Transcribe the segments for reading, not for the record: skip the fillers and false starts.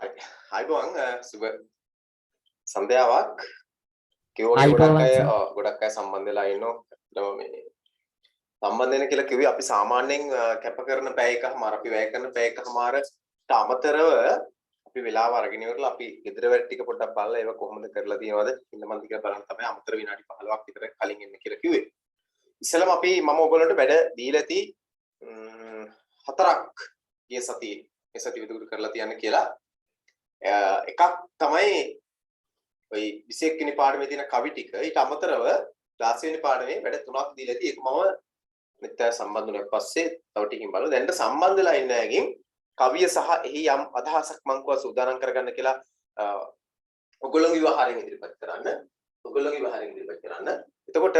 Hai Bang, සුබ සන්ධ්‍යාවක්. කිව්වගේ ගොඩක් අය සම්බන්ධ වෙලා ඉන්නවා. මේ සම්බන්ධ වෙන කියලා කිව්වේ අපි සාමාන්‍යයෙන් කැප කරන පැය එකමාර අපි වැය කරන පැය එකමාරට අමතරව අපි වෙලාව අරගෙන ඉවරලා අපි ගෙදර වැඩ ටික පොඩ්ඩක් බලලා ඒව කොහොමද කරලා තියෙනවද ඉන්න මන්ද කියලා බලන්න තමයි අමතර විනාඩි 15ක් විතර කලින් එන්න කියලා කිව්වේ. ඉස්සෙල්ලාම මම ඔයගොල්ලන්ට වැඩ දීලා ඇති 4ක් ගිය සතියේ මේ සතිය විදුරු කරලා තියන්න කියලා. එකක් තමයි ඔය 21 වෙනි පාඩමේ තියෙන කවි ටික. ඊට අමතරව 16 වෙනි පාඩමේ වැඩ 3ක් දීලා ඇති. ඒක මම මෙතන සම්බන්ධ වුණාට පස්සේ තව ටිකකින් බලමු. දැන් සම්බන්ධ වෙලා ඉන්න අයගෙන් කවිය සහ එහි යම් අදහසක් මම කව සූදානම් කරගන්න කියලා ඔයගොල්ලෝගේ විවහාරයෙන් ඉදිරිපත් කරන්න. එතකොට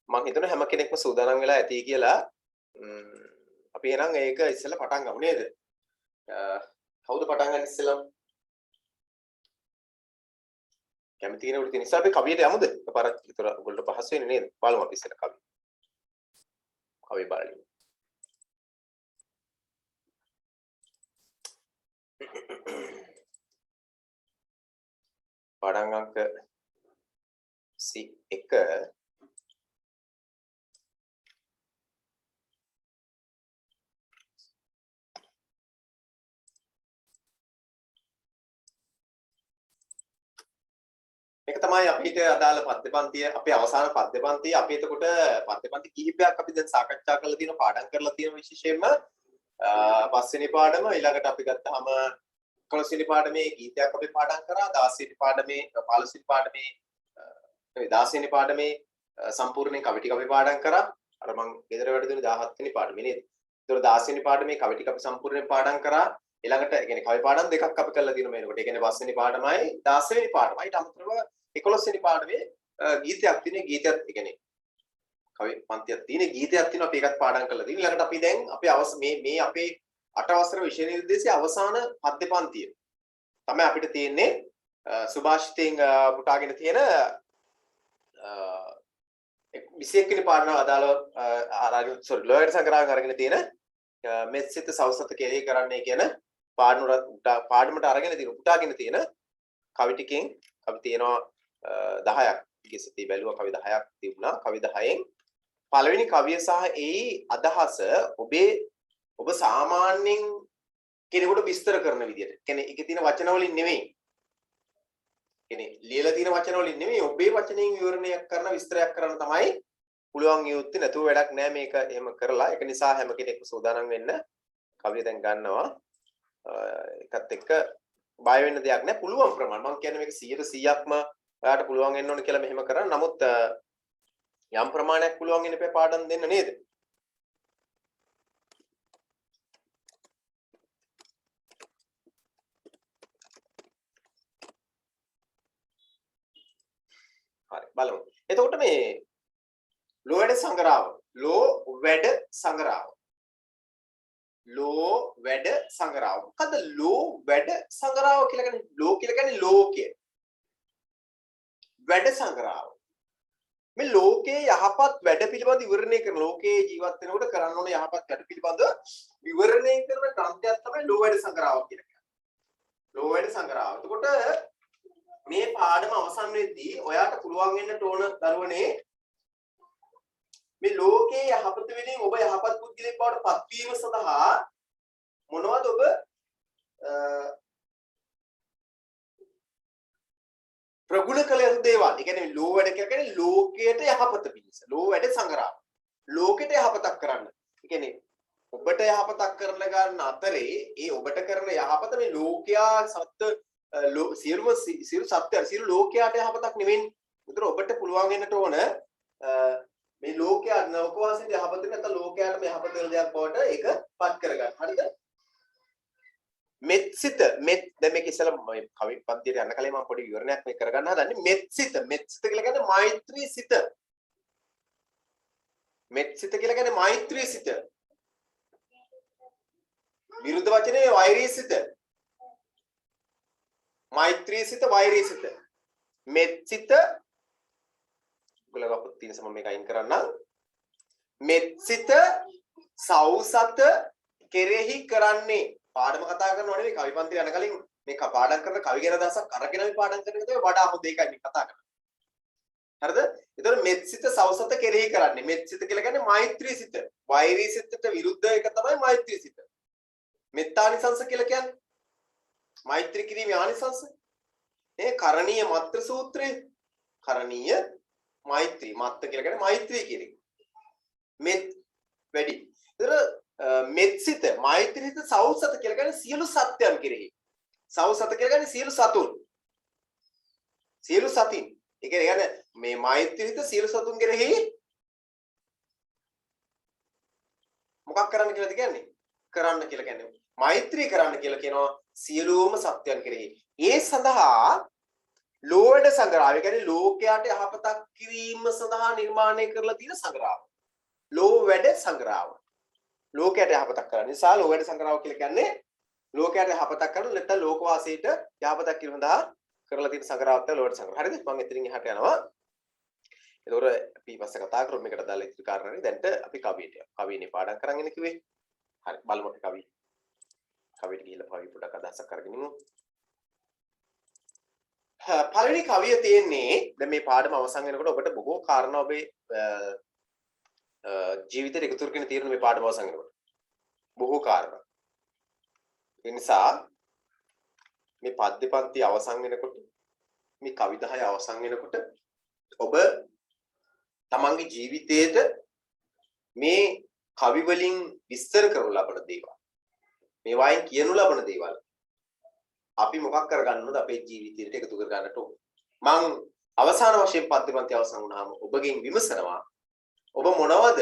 මම හිතනවා හැම කෙනෙක්ම සූදානම් වෙලා ඇති කියලා. අපි එහෙනම් ඒක ඉස්සෙල්ලා පටන් ගමු නේද? කවුද පටන් ගන්න ඉස්සෙල්ලා? කැමති කෙනෙකුට තියෙන නිසා අපි කවියට යමුද? එකපාරක් විතර ඔයගොල්ලෝ පහසු වෙන්නේ නේද? බලමු අපි ඉස්සෙල්ලා කවිය. කවිය බලන්න. පාඩම් අංක C1 ඒක තමයි අපිට අදාළ පද්‍යපන්තිය අපේ අවසාන පද්‍යපන්තිය අපි එතකොට පද්‍යපන්ති කිහිපයක් අපි දැන් සාකච්ඡා කරලා තියෙන පාඩම් කරලා තියෙන විශේෂයෙන්ම පස්වෙනි පාඩම ඊළඟට අපි ගත්තාම 11 වෙනි පාඩමේ ගීතයක් අපි පාඩම් කරා 16 වෙනි පාඩමේ 15 වෙනි පාඩමේ 16 වෙනි පාඩමේ සම්පූර්ණයෙන් කවි ටික අපි පාඩම් කරා අර මම ගෙදර වැඩ දුන්නේ 17 වෙනි පාඩමේ නේද? ඒතකොට 16 වෙනි පාඩමේ කවි ටික අපි සම්පූර්ණයෙන් පාඩම් කරා ඊළඟට ඒ කියන්නේ කවි පාඩම් දෙකක් අපි කරලා තියෙනවා මේකට. ඒ කියන්නේ 5 වෙනි පාඩමයි 16 වෙනි පාඩමයි ඊට අමතරව 11 වෙනි පාඩමේ ගීතයක් තියෙන ගීතයක් ඒ කියන්නේ කවි පන්තියක් තියෙන ගීතයක් තියෙනවා අපි ඒකත් පාඩම් කරලා තියෙනවා. ඊළඟට අපි දැන් අපේ මේ අපේ 8 වසර විෂය නිර්දේශයේ අවසාන පද්‍ය පන්තිය තමයි අපිට තියෙන්නේ සුභාෂිතෙන් පුටාගෙන තියෙන 21 වෙනි පාඩම අදාළව ලෝයර් සංග්‍රහයෙන් අරගෙන තියෙන මෙත්සිත සවසත කෙරෙහි කරන්නේ කියන පාඩමට අරගෙන තියෙන පුටාගෙන තියෙන කවි ටිකෙන් අපි තියෙනවා 10ක් ඉගෙසති බැලුවා කවි 10ක් තිබුණා. කවි 10න් පළවෙනි කවිය සහ ඒ අදහස ඔබ සාමාන්‍යයෙන් කෙනෙකුට විස්තර කරන විදිහට. කියන්නේ ඒකේ තියෙන වචන වලින් නෙමෙයි. කියන්නේ ලියලා තියෙන වචන වලින් නෙමෙයි ඔබේ වචනෙන් විවරණයක් කරන විස්තරයක් කරන්න තමයි පුළුවන් යුත්තේ. නැතුව වැඩක් නෑ මේක එහෙම කරලා. ඒක නිසා හැම කෙනෙක්ම සූදානම් වෙන්න. කවිය දැන් ගන්නවා. ඒකත් එක්ක බය වෙන්න දෙයක් නෑ. පුළුවන් ප්‍රමාණ. මම කියන්නේ මේක 100%ක්ම ඔයාලට පුළුවන් වෙන්න ඕන කියලා මෙහෙම කරන්න. නමුත් යම් ප්‍රමාණයක් පුළුවන් වෙන පේ පාඩම් දෙන්න නේද? හරි බලමු. එතකොට මේ ලෝ වැඩ සංග්‍රහව. ලෝ වැඩ සංග්‍රහව. මොකද ලෝ වැඩ සංග්‍රහව කියලා කියන්නේ ලෝ කියලා කියන්නේ ලෝකය. වැඩ සංග්‍රහව. මේ ලෝකයේ යහපත් වැඩ පිළිබඳ විවරණය කරන ලෝකයේ ජීවත් වෙනකොට කරන්න ඕන යහපත් වැඩ පිළිබඳ විවරණය කරන ග්‍රන්ථයක් තමයි ලෝ වැඩ සංග්‍රහව කියලා කියන්නේ. ලෝ වැඩ සංග්‍රහව. එතකොට මේ පාඩම අවසන් වෙද්දී ඔයාට පුළුවන් වෙන්න ඕන දරුවනේ මේ ලෝකයේ යහපත වෙනින් ඔබ යහපත් පුද්ගලයෙක් බවට පත්වීම සඳහා මොනවද ඔබ ප්‍රගුණ කළ යුතු දේවල්. ඒ කියන්නේ ලෝ වැඩ කියන්නේ ලෝකයට යහපත පිණිස. ලෝ වැඩ සංග්‍රහය. ලෝකයට යහපතක් කරන්න. ඒ කියන්නේ ඔබට යහපතක් කරන ගන්න අතරේ ඒ ඔබට කරන යහපත මේ ලෝකයා සත්ත්ව සියලු සත්‍යයන් සියලු ලෝකයාට යහපතක් නෙවෙයි. උතර ඔබට පුළුවන් වෙන්නට ඕන මේ ලෝකයා නවකවාසීන්ට යහපත නැත්නම් ලෝකයාටම යහපත වෙන දෙයක් බවට ඒක පත් කරගන්න. හරිද? මෙත්සිත දැන් මේක ඉස්සෙල්ලා මේ කවි පද්‍යයට යන්න කලින් මම පොඩි විවරණයක් මේ කරගන්න හදන්නේ. මෙත්සිත කියලා කියන්නේ මෛත්‍රී සිත. මෙත්සිත කියලා කියන්නේ මෛත්‍රී සිත. විරුද්ධ වචනේ වෛරී සිත. මෛත්‍රී සිත වෛරී සිත. මෙත්සිත ගලවපත් තියෙන සම මේක අයින් කරන්න. මෙත්සිත සෞසත කෙරෙහි කරන්නේ පාඩම කතා කරනව නෙවෙයි කවි පන්තිය යන කලින් මේ පාඩම් කරන කවි ගැන දවසක් අරගෙන අපි පාඩම් කරන එක තමයි වඩා හොඳ එකයි මේ කතා කරන්නේ. හරිද? ඒතකොට මෙත්සිත සවසත කෙරෙහි කරන්නේ. මෙත්සිත කියලා කියන්නේ මෛත්‍රී සිත. වෛරී සිතට විරුද්ධ එක තමයි මෛත්‍රී සිත. මෙත්තානිසංස කියලා කියන්නේ මෛත්‍රී කිරීමේ ආනිසංස. මේ කරණීය මත්ත්‍ර සූත්‍රයේ කරණීය මෛත්‍රී මත්ත්‍ර කියලා කියන්නේ මෛත්‍රී කියන එක. මෙත් වැඩි. ඒතර මෙත්සිත මෛත්‍රීසිත සවසත කියලා කියන්නේ සියලු සත්‍යයන් කෙරෙහි. සවසත කියලා කියන්නේ සියලු සතුන්. සියලු සතින්. ඒ කියන්නේ මේ මෛත්‍රීසිත සියලු සතුන් කෙරෙහි මොකක් කරන්න කියලාද කියන්නේ? කරන්න කියලා කියන්නේ මෛත්‍රී කරන්න කියලා කියනවා සියලුම සත්‍යයන් කෙරෙහි. ඒ සඳහා ලෝවැඩ සංග්‍රහය කියන්නේ ලෝකයට යහපතක් කිරීම සඳහා නිර්මාණය කරලා තියෙන සංග්‍රහය. ලෝවැඩ සංග්‍රහය. ලෝකයට යහපතක් කරන නිසා ලෝවැඩ සංග්‍රහය කියලා කියන්නේ ලෝකයට යහපතක් කරන නැත්නම් ලෝකවාසීට යහපතක් කිරීම සඳහා කරලා තියෙන සංග්‍රහයත් ලෝවැඩ සංග්‍රහය. හරිද? මම එතනින් එහාට යනවා. ඒතකොට අපි පස්සේ කතා කරමු මේකට දාලා ඉතිරි කාරණානේ. දැන්ට අපි කවියට යමු. කවියනේ පාඩම් කරන් ඉන්නේ කිව්වේ. හරි බලමු අපි කවියට ගිහිල්ලා කවිය පොඩක් අදහසක් අරගෙන ඉමු. පළවෙනි කවිය තියෙන්නේ දැන් මේ පාඩම අවසන් වෙනකොට ඔබට බොහෝ කාරණා ඔබේ ජීවිතේට එකතු කරගෙන තියෙන මේ පාඩම අවසන් වෙනකොට බොහෝ කාරණා. ඒ නිසා මේ පද්‍ය පන්ති අවසන් වෙනකොට මේ කවි 10 අවසන් වෙනකොට ඔබ තමන්ගේ ජීවිතයේට මේ කවි වලින් විස්තර කරනු ලබන දේවල් මේ වයින් කියනු ලබන දේවල් අපි මොකක් කරගන්නවද අපේ ජීවිතයට එකතු කර ගන්නට ඕන. මං අවසාන වශයෙන් පද්‍ය පන්ති අවසන් වුණාම ඔබගෙන් විමසනවා ඔබ මොනවද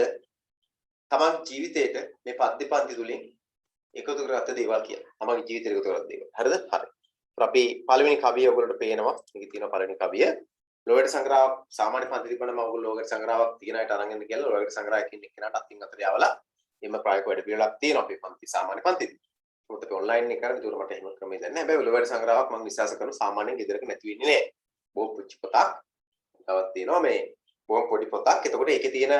තමන් ජීවිතයට මේ පද්‍ය පන්ති තුලින් එකතු කරගත්ත දේවල් කියලා. තමන්ගේ ජීවිතයට එකතු කරගත්ත දේවල්. හරිද? හරි. අපි පළවෙනි කවිය ඔයගොල්ලන්ට පේනවා. මේකේ තියෙන පළවෙනි කවිය. ලෝකයට සංග්‍රහයක් සාමාන්‍ය පන්ති තිබුණා මම ඔයගොල්ලෝ ලෝකයට සංග්‍රහයක් තියෙන අයට අරන් එන්න කියලා ලෝකයට සංග්‍රහයකින් එක්කෙනාට අතින් අතට යවලා එimhe ප්‍රායෝගික වැඩ පිළිවෙලක් තියෙනවා අපේ පන්ති සාමාන්‍ය පන්තිදී. මොකද අපි ඔන්ලයින් එක කරන්නේ ඒකට මට එහෙම ක්‍රමයක් දැන් නැහැ. හැබැයි ලෝකයට සංග්‍රහයක් මම විශ්වාස කරනවා සාමාන්‍යයෙන් ගෙදරක නැති වෙන්නේ නැහැ. බොහොම පුංචි පොතක් තවත් තියෙනවා මේ බොහොම පොඩි පොතක්. එතකොට ඒකේ තියෙන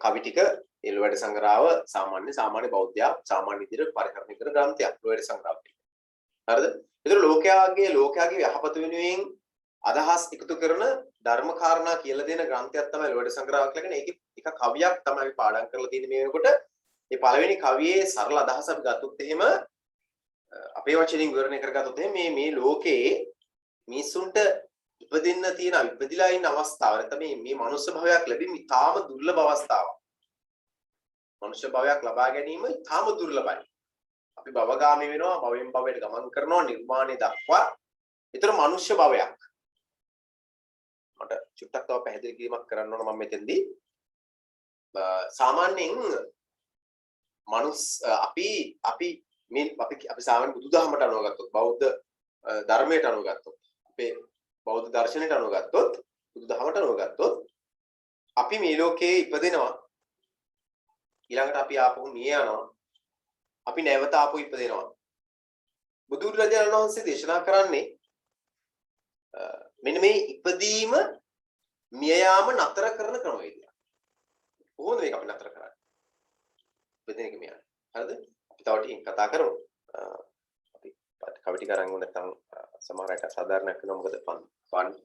කවි ටික ඒ ලෝකයට සංග්‍රහව සාමාන්‍ය බෞද්ධයා සාමාන්‍ය විදිහට පරිහරණය කරන ග්‍රන්ථයක් ලෝකයට සංග්‍රහය. හරිද? ඒතර ලෝකයාගේ යහපත වෙනුවෙන් අදහස් එකතු කරන ධර්ම කාරණා කියලා දෙන ග්‍රන්ථයක් තමයි ලෝකයට සංග්‍රහයක් කියන්නේ. ඒකේ එක කවියක් තමයි අපි පාඩම් කරලා තියෙන්නේ මේ වෙනකොට. මේ පළවෙනි කවියේ සරල අදහස අපි ගත්තොත් එහෙම අපේ වචනින් විවරණය කරගත්තොත් එහෙම මේ ලෝකේ මිනිසුන්ට ඉපදෙන්න තියෙන ඉපදිලා ඉන්න අවස්ථාව නැත්නම් මේ මනුෂ්‍ය භවයක් ලැබීම ඉතාම දුර්ලභ අවස්ථාවක්. මනුෂ්‍ය භවයක් ලබා ගැනීම ඉතාම දුර්ලභයි. අපි භවගාමී වෙනවා භවයෙන් භවයට ගමන් කරනවා නිර්වාණය දක්වා. ඒතර මනුෂ්‍ය භවයක්. මට චුට්ටක් තව පැහැදිලි කිරීමක් කරන්න ඕන මම මෙතෙන්දී. සාමාන්‍යයෙන් අපි සාමාන්‍ය බුදුදහමට අනුව ගත්තොත් බෞද්ධ ධර්මයට අනුව ගත්තොත් අපේ බෞද්ධ දර්ශනයට අනුව ගත්තොත් බුදුදහමට අනුව ගත්තොත් අපි මේ ලෝකේ ඉපදෙනවා ඊළඟට අපි ආපහු මිය යනවා අපි නැවත ආපහු ඉපදෙනවා බුදුරජාණන් වහන්සේ දේශනා කරන්නේ මෙන්න මේ ඉපදීම මිය යාම නතර කරන ක්‍රමවේදය. කොහොමද මේක අපි නතර කරන්නේ? ඉපදෙන එක මියන්නේ. හරිද? අපි තව ටිකක් කතා කරමු. අපි කවි ටික අරන් නැත්නම් සමහර අයට සාධාරණයක් වෙනවා මොකද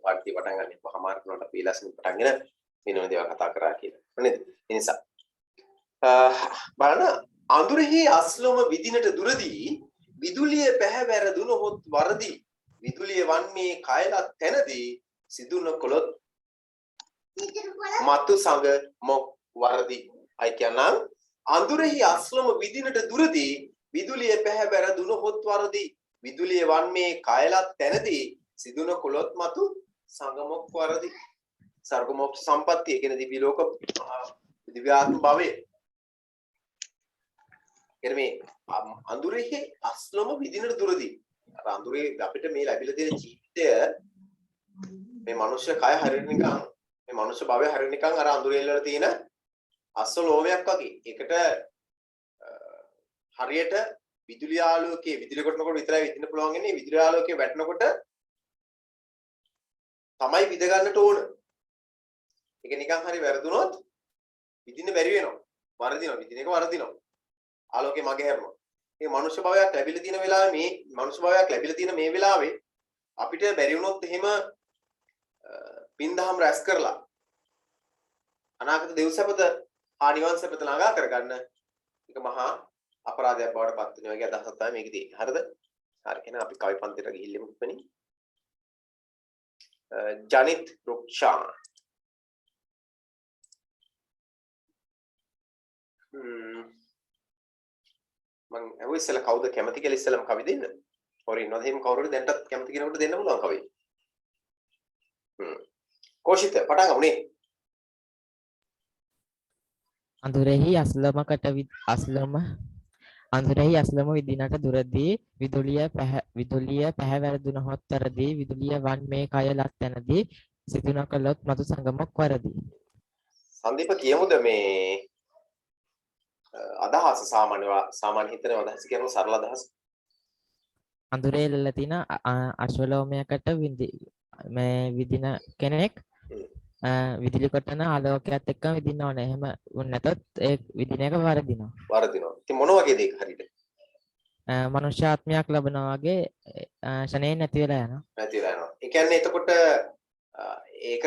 පාඩිය පටන් ගන්න කොහමාර කරනකොට අපි ඊළඟට පටන්ගෙන වෙන දේවල් කතා කරා කියලා. නේද? ඒ නිසා බලන්න අඳුරෙහි අස්ලොම විදිනට දුරදී විදුලිය පැහැවැර දුනොත් වරදී විදුලිය වන්නේ කයලත් තැනදී සිදුන කොළොත් මතු සංග මොක් වරදී අය කියනනම් අඳුරෙහි අස්ලොම විදිනට දුරදී විදුලිය පැහැවැර දුනොත් වරදී විදුලිය වන්නේ කයලත් තැනදී සිදුන කොළොත් මතු සංග මොක් වරදී සර්ග මොක්ෂ සම්පත්තිය කියන දිව්‍ය ලෝක දිව්‍යාත්ම භවයේ එරමේ අඳුරෙහි අස්ලොම විදිනට දුරදී අර අඳුරේ අපිට මේ ලැබිලා තියෙන ජීවිතය මේ මනුෂ්‍ය කය හරියට නිකන් මේ මනුෂ්‍ය භවය හරියට නිකන් අර අඳුරේ වල තියෙන අස්ලෝමයක් වගේ. ඒකට හරියට විදුලි ආලෝකයේ විදුලි කොටනකොට විතරයි විදින්න පුළුවන් ඉන්නේ. විදුලි ආලෝකයේ වැටෙනකොට තමයි විද ගන්නට ඕන. ඒක නිකන් හරි වැරදුනොත් විදින්න බැරි වෙනවා. වරදිනවා. විදින එක වරදිනවා. ආලෝකය මගේ හැරෙනවා. මේ මනුෂ්‍ය භාවයක් ලැබිලා තියෙන වෙලාවේ මේ මනුෂ්‍ය භාවයක් ලැබිලා තියෙන මේ වෙලාවේ අපිට බැරි වුණොත් එහෙම පින්දහම් රැස් කරලා අනාගත දෙව්සපත හා නිවන් සපත ළඟා කරගන්න එක මහා අපරාධයක් බවට පත් වෙනවා වගේ අදහසක් තමයි මේකේ තියෙන්නේ. හරිද? හරි. එහෙනම් අපි කවි පන්තියට ගිහිල්ලමු ඉක්මනින්. ජනිත් රුක්ෂා මම අහුවේ ඉස්සෙල්ලා කවුද කැමති කියලා ඉස්සෙල්ලාම කවි දෙන්න. හොර ඉන්නවද එහෙම කවුරුහරි දැන්ටත් කැමති කෙනෙකුට දෙන්න පුළුවන් කවි. කෝෂිත පටන් ගමුනේ. අඳුරෙහි අස්ලම විදිනට දුරදී විදුලිය පැහැවැරදුනහොත් තරදී විදුලිය වන් මේ කය ලත් තැනදී සිදුන කළොත් මතු සංගමක් වරදී. සංදීප කියමුද මේ අදහස සාමාන්‍ය හිතන අදහස කියනවා සරල අදහස. අඳුරේ එල්ලලා තියෙන අශ්වලෝමයකට මේ විදින කෙනෙක් විදුලි කොටන ආලෝකයක් එක්කම විදින්න ඕනේ. එහෙම වුණ නැතොත් ඒ විදින එක වරදිනවා. ඉතින් මොන වගේ දෙයක් හරියද? මනුෂ්‍ය ආත්මයක් ලැබනවා වගේ ෂණයෙන් නැති වෙලා යනවා. ඒ කියන්නේ එතකොට ඒක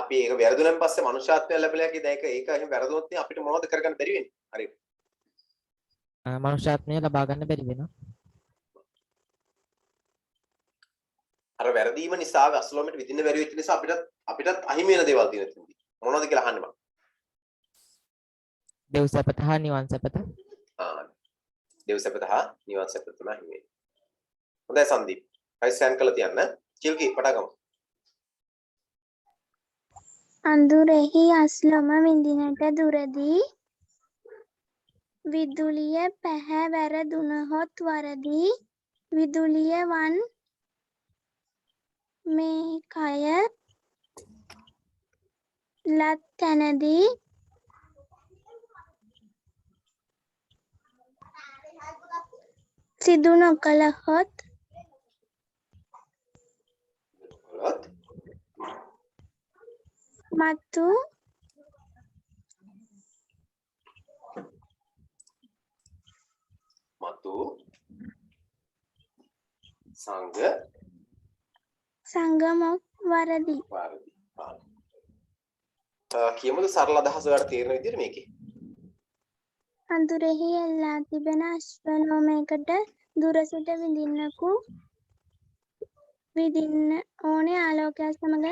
අපි ඒක වැරදුනන් පස්සේ මනුෂ්‍ය ආත්මයක් ලැබලා යකි දැන් ඒක එහෙම වැරදුනොත් අපිට මොනවද කරගන්න බැරි වෙන්නේ? හරිද? මනුෂ්‍ය ආත්මය ලබා ගන්න බැරි වෙනවා. අර වැරදීම නිසා අස්ලෝමෙට විදින්න බැරි වෙච්ච නිසා අපිටත් අහිමි වෙන දේවල් තියෙන තුන්දි. මොනවද කියලා අහන්න මම. දෙව්සපත හා නිවන් සපත. දෙව්සපත හා නිවන් සපත තමයි අහිමි වෙන්නේ. හොඳයි සංදීප්. හයි ස්කෑන් කරලා තියන්න. චිල්කි පටන් ගමු. අඳුරෙහි අස්ලොම විඳිනට දුරදී විදුලිය පැහැවැර දුනහොත් වරදී විදුලිය වන් මේ කය ලත් තැනදී සිදු නොකළහොත් මතු සංගමක් වරදී. කියමුද සරල අදහස වලට තේරෙන විදිහට මේකේ. අඳුරෙහි එල්ලා තිබෙන අශ්වලෝමයකට දුර සිට විදින්න ඕනේ ආලෝකයක් සමග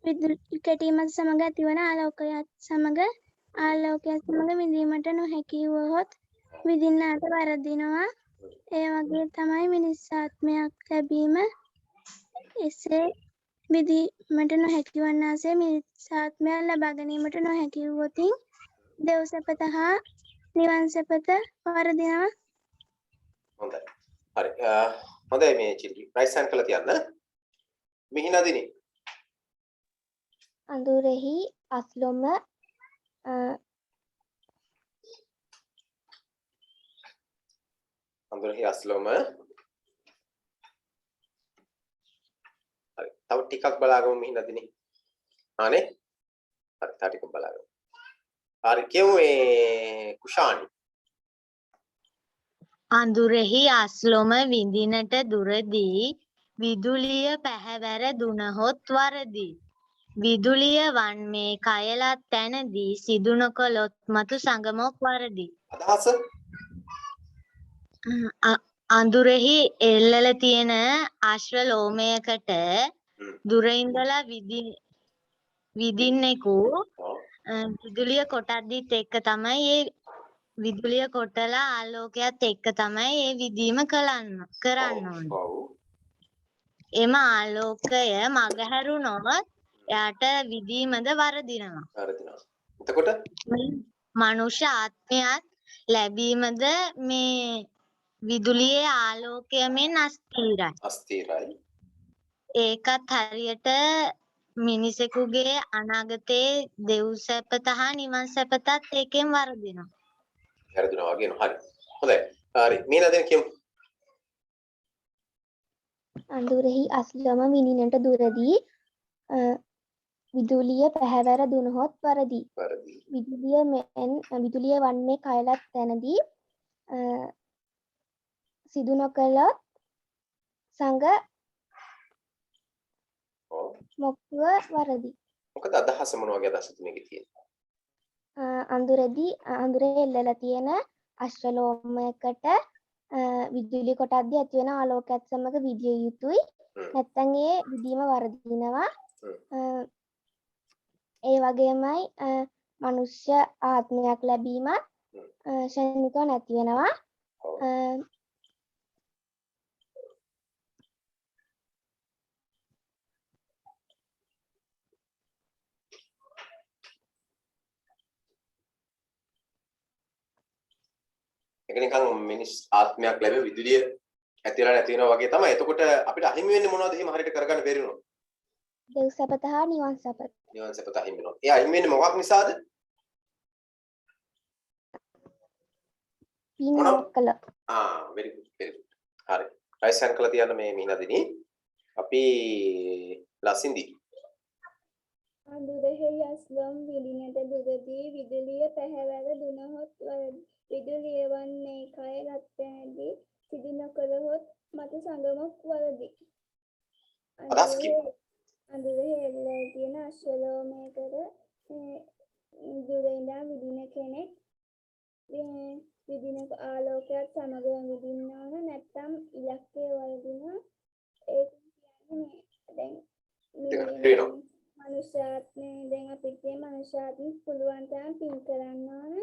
විදුලි කැටීමත් සමග ඇතිවන ආලෝකයක් සමග විඳීමට නොහැකි වුවහොත් විඳින්නාට වරදිනවා. ඒ වගේ තමයි මිනිස් ආත්මයක් ලැබීම. එසේ විඳීමට නොහැකි වන්නාසේ මිනිස් ආත්මයක් ලබා ගැනීමට නොහැකි වුවොත් දෙව්සපත හා නිවන් සපත වරදිනවා. හොඳයි. හරි. හොඳයි මේ චිල්කි. රයිට් හෑන්ඩ් කරලා තියන්න. මිහිනදිනි. අඳුරෙහි අස්ලොම හරි. තව ටිකක් බලාගමු මිහිනදිනි. ආනේ. හරි. තව ටිකක් බලාගමු. හරි කියමු මේ කුෂානි. අඳුරෙහි අස්ලොම විඳිනට දුරදී විදුලිය පැහැවැර දුනහොත් වරදී විදුලිය වන් මේ කයලත් තැනදී සිදු නොකළොත් මතු සංගමක් වරදී. අදහස අඳුරෙහි එල්ලලා තියෙන අශ්වලෝමයකට දුර ඉඳලා විදින්නෙකු විදුලිය කොටද්දිත් එක්ක තමයි ඒ විදුලිය කොටලා ආලෝකයත් එක්ක තමයි ඒ විදීම කරන්න ඕනේ. එම ආලෝකය මගහැරුණොත් එයාට විදීමද වරදිනවා. එතකොට මනුෂ්‍ය ආත්මයක් ලැබීමද මේ විදුලියේ ආලෝකයෙන් අස්ථිරයි. ඒකත් හරියට මිනිසෙකුගේ අනාගතයේ දෙව්සැපත හා නිවන් සැපතත් ඒකෙන් වරදිනවා. වැරදුනා වගේ නෝ. හරි. හොඳයි. හරි. මීනදින කියමු. අඳුරෙහි අස්ලොම විඳිනට දුරදී විදුලිය පැහැවැර දුනහොත් වරදී. විදුලිය වන්නේ කයලත් තැනදී සිදු නොකළොත් සංඝ ඔව්. මොක්ව වරදි. මොකද අදහස මොන වගේ අදහසද මේකේ තියෙන්නේ? අඳුරේ එල්ලලා තියෙන අශ්වලෝමයකට විදුලි කොටද්දී ඇති වෙන ආලෝකයත් සමග විදිය යුතුයි. නැත්තම් ඒ විදීම වරදිනවා. ඒ වගේමයි මනුෂ්‍ය ආත්මයක් ලැබීමත් ශනිකව නැති වෙනවා. ඒක නිකන් මිනිස් ආත්මයක් ලැබෙ විදුලිය ඇතිලා නැති වෙනවා වගේ තමයි. එතකොට අපිට අහිමි වෙන්නේ මොනවද? එහෙම හරියට කරගන්න බැරි වුණොත්. දෙව් සැපත හා නිවන් සැපත. නිවන් සැපත අහිමි වෙනවා. ඒ අහිමි වෙන්නේ මොකක් නිසාද? පින් නොකළ. very good very good. හරි. රයිස් හෑන්ඩ් කරලා තියන්න මේ මීනදිනි. අපි ලසින්දි. අඳුරෙහි අස්ලම් විලිනට දුරදී විදුලිය පැහැවැර දුනහොත් වරදි. විදුලිය වන්නේ කය රත්නැදී සිදු නොකළහොත් මතු සංගමක් වරදි. අඳුරෙහි එල්ලා තියෙන අශ්වලෝමයකට දුරේ ඉඳන් විදින කෙනෙක් විදින ආලෝකයක් සමග විදින්න ඕන නැත්නම් ඉලක්කය වරදිනවා. ඒක කියන්නේ දැන් මනුෂ්‍යාත්මේ දැන් අපිට මනුෂ්‍යාත්ම පුළුවන් තරම් පින් කරන්න ඕන.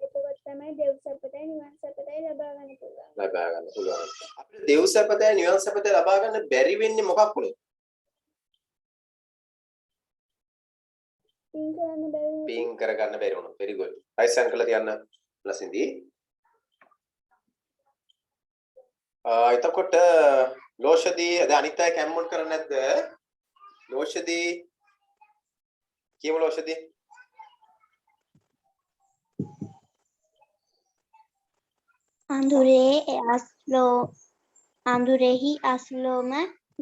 එතකොට තමයි දෙව් සැපතයි නිවන් සැපතයි ලබා ගන්න පුළුවන්. අපිට දෙව් සැපතයි නිවන් සැපතයි ලබා ගන්න බැරි වෙන්නේ මොකක් වුණොත්? පින් කරන්න බැරි වුණොත්. පින් කරගන්න බැරි වුණොත්. very good. රයිස් හෑන්ඩ් කරලා තියන්න ලසින්දි. එතකොට ලෝෂදී දැන් අනිත් අය කැම්මොන් කරන්නේ නැද්ද? ලෝෂදී කියමු ලෝෂදී. අඳුරෙහි අස්ලෝම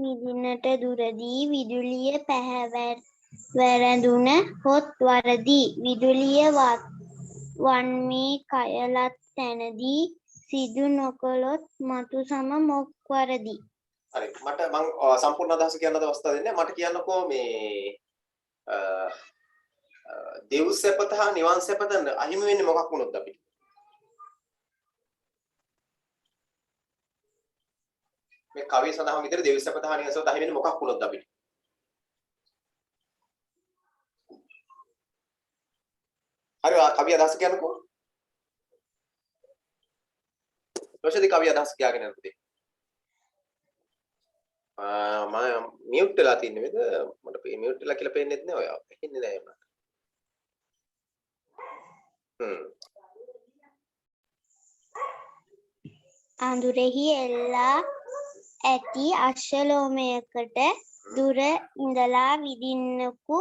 මිදිනට දුරදී විදුලිය පැහැවැරදුන හොත් වරදී. විදුලිය වන්නේ කයලත් තැනදී සිදු නොකළොත් මතු සම මොක් වරදි. හරි මට මම සම්පූර්ණ අදහස කියන්න අවස්ථාව දෙන්නේ. මට කියන්නකෝ මේ දෙව් සැපත හා නිවන් සැපත අහිමි වෙන්නේ මොකක් වුණොත් අපිට? මේ කවිය සඳහන් විදිහට දෙව් සැපත හා නිවන් සැපත අහිමි වෙන්නේ මොකක් වුණොත් අපිට? හරි කවිය අදහස කියන්නකෝ. ලෝෂදී කවිය අදහස කියාගෙන යන්න පුතේ. මම මියුට් වෙලා තින්නේ නේද? මට මියුට් වෙලා කියලා පේන්නේ නැහැ ඔය. ඇහෙන්නේ නැහැ මට. අඳුරෙහි එල්ලා ඇති අශ්වලෝමයකට දුර ඉඳලා විදින්නකු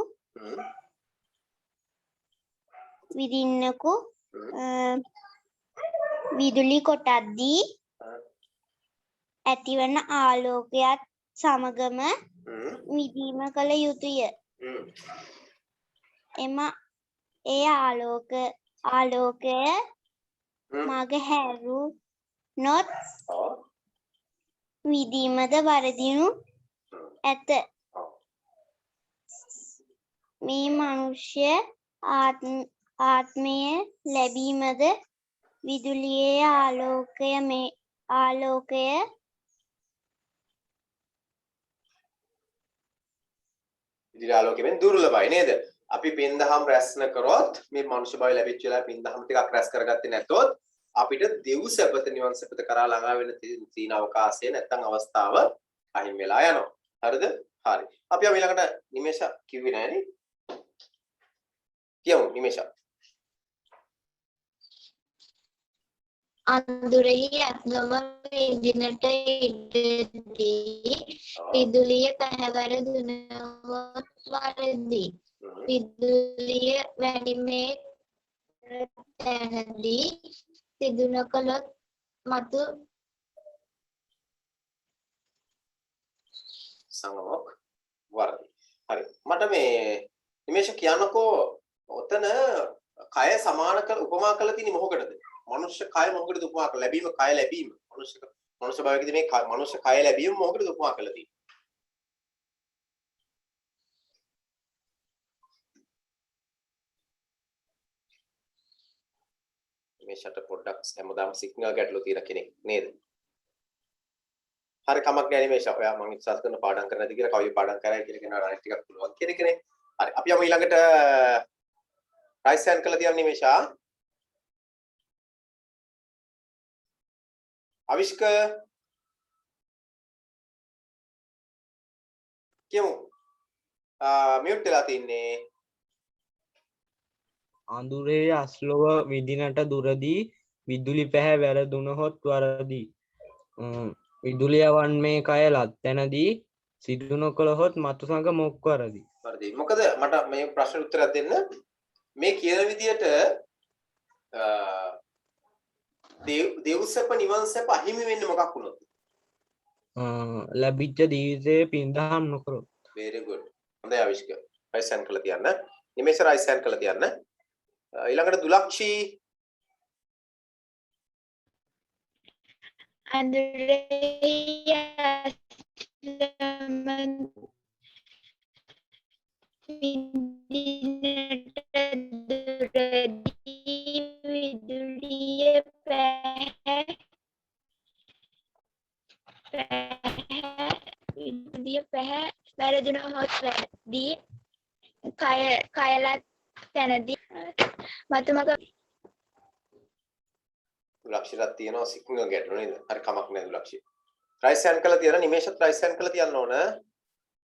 විදුලි කොටද්දී ඇතිවන ආලෝකයත් සමගම විදීම කළ යුතුය. ඒ ආලෝකය මග හැරුණොත් විදීමද වරදිනු ඇත. මේ මනුෂ්‍ය ආත්මය ලැබීමද විදුලියේ ආලෝකය විදුලි ආලෝකයෙන් දුර්ලභයි නේද? අපි පින්දහම් රැස්න කරොත් මේ මනුෂ්‍ය භාවය ලැබිච්ච වෙලාවේ පින්දහම් ටිකක් රැස් කරගත්තේ නැතොත් අපිට දෙව් සැපත නිවන් සැපත කරා ළඟා වෙන තීන අවකාශය නැත්තම් අවස්ථාව අහිමි වෙලා යනවා. හරිද? හරි. අපි ඊළඟට නිමේෂ කිව්වේ නෑනේ. කියමු නිමේෂ. අඳුරෙහි අස්ලම විදිනට ඉඳදී විදුලිය පැහැවැර දුනහොත් වරදි. විදුලිය වැඩිමේ තැනදී සිදු නොකළොත් මතු සංගමක් වරදි. හරි. මට මේ නිමේෂ කියන්නකෝ ඔතන කය සමාන කර උපමා කරලා තියෙන්නේ මොකකටද? මනුෂ්‍ය කය මොකකටද උපමා කරලා ලැබීම කය ලැබීම මනුෂ්‍ය භාවයකදී මේ මනුෂ්‍ය කය ලැබීම මොකටද උපමා කරලා තියෙන්නේ? මේ ෂට පොඩ්ඩක් හැමදාම සිග්නල් ගැටලු තියෙන කෙනෙක් නේද? හරි කමක් නැහැ මේ ෂා. ඔයා මම විශ්වාස කරන පාඩම් කරන්නද කියලා කවිය පාඩම් කරයි කියලා කියනවා අනිත් ටිකක් පුළුවන් කෙනෙක්නේ. හරි අපි යමු ඊළඟට රයිස් හෑන්ඩ් කරලා තියන්නේ මේ ෂා. අවිෂ්ක කියමු. මියුට් වෙලා තින්නේ. අඳුරේ අස්ලොව විදිනට දුරදී විදුලි පැහැ වැරදුනහොත් වරදී. විදුලිය වන් මේ කය ලත් තැනදී සිදු නොකළහොත් මතු සඟ මොක් වරදී. වරදී. මොකද මට මේ ප්‍රශ්න උත්තරයක් දෙන්න. මේ කියන විදියට දෙව්සැප නිවන්සැප අහිමි වෙන්නේ මොකක් වුණොත්? ලැබිච්ච ජීවිතයේ පින්දහම් නොකරොත්. very good. හොඳයි අවිෂ්ක. රයිස් හෑන්ඩ් කරලා තියන්න. නිමේෂ රයිස් හෑන්ඩ් කරලා තියන්න. ඊළඟට දුලක්ෂී විදුලිය පැහැ වැරදුනහොත් වැරදී කයලත් තැනදී මතුමග දුලක්ෂිරත් තියෙනවා සිග්නල් ගැටලු නේද? හරි කමක් නැහැ දුලක්ෂි. රයිස් හෑන්ඩ් කරලා තියන නිමේෂත් රයිස් හෑන්ඩ් කරලා තියන්න ඕන.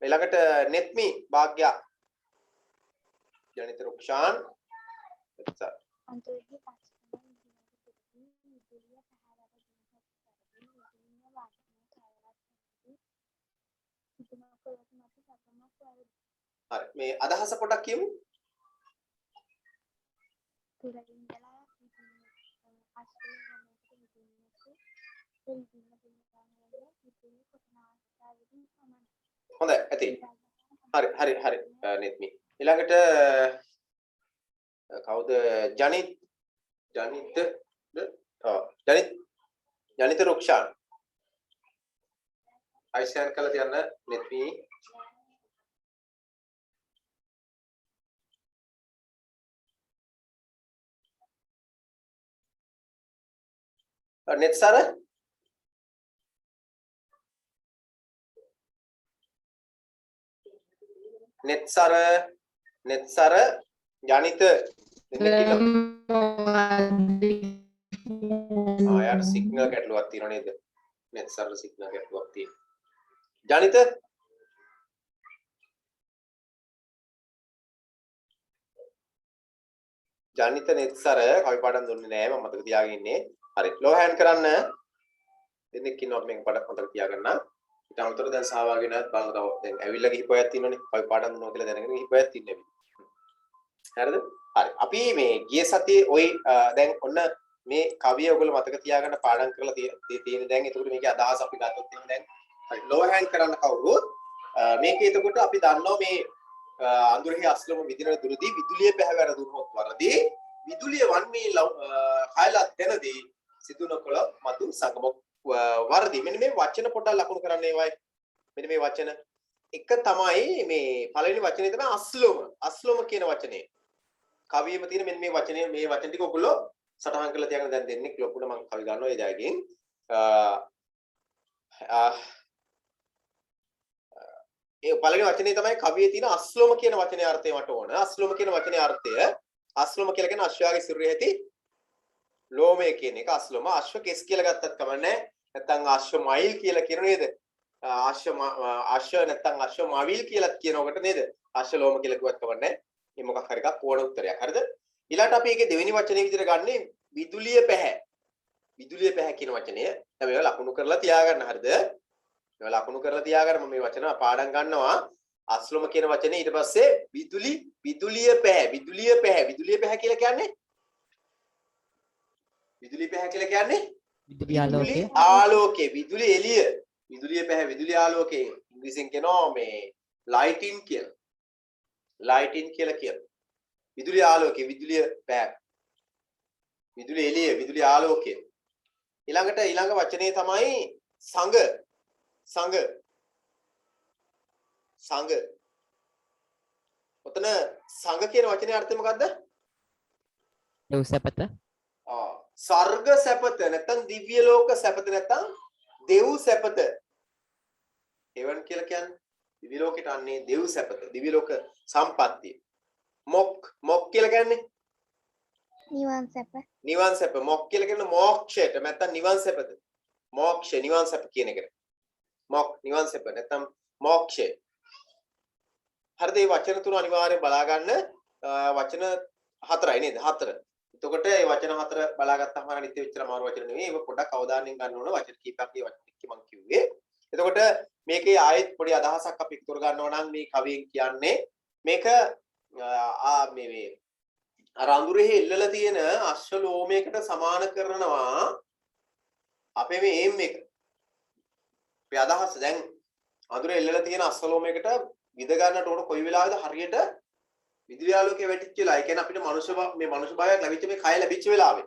ඊළඟට නෙත්මි භාග්‍යා ජනිත රුක්ෂාන් හරි මේ අදහස පොඩ්ඩක් කියමු. හොඳයි ඇති. හරි නෙත්මි. ඊළඟට කවුද ජනිත රුක්ෂාන් අයිෂාන් කළා තියන්න නෙත්මි. නෙත්සර ජනිත යාට සිග්නල් ගැටලුවක් තියෙනව නේද? නෙත්සර සිග්නල් ගැටලුවක් තියෙනවා. ජනිත නෙත්සර කවි පාඩම් දුන්නේ නැහැ මම මතක තියාගෙන ඉන්නේ. හරි ලෝ හෑන්ඩ් කරන්න දෙන්නෙක් ඉන්නවා මේක පාඩම් මතක තියාගන්න. ඊට අමතරව දැන් සහභාගී වෙනවත් බලන්න තව දැන් ඇවිල්ලා ගිහිපොයක් තියෙනවනේ. කවි පාඩම් දුන්නවා කියලා දැනගෙන ගිහිපොයක් තින්නේ. හරිද? හරි. අපි මේ ගිය සතියේ ওই දැන් ඔන්න මේ කවිය ඔයගොල්ලෝ මතක තියාගන්න පාඩම් කරලා තියෙන දැන් එතකොට මේකේ අදහස අපි ගත්තොත් එහෙනම් දැන් හරි ලෝ හෑන්ඩ් කරන්න කවුරුත් මේකේ එතකොට අපි දන්නවා මේ අඳුරෙහි අස්ලම විදින දුරදී විදුලිය පැහැවැර දුන්නොත් වරදී විදුලිය වන්නේ කයලත් තැනදී සිදු නොකළ මතු සංගමක් වරදී. මෙන්න මේ වචන පොඩ්ඩක් ලකුණු කරන්න ඒවයි. මෙන්න මේ වචන එක තමයි මේ පළවෙනි වචනේ තමයි අස්ලම කියන වචනේ. කවියෙම තියෙන මෙන්න මේ වචනේ මේ වචන ටික ඔයගොල්ලෝ සටහන් කරලා තියාගෙන දැන් දෙන්නේ ලොකුට මම කවි ගන්නවා ඒ ජයගෙන්. ඒ පළවෙනි වචනේ තමයි කවියේ තියෙන අස්ලම කියන වචනේ අර්ථය මට ඕන. අස්ලම කියන වචනේ අර්ථය අස්ලම කියලා කියන අශ්වයාගේ සිරුරේ ඇති ලෝමය කියන එක අස්ලම. අශ්ව කෙස් කියලා ගත්තත් කමන්නේ. නැත්නම් අශ්ව මයිල් කියලා කියන නේද? අශ්ව නැත්නම් අශ්ව මවිල් කියලා කියනකොට නේද? අශ්ව ලෝම කියලා කිව්වත් කමන්නේ. මේ මොකක් හරි එකක් ඕන උත්තරයක්. හරිද? ඊළඟට අපි ඒකේ දෙවෙනි වචනේ විදිහට ගන්නේ විදුලිය පැහැ. විදුලිය පැහැ කියන වචනය. දැන් මේවා ලකුණු කරලා තියාගන්න. හරිද? මේවා ලකුණු කරලා තියාගන්න. මම මේ වචන පාඩම් ගන්නවා. අස්ලම කියන වචනේ ඊට පස්සේ විදුලිය පැහැ විදුලිය පැහැ කියලා කියන්නේ විදුලිය පැහැ කියලා කියන්නේ විදුලි ආලෝකය විදුලි එළිය විදුලිය පැහැ විදුලි ආලෝකය ඉංග්‍රීසියෙන් කියනවා මේ ලයිටින් කියලා කියනවා විදුලි ආලෝකය විදුලිය පැහැ විදුලි එළිය විදුලි ආලෝකය ඊළඟ වචනේ තමයි සංඝ. ඔතන සංඝ කියන වචනේ අර්ථය මොකද්ද? දෙව් සැපත. ස්වර්ග සැපත නැත්නම් දිව්‍ය ලෝක සැපත නැත්නම් දෙව් සැපත. එවන් කියලා කියන්නේ දිව්‍ය ලෝකෙට අන්නේ දෙව් සැපත. දිව්‍ය ලෝක සම්පත්තිය. මොක් කියලා කියන්නේ නිවන් සැප. නිවන් සැප. මොක් කියලා කියන්නේ මෝක්ෂයට නැත්නම් නිවන් සැපද? මෝක්ෂ නිවන් සැප කියන එකට. මොක් නිවන් සැප නැත්නම් මෝක්ෂය. හරිද? මේ වචන තුන අනිවාර්යෙන් බලා ගන්න. වචන හතරයි නේද? හතර. එතකොට මේ වචන හතර බලාගත්තාම අනිත් වෙච්චර මාරු වචන නෙවෙයි. ඒක පොඩ්ඩක් අවධානයෙන් ගන්න ඕන. වචන කීපයක් මේ වචන ටික මම කිව්වේ. එතකොට මේකේ ආයෙත් පොඩි අදහසක් අපි ඉතුරු ගන්නවා නම් මේ කවියෙන් කියන්නේ මේක මේ අර අඳුරේ ඉල්ලලා තියෙන අශ්වලෝමයකට සමාන කරනවා අපේ මේ එම් එක. අපි අදහස දැන් අඳුරේ ඉල්ලලා තියෙන අශ්වලෝමයකට විද ගන්නට ඕන කොයි වෙලාවෙද හරියට විදුලි ආලෝකය වැටිච්ච වෙලාව. ඒ කියන්නේ අපිට මනුෂ්‍ය භාවයක් ලැබිච්ච මේ කය ලැබිච්ච වෙලාවේ.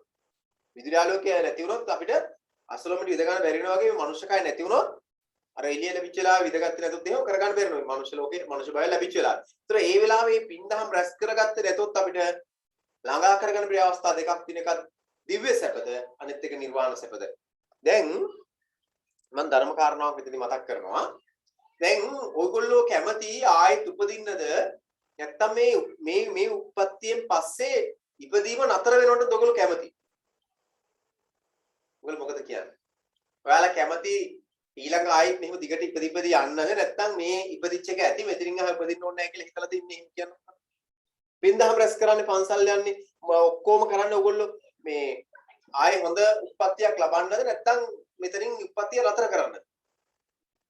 විදුලි ආලෝකය නැති වුණොත් අපිට අශ්වලෝමයට විද ගන්න බැරි වෙනවා වගේ මේ මනුෂ්‍ය කය නැති වුණොත් අර එළිය ලැබිච්ච වෙලාව විදගත්තේ නැතුත් එහෙම කරගන්න බැරි වෙනවා. මනුෂ්‍ය ලෝකේ මනුෂ්‍ය භාවය ලැබිච්ච වෙලාව. ඒතර ඒ වෙලාවේ පින්දහම් රැස් කරගත්තේ නැතොත් අපිට ළඟා කරගන්න බැරි අවස්ථා දෙකක් තියෙන එකක් දිව්‍ය සැපද අනිත් එක නිර්වාණ සැපද. දැන් මම ධර්ම කාරණාවක් මෙතනදී මතක් කරනවා. දැන් ඔයගොල්ලෝ කැමති ආයෙත් උපදින්නද නැත්තම් මේ උප්පත්තියෙන් පස්සේ ඉපදීම නතර වෙනවද ඔයගොල්ලෝ කැමති? ඔයගොල්ලෝ මොකද කියන්නේ? ඔයාලා කැමති ඊළඟ ආයෙත් මෙහෙම දිගට ඉපදි යන්නද නැත්තම් මේ ඉපදිච්ච එක ඇති මෙතනින් ආයෙ ඉපදින්න ඕනේ නැහැ කියලා හිතලා තින්නේ එහෙම කියනවා. පින්දහම් රැස් කරන්නේ පන්සල් යන්නේ ඔක්කොම කරන්නේ ඔයගොල්ලෝ මේ ආයෙ හොඳ උප්පත්තියක් ලබන්නද නැත්තම් මෙතනින් උප්පත්තිය නතර කරන්නද?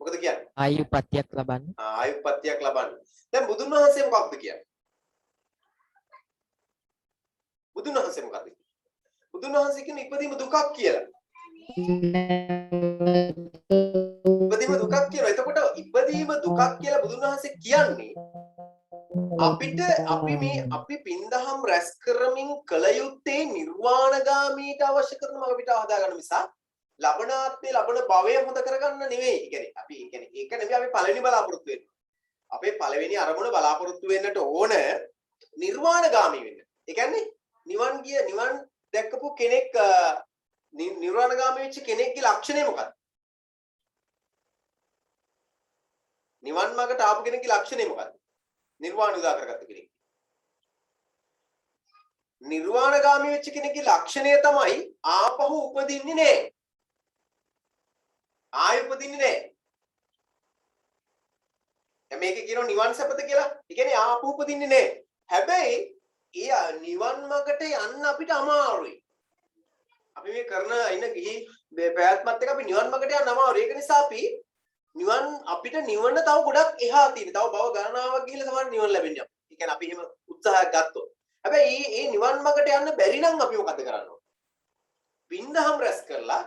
මොකද කියන්නේ? ආයු උප්පත්තියක් ලබන්න. ආයු උප්පත්තියක් ලබන්න. දැන් බුදුන් වහන්සේ මොකක්ද කියන්නේ? බුදුන් වහන්සේ මොකක්ද? බුදුන් වහන්සේ කියන්නේ ඉපදීම දුකක් කියලා. ඉපදීම දුකක් කියලා. එතකොට ඉපදීම දුකක් කියලා බුදුන් වහන්සේ කියන්නේ අපිට අපි පින්දහම් රැස් කරමින් කල යුත්තේ නිර්වාණගාමීට අවශ්‍ය කරන මඟ පිට හදාගන්න මිසක් ලබනාත්මේ ලබන භවය හොඳ කරගන්න නෙවෙයි. ඒක නෙවෙයි අපි පළවෙනි බලාපොරොත්තු වෙන්නේ. අපේ පළවෙනි අරමුණ බලාපොරොත්තු වෙන්නට ඕන නිර්වාණගාමී වෙන්න. ඒ කියන්නේ නිවන් දැක්කපු කෙනෙක් නිර්වාණගාමී වෙච්ච කෙනෙක්ගේ ලක්ෂණය මොකක්ද? නිවන් මාර්ගට ආපු කෙනෙක්ගේ ලක්ෂණය මොකක්ද? නිර්වාණ උදා කරගත්ත කෙනෙක්. නිර්වාණගාමී වෙච්ච කෙනෙක්ගේ ලක්ෂණය තමයි ආපහු උපදින්නේ නැහැ. ආයෙ උපදින්නේ නැහැ. දැන් මේක කියනවා නිවන් සැපත කියලා. ඒ කියන්නේ ආපහු උපදින්නේ නැහැ. හැබැයි ඒ නිවන් මාර්ගට යන්න අපිට අමාරුයි. අපි මේ කරන ඉන්න ගිහි පැවැත්මත් එක්ක අපි නිවන් මාර්ගට යන්න අමාරුයි. ඒක නිසා අපිට නිවන තව ගොඩක් එහා තියෙන. තව භව ගණනාවක් ගිහිල්ලා තමයි නිවන ලැබෙන්නේ. ඒ කියන්නේ අපි එහෙම උත්සාහයක් ගත්තොත්. හැබැයි මේ නිවන් මාර්ගට යන්න බැරි නම් අපි මොකද කරන්න ඕන? පින්දහම් රැස් කරලා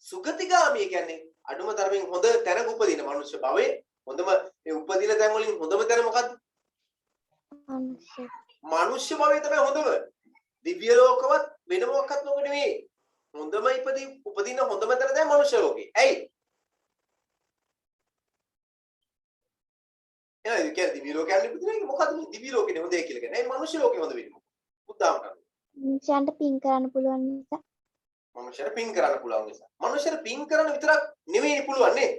සුගතිගාමී කියන්නේ අඩුම තරමින් හොඳ තැනක උපදින මනුෂ්‍ය භවයේ හොඳම මේ උපදින තැන් වලින් හොඳම තැන මොකද්ද? මනුෂ්‍ය භවයේ තමයි හොඳම. දිව්‍ය ලෝකවත් වෙන මොකක්වත් නොක නෙවෙයි. හොඳම උපදින හොඳම තැන තමයි මනුෂ්‍ය ලෝකේ. ඇයි? එහෙනම් ඒ කියන්නේ දිව්‍ය ලෝකයන් ඉපදින මොකද්ද මේ දිව්‍ය ලෝකේ හොඳයි කියලා කියන්නේ? ඒ මනුෂ්‍ය ලෝකේ හොඳ වෙන්නේ මොකක්ද? බුද්ධාම කරන්නේ. මනුෂ්‍යයන්ට පින් කරන්න පුළුවන් නිසා. මනුෂ්‍යර පින් කරන්න පුළුවන් නිසා. මනුෂ්‍යර පින් කරන්න විතරක් නෙවෙයි පුළුවන් නේ.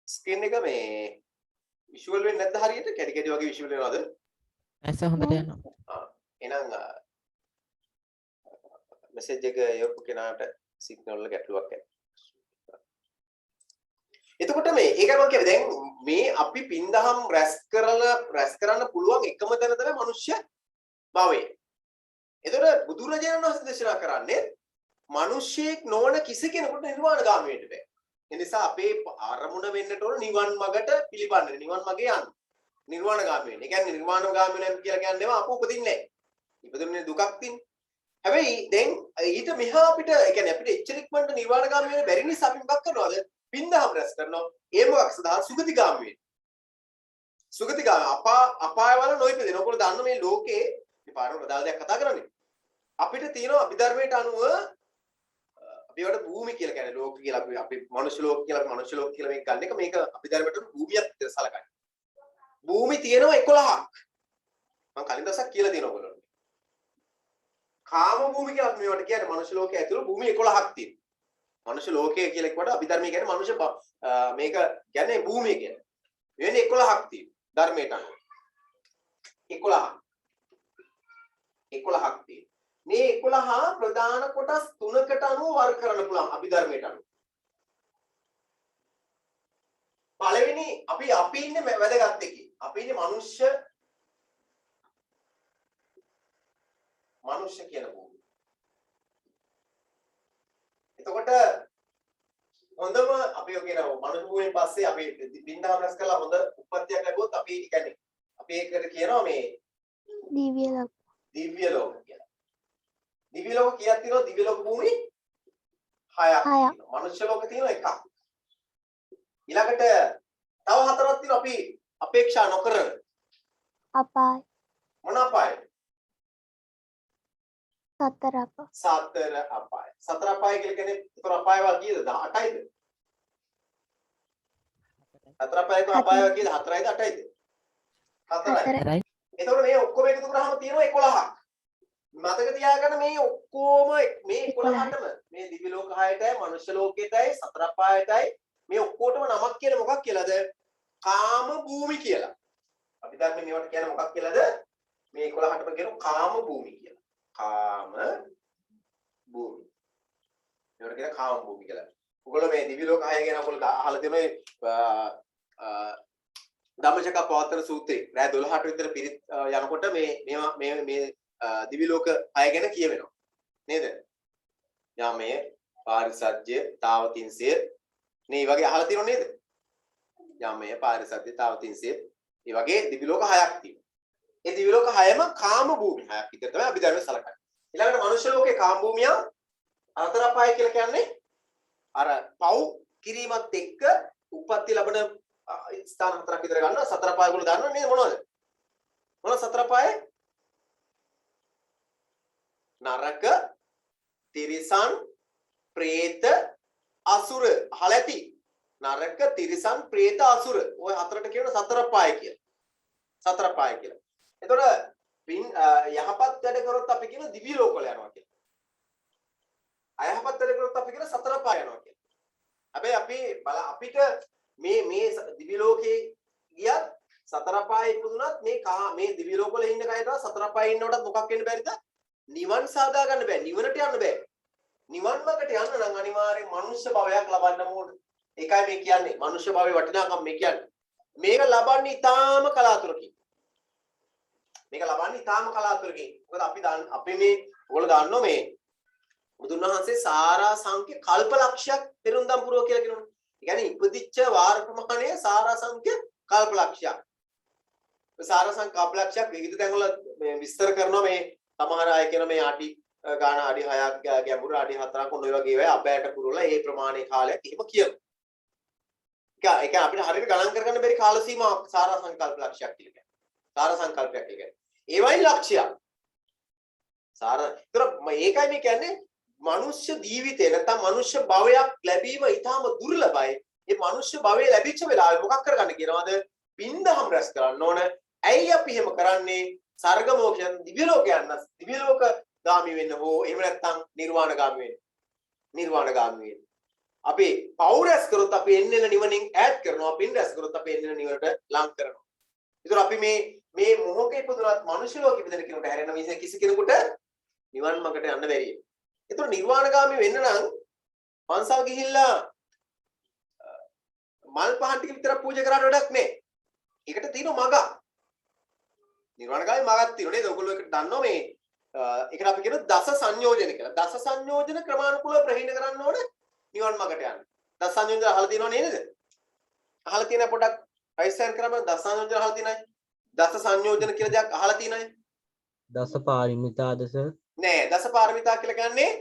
ස්ක්‍රීන් එක මේ විෂුවල් වෙන්නේ නැද්ද හරියට? කැටි කැටි වගේ විෂුවල් වෙනවද? ඇස හොඳට යනවා. එහෙනම් මෙසේජ් එක යොපු කෙනාට සිග්නල් වල ගැටලුවක් ඇති. එතකොට ඒකයි මම කියන්නේ දැන් මේ අපි පින්දහම් රැස් කරන්න පුළුවන් එකම තැන තමයි මනුෂ්‍ය භවය. එතකොට බුදුරජාණන් වහන්සේ දේශනා කරන්නේ මිනිස්සෙක් නොවන කිසි කෙනෙකුට නිර්වාණගාමී වෙන්න බෑ. ඒ නිසා අපේ ආරමුණ වෙන්නට ඕන නිවන් මගට පිළිපන්න නිවන් මගේ යන්න. නිර්වාණගාමී වෙන්න. ඒ කියන්නේ නිර්වාණගාමී වෙනවා කියලා කියන්නේ අපු උපදින්නේ නැහැ. ඉපදුනේ දුකක් තින්නේ. හැබැයි දැන් ඊට මෙහා අපිට ඒ කියන්නේ අපිට එච්චරික්මන්ට නිර්වාණගාමී වෙන්න බැරි නිසා අපි මොකක් කරනවද? පින්දහම් රැස් කරනවා. ඒ මොකක් සදා සුගතිගාමී වෙන්න. සුගතිගාමී අපාය වල නොයිපදින. ඔයගොල්ලෝ දන්න මේ ලෝකේ මේ පාරම ප්‍රදාන දෙයක් කතා කරන්නේ. අපිට තියෙනවා අභිධර්මයට අනුව අපි වල භූමි කියලා කියන්නේ ලෝක කියලා අපි මනුෂ්‍ය ලෝක කියලා මනුෂ්‍ය ලෝක කියලා මේක ගන්න එක මේක අභිධර්මයට භූමියක් විතර සලකන්නේ. භූමි තියෙනවා 11ක්. මම කලින් දවසක් කියලා තියෙනවා ඔයගොල්ලන්ට. කාම භූමි කියලා අපි මේවට කියන්නේ මනුෂ්‍ය ලෝකයේ ඇතුළේ භූමි 11ක් තියෙනවා. මනුෂ්‍ය ලෝකය කියලා කිව්වට අභිධර්මයේ කියන්නේ මනුෂ්‍ය මේක කියන්නේ භූමිය කියන්නේ. වෙන්නේ 11ක් තියෙනවා ධර්මයට අනුව. 11ක් තියෙනවා. මේ 11 ප්‍රධාන කොටස් 3කට අනුව වර්ග කරන්න පුළුවන් අභිධර්මයට අනුව. පළවෙනි අපි ඉන්නේ වැදගත් එකේ. අපි ඉන්නේ මනුෂ්‍ය කියන භූමිය. එතකොට හොඳම අපි කියන මනුෂ්‍ය භූමියෙන් පස්සේ අපි බින්දාම රැස් කරලා හොඳ උප්පත්තියක් ලැබුවොත් අපි කියන්නේ අපි ඒකට කියනවා මේ දිව්‍ය ලෝක කියලා. දිව්‍ය ලෝක කීයක් තියෙනවද? දිව්‍ය ලෝක භූමි 6ක් තියෙනවා. මනුෂ්‍ය ලෝක තියෙනවා 1ක්. ඊළඟට තව 4ක් තියෙනවා අපි අපේක්ෂා නොකරන. අපාය. මොන අපාය? සතර අපාය. සතර අපාය. සතර අපාය කියලා කියන්නේ ඒතර අපාය වල කීයද? 8යිද? සතර අපාය වල අපාය වල කීයද? 4යිද 8යිද? 4යි. එතකොට මේ ඔක්කොම එකතු කරාම තියෙනවා 11ක්. මතක තියාගන්න මේ ඔක්කොම මේ 11ටම මේ දිව්‍ය ලෝක 6ටයි මනුෂ්‍ය ලෝකයටයි සතර අපායටයි මේ ඔක්කොටම නමක් කියන්නේ මොකක් කියලාද? කාම භූමි කියලා. අපි ධර්මයේ මේවට කියන්නේ මොකක් කියලාද? මේ 11ටම කියනවා කාම භූමි කියලා. කාම භූමි. මේවට කියන කාම භූමි කියලා. ඔයගොල්ලෝ මේ දිව්‍ය ලෝක 6 ගැන ඔයගොල්ලෝ අහලා තියෙනවා ධම්මචක්කප්පවත්තන සූත්‍රේ රෑ 12ට විතර පිරිත් යනකොට මේ දිව්‍ය ලෝක 6 ගැන කියවෙනවා. නේද? යාමය, පාරිසජ්‍ය, තාවතින්සය මේ වගේ අහලා තියෙනව නේද? යාමය, පාරිසජ්‍ය, තාවතින්සය මේ වගේ දිව්‍ය ලෝක 6ක් තියෙනවා. ඒ දිව්‍ය ලෝක 6ම කාම භූමි 6ක් විතර තමයි අපි ධර්මයේ සලකන්නේ. ඊළඟට මනුෂ්‍ය ලෝකේ කාම භූමිය අතර අපාය කියලා කියන්නේ අර පව් කිරීමත් එක්ක උප්පත්ති ලැබෙන ස්ථාන 4ක් විතර ගන්නවා. සතර අපාය වල දන්නව නේද මොනවද? මොනවද සතර අපාය? නරක, තිරිසන්, പ്രേත, අසුර. අහලා ඇති. නරක, තිරිසන්, പ്രേත, අසුර. ඔය හතරට කියන සතර අපාය කියලා. සතර අපාය කියලා. එතකොට යහපත් වැඩ කරොත් අපි කියන දිව්‍ය ලෝක වල යනවා කියලා. අයහපත් වැඩ කරොත් අපි කියන සතර අපාය යනවා කියලා. හැබැයි අපිට මේ දිව්‍ය ලෝකේ ගියත් සතර අපායේ ඉපදුනත් මේ දිව්‍ය ලෝක වල ඉන්න කයට සතර අපායේ ඉන්නකොටත් මොකක් වෙන්න බැරිද? නිවන් සාදා ගන්න බෑ. නිවනට යන්න බෑ. නිවන් මාර්ගට යන්න නම් අනිවාර්යෙන් මනුෂ්‍ය භවයක් ලබන්න ඕන. ඒකයි මේ කියන්නේ. මනුෂ්‍ය භවයේ වටිනාකම මේ කියන්නේ. මේක ලබන්නේ ඊටාම කලාතුරකින්. මොකද අපි මේ ඔයගොල්ලෝ දන්නෝ මේ බුදුන් වහන්සේ සාරා සංඛ්‍ය කල්පලක්ෂයක් පෙරුම්දම් පුරව කියලා කියනවනේ. ඒ කියන්නේ ඉපදිච්ච වාර ප්‍රමාණය සාරා සංඛ්‍ය කල්පලක්ෂයක්. සාරා සංඛ්‍ය කල්පලක්ෂයක් විවිධ තැන්වල විස්තර කරනවා මේ සමහර අය කියන මේ අඩි ගාන අඩි 6ක් ගැඹුර අඩි 4ක් ඔන්න ඔය වගේ ඒවා අබෑට පුරවලා ඒ ප්‍රමාණයේ කාලයක් එහෙම කියනවා. ඒක අපිට හරියට ගණන් කරගන්න බැරි කාල සීමාවක් සාරා සංකල්ප ලක්ෂයක් කියලා කියනවා. සාරා සංකල්පයක් කියන්නේ. ඒවයි ලක්ෂ්‍යයක්. ඒතර මේකයි මේ කියන්නේ මනුෂ්‍ය ජීවිතේ නැත්නම් මනුෂ්‍ය භවයක් ලැබීම ඊටාම දුර්ලභයි. මේ මනුෂ්‍ය භවය ලැබිච්ච වෙලාවේ මොකක් කරගන්න කියනවාද? පින්දහම් රැස් කරන්න ඕන. ඇයි අපි එහෙම කරන්නේ? සර්ග මොක්ෂයන් දිව්‍ය ලෝක යන්න දිව්‍ය ලෝක ගාමි වෙන්න හෝ එහෙම නැත්නම් නිර්වාණ ගාමි වෙන්න. අපි පව් රැස් කරොත් අපි එන්නේ නිවනින් ඈත් කරනවා. පින් රැස් කරොත් අපි එන්නේ නිවනට ලං කරනවා. ඒතර අපි මේ මොහොතේ ඉපදුනත් මනුෂ්‍ය ලෝකෙ ඉපදෙන කෙනෙකුට හැරෙන මේ කිසි කෙනෙකුට නිවන් මාර්ගට යන්න බැරි. ඒතර නිර්වාණ ගාමි වෙන්න නම් මංසාව ගිහිල්ලා මල් පහන් ටික විතර පූජා කරාට වැඩක් නැහැ. ඒකට තියෙන මගක්. නිර්වාණගාමී මාර්ගයක් තියෙනවා නේද? ඔයගොල්ලෝ ඒකට දන්නවා මේ ඒකට අපි කියන දස සංයෝජන කියලා. දස සංයෝජන ක්‍රමානුකූලව ප්‍රහීන කරන්න ඕන නිවන් මාර්ගට යන්න. දස සංයෝජන අහලා තියෙනව නේද? අහලා තියෙන පොඩක් රයිසර් කරම දස සංයෝජන අහලා තියෙනයි. දස සංයෝජන කියලා දෙයක් අහලා තියෙනයි. දස පාරමිතාද සර්? නෑ දස පාරමිතා කියලා කියන්නේ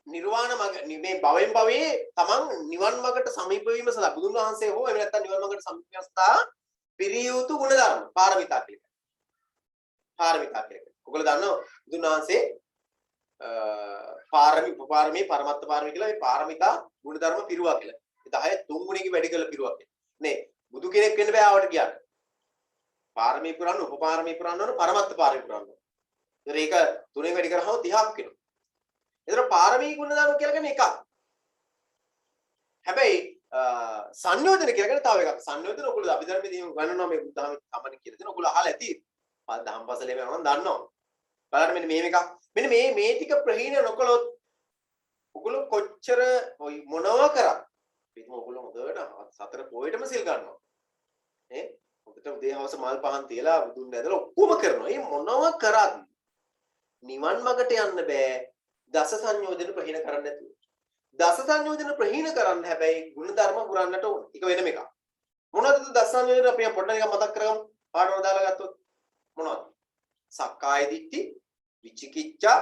නිර්වාණ මඟ මේ භවෙන් භවයේ තමන් නිවන් මඟට සමීප වීම සඳහා බුදුන් වහන්සේ හෝ එහෙම නැත්නම් නිවන් මඟට සමීපස්ථා පිරිය යුතු ගුණ ධර්ම පාරමිතා කියලා. පාරමිතා කියලා. ඔයගොල්ලෝ දන්නවා බුදුන් වහන්සේ පාරමී උපපාරමී පරමත්ත පාරමී කියලා මේ පාරමිතා ගුණ ධර්ම පිරුවා කියලා. ඒ 10 තුන් ගුණෙක වැඩි කරලා පිරුවා කියලා. නේ බුදු කෙනෙක් වෙන්න බෑ ආවට කියන්න. පාරමී පුරන්න උපපාරමී පුරන්න ඕන පරමත්ත පාරමී පුරන්න ඕන. ඒක තුනෙන් වැඩි කරාම 30ක් වෙනවා. ඒතර පාරමී ගුණ ධර්ම කියලා කියන්නේ එකක්. හැබැයි සංයෝජන කියලා කියන්නේ තව එකක්. සංයෝජන ඔයගොල්ලෝ අභිධර්මයේදී ගණනවා මේ බුද්ධාම තමන කියලා දෙන ඔයගොල්ලෝ අහලා ඇති. දහම්පසලේ යනවා නම් දන්නවා. බලන්න මෙන්න මේක. මෙන්න මේ ටික ප්‍රහීන නොකළොත් ඔයගොල්ලෝ කොච්චර මොනවා කරා. පිටම ඔයගොල්ලෝ හොඳට සතර පොයටම සිල් ගන්නවා. ඈ හොඳට උදේ හවස මල් පහන් තියලා බුදුන් ඇදලා ඔක්කොම කරනවා. මේ මොනවා කරත් නිවන් මාර්ගට යන්න බෑ. දස සංයෝජන ප්‍රහීන කරන්න නැතුව. දස සංයෝජන ප්‍රහීන කරන්න හැබැයි ගුණ ධර්ම පුරන්නට ඕන. ඒක වෙනම එකක්. මොනවද දස සංයෝජන අපි පොඩ්ඩක් එක මතක් කරගමු. පාඩම දාලා ගත්තොත් මොනවද? සක්කාය දිට්ඨි, විචිකිච්ඡා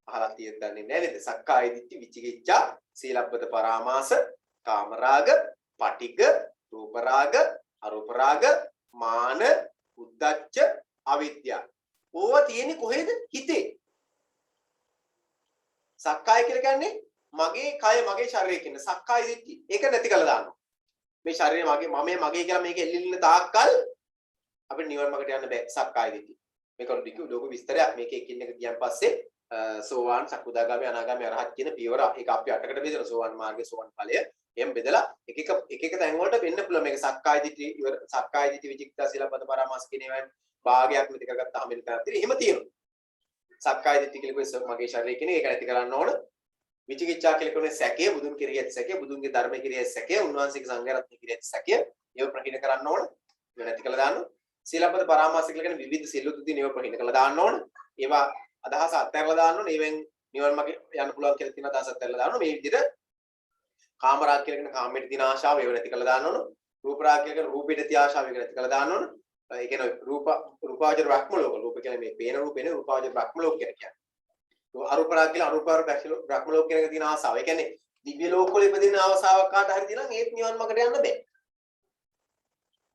අහලා තියෙන්න දන්නේ නැහැ නේද? සක්කාය දිට්ඨි, විචිකිච්ඡා, සීලබ්බත පරාමාස, කාමරාග, පටිඝ, රූපරාග, අරූපරාග, මාන, උද්ධච්ච, අවිද්‍යාව. ඕවා තියෙන්නේ කොහෙද? හිතේ. සක්කාය කියලා කියන්නේ මගේ කය මගේ ශරීරය කියන සක්කාය දිට්ඨි. ඒක නැති කළා දානවා. මේ ශරීරය මගේ කියලා මේක එල්ලින්න තාක්කල් අපිට නිවන් මාර්ගට යන්න බෑ සක්කාය දිට්ඨි. මේක ලොකු විස්තරයක්. මේක එකින් එක ගියන් පස්සේ සෝවාන් සකුදාගාමී අනාගාමී අරහත් කියන පියවර ඒක අපි 8කට බෙදලා සෝවාන් මාර්ගයේ සෝවාන් ඵලය එම් බෙදලා එක තැන් වලට වෙන්න පුළුවන්. මේක සක්කාය දිට්ඨි විචිකිච්ඡා සීලබ්බත පරාමාස කියන ඒවායින් භාගයක් නැති කරගත්තාම මෙතන තියෙන එහෙම තියෙනවා. සක්කාය දිට්ඨි කියලා මගේ ශරීරය කියන එක නැති කරන්න ඕන. විචිකිච්ඡා කියලා කියන්නේ සැකය, බුදුන් කෙරෙහි ඇති සැකය, බුදුන්ගේ ධර්මයේ කෙරෙහි ඇති සැකය, උන්වහන්සේගේ සංඝ රත්නයේ කෙරෙහි ඇති සැකය, ඒව ප්‍රහීන කරන්න ඕන. ඒව නැති කළා දාන්න. සීලබ්බත පරාමාස කියලා කියන්නේ විවිධ සිල්ලුතුදී ඒව ප්‍රහීන කළා දාන්න ඕන. ඒවා අදහස අත්හැරලා දාන්න ඕන. ඒවෙන් නිවන් මාර්ගේ යන්න පුළුවන් කියලා තියෙන අදහස අත්හැරලා දාන්න ඕන. මේ විදිහට කාමරාග කියලා කියන කාමයට තියෙන ආශාව ඒව නැති කළා දාන්න ඕන. රූපරාග කියලා කියන රූපෙට තියෙන ආශාව ඒක නැති කළා දාන්න ඕන. ඒ කියන්නේ රූපාවචර බ්‍රහ්ම ලෝක. රූප කියන්නේ මේ පේන රූපේනේ රූපාවචර බ්‍රහ්ම ලෝක කියන්නේ. අරූපරාග කියලා අරූපාවචර බ්‍රහ්ම ලෝක කියන එක තියෙන ආසාව. ඒ කියන්නේ දිව්‍ය ලෝකවල ඉපදින ආසාවක් කාට හරි තියෙනවා ඒත් නිවන් මාර්ගට යන්න බෑ.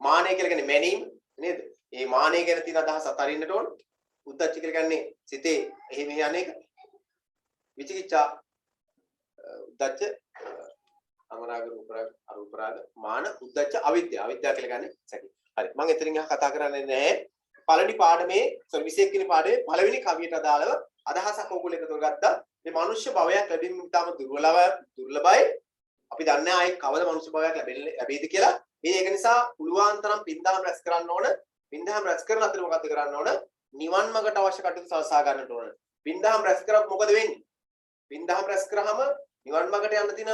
මානය කියලා කියන්නේ මැනීම නේද? මේ මානය ගැන තියෙන අදහස අතරින්නට ඕන. උද්ධච්ච කියලා කියන්නේ සිතේ එහෙ මෙහෙ අනේක. විචිකිච්ඡා උද්ධච්ච අමරාග රූපරාග අරූපරාග මාන උද්ධච්ච අවිද්‍යාව. අවිද්‍යාව කියලා කියන්නේ සැකේ. හරි. මම එතනින් කතා කරන්නේ නැහැ. පළවෙනි පාඩමේ 21 වෙනි පාඩමේ පළවෙනි කවියට අදාළව අදහසක් ඕගොල්ලෝ එකතු කරගත්තා. මේ මනුෂ්‍ය භවයක් ලැබෙන්න ඉතාම දුර්ලභයි. අපි දන්නේ ආයේ කවද මනුෂ්‍ය භවයක් ලැබෙයිද කියලා. ඒක නිසා පුළුවන් තරම් පින්දහම් රැස් කරන්න ඕන. පින්දහම් රැස් කරන අතර මොකද කරන්න ඕන? නිවන් මාර්ගට අවශ්‍ය කටයුතු සලසා ගන්නට ඕන. පින්දහම් රැස් කරොත් මොකද වෙන්නේ? පින්දහම් රැස් කරාම නිවන් මාර්ගට යන්න තියෙන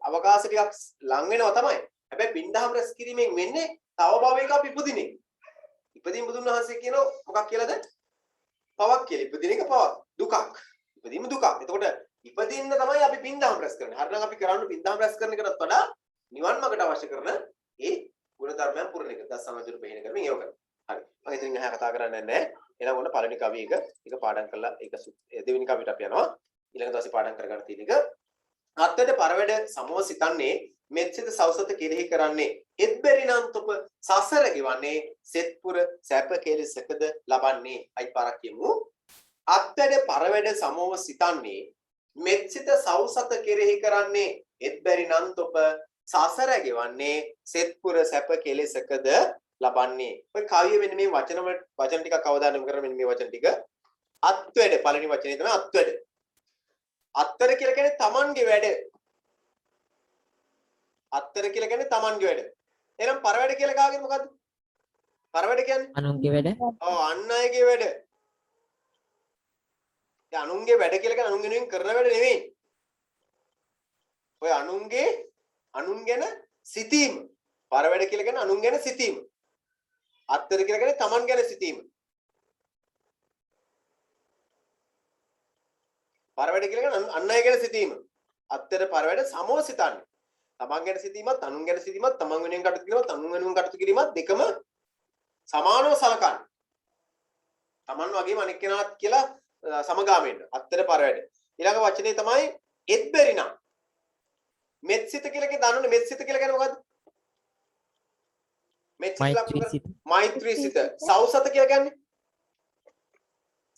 අවකාශ ටිකක් ලඟ වෙනවා තමයි. හැබැයි පින්දහම් රැස් කිරීමෙන් වෙන්නේ තව භවයක අපි ඉපදින්නේ. ඉපදීම බුදුන් වහන්සේ කියනවා මොකක් කියලාද? පවක් කියලා. ඉපදින එක පවක්. දුකක්. ඉපදීම දුකක්. එතකොට ඉපදින්න තමයි අපි පින්දහම් රැස් කරන්නේ. හරිනම් අපි කරන්නේ පින්දහම් රැස් කරන එකටත් වඩා නිවන් මාර්ගට අවශ්‍ය කරන ඒ ගුණ ධර්මයන් පුරන එක. දස සමාධිය ප්‍රහීන කරමින් ඒව කරනවා. හරි. මම ඉතින් එහා කතා කරන්නේ නැහැ. එහෙනම් ඔන්න පළවෙනි කවිය එක පාඩම් කරලා ඒක දෙවෙනි කවියට අපි යනවා. ඊළඟ දවසේ පාඩම් කරගන්න තියෙන එක. අත්වැඩ පරවැඩ සමව සිතන්නේ මෙත්සිත සවසත කෙරෙහි කරන්නේ එත්බැරි නම් තොප සසර ගෙවන්නේ සෙත්පුර සැප කෙලෙසකද ලබන්නේ. අයි පාරක් කියමු. අත්වැඩ පරවැඩ සමව සිතන්නේ මෙත්සිත සවසත කෙරෙහි කරන්නේ එත්බැරි නම් තොප සසර ගෙවන්නේ සෙත්පුර සැප කෙලෙසකද ලබන්නේ. ඔය කවිය මෙන්න මේ වචන ටිකක් අවධානය යොමු කරලා මෙන්න මේ වචන ටික අත්වැඩ පළවෙනි වචනේ තමයි අත්වැඩ. අත්තර කියලා කියන්නේ තමන්ගේ වැඩ. අත්තර කියලා කියන්නේ තමන්ගේ වැඩ. එහෙනම් පරවැඩ කියලා කාගෙද මොකද්ද? පරවැඩ කියන්නේ අනුන්ගේ වැඩ. ඔව් අන් අයගේ වැඩ. ඒ අනුන්ගේ වැඩ කියලා කියන්නේ අනුන් වෙනුවෙන් කරන වැඩ නෙවෙයි. ඔය අනුන් ගැන සිතීම. පරවැඩ කියලා කියන්නේ අනුන් ගැන සිතීම. අත්තර කියලා කියන්නේ තමන් ගැන සිතීම. පරවැඩ කියලා කියන්නේ අන් අය ගැන සිතීම. අත්තර පරවැඩ සමව සිතන්නේ. තමන් ගැන සිතීමත් අනුන් ගැන සිතීමත් තමන් වෙනුවෙන් කටයුතු කිරීමත් අනුන් වෙනුවෙන් කටයුතු කිරීමත් දෙකම සමානව සලකන්න. තමන් වගේම අනෙක් කෙනාත් කියලා සමගාමීව. අත්තර පරවැඩ. ඊළඟ වචනේ තමයි එත් බැරි නම් මෙත්සිත කියලා කියන්නේ දන්නවනේ මෙත්සිත කියලා කියන්නේ මොකද්ද? මෛත්‍රී සිත මෛත්‍රී සිත. සෞසත කියලා කියන්නේ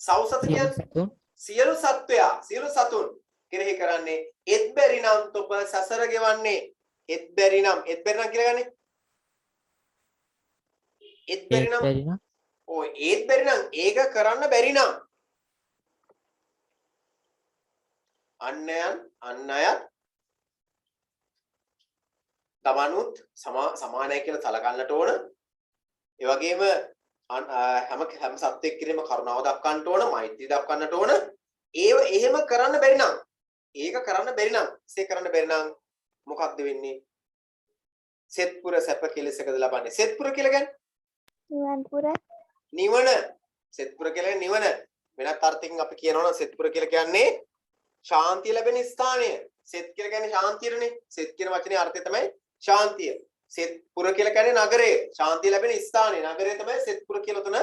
සෞසත කියන්නේ සතුන් සියලු සත්වයා සියලු සතුන් කෙරෙහි කරන්නේ එත් බැරි නම් තොප සසර ගෙවන්නේ එත් බැරි නම් කියලා ගන්නේ එත් බැරි නම් බැරි නම් ඔය ඒත් බැරි නම් ඒක කරන්න බැරි නම් අන් අයත් තමනුත් සමානයි කියලා සලකන්නට ඕන. ඒ වගේම හැම සත්වෙක් කෙරෙම කරුණාව දක්වන්නට ඕන, මෛත්‍රී දක්වන්නට ඕන. එහෙම කරන්න බැරි නම් ඒක කරන්න බැරි නම් ඉසේ කරන්න බැරි නම් මොකක්ද වෙන්නේ? සෙත්පුර සැප කෙලෙසකද ලබන්නේ. සෙත්පුර කියලා කියන්නේ නිවන. සෙත්පුර කියලා නිවන. වෙනත් අර්ථයකින් අපි කියනවා නම් සෙත්පුර කියලා කියන්නේ ශාන්තිය ලැබෙන ස්ථානය. සෙත් කියලා කියන්නේ ශාන්තියනේ. සෙත් කියන වචනේ අර්ථය තමයි ශාන්තිය. සෙත්පුර කියලා කියන්නේ නගරය. ශාන්තිය ලැබෙන ස්ථානය. නගරය තමයි සෙත්පුර කියලා උතන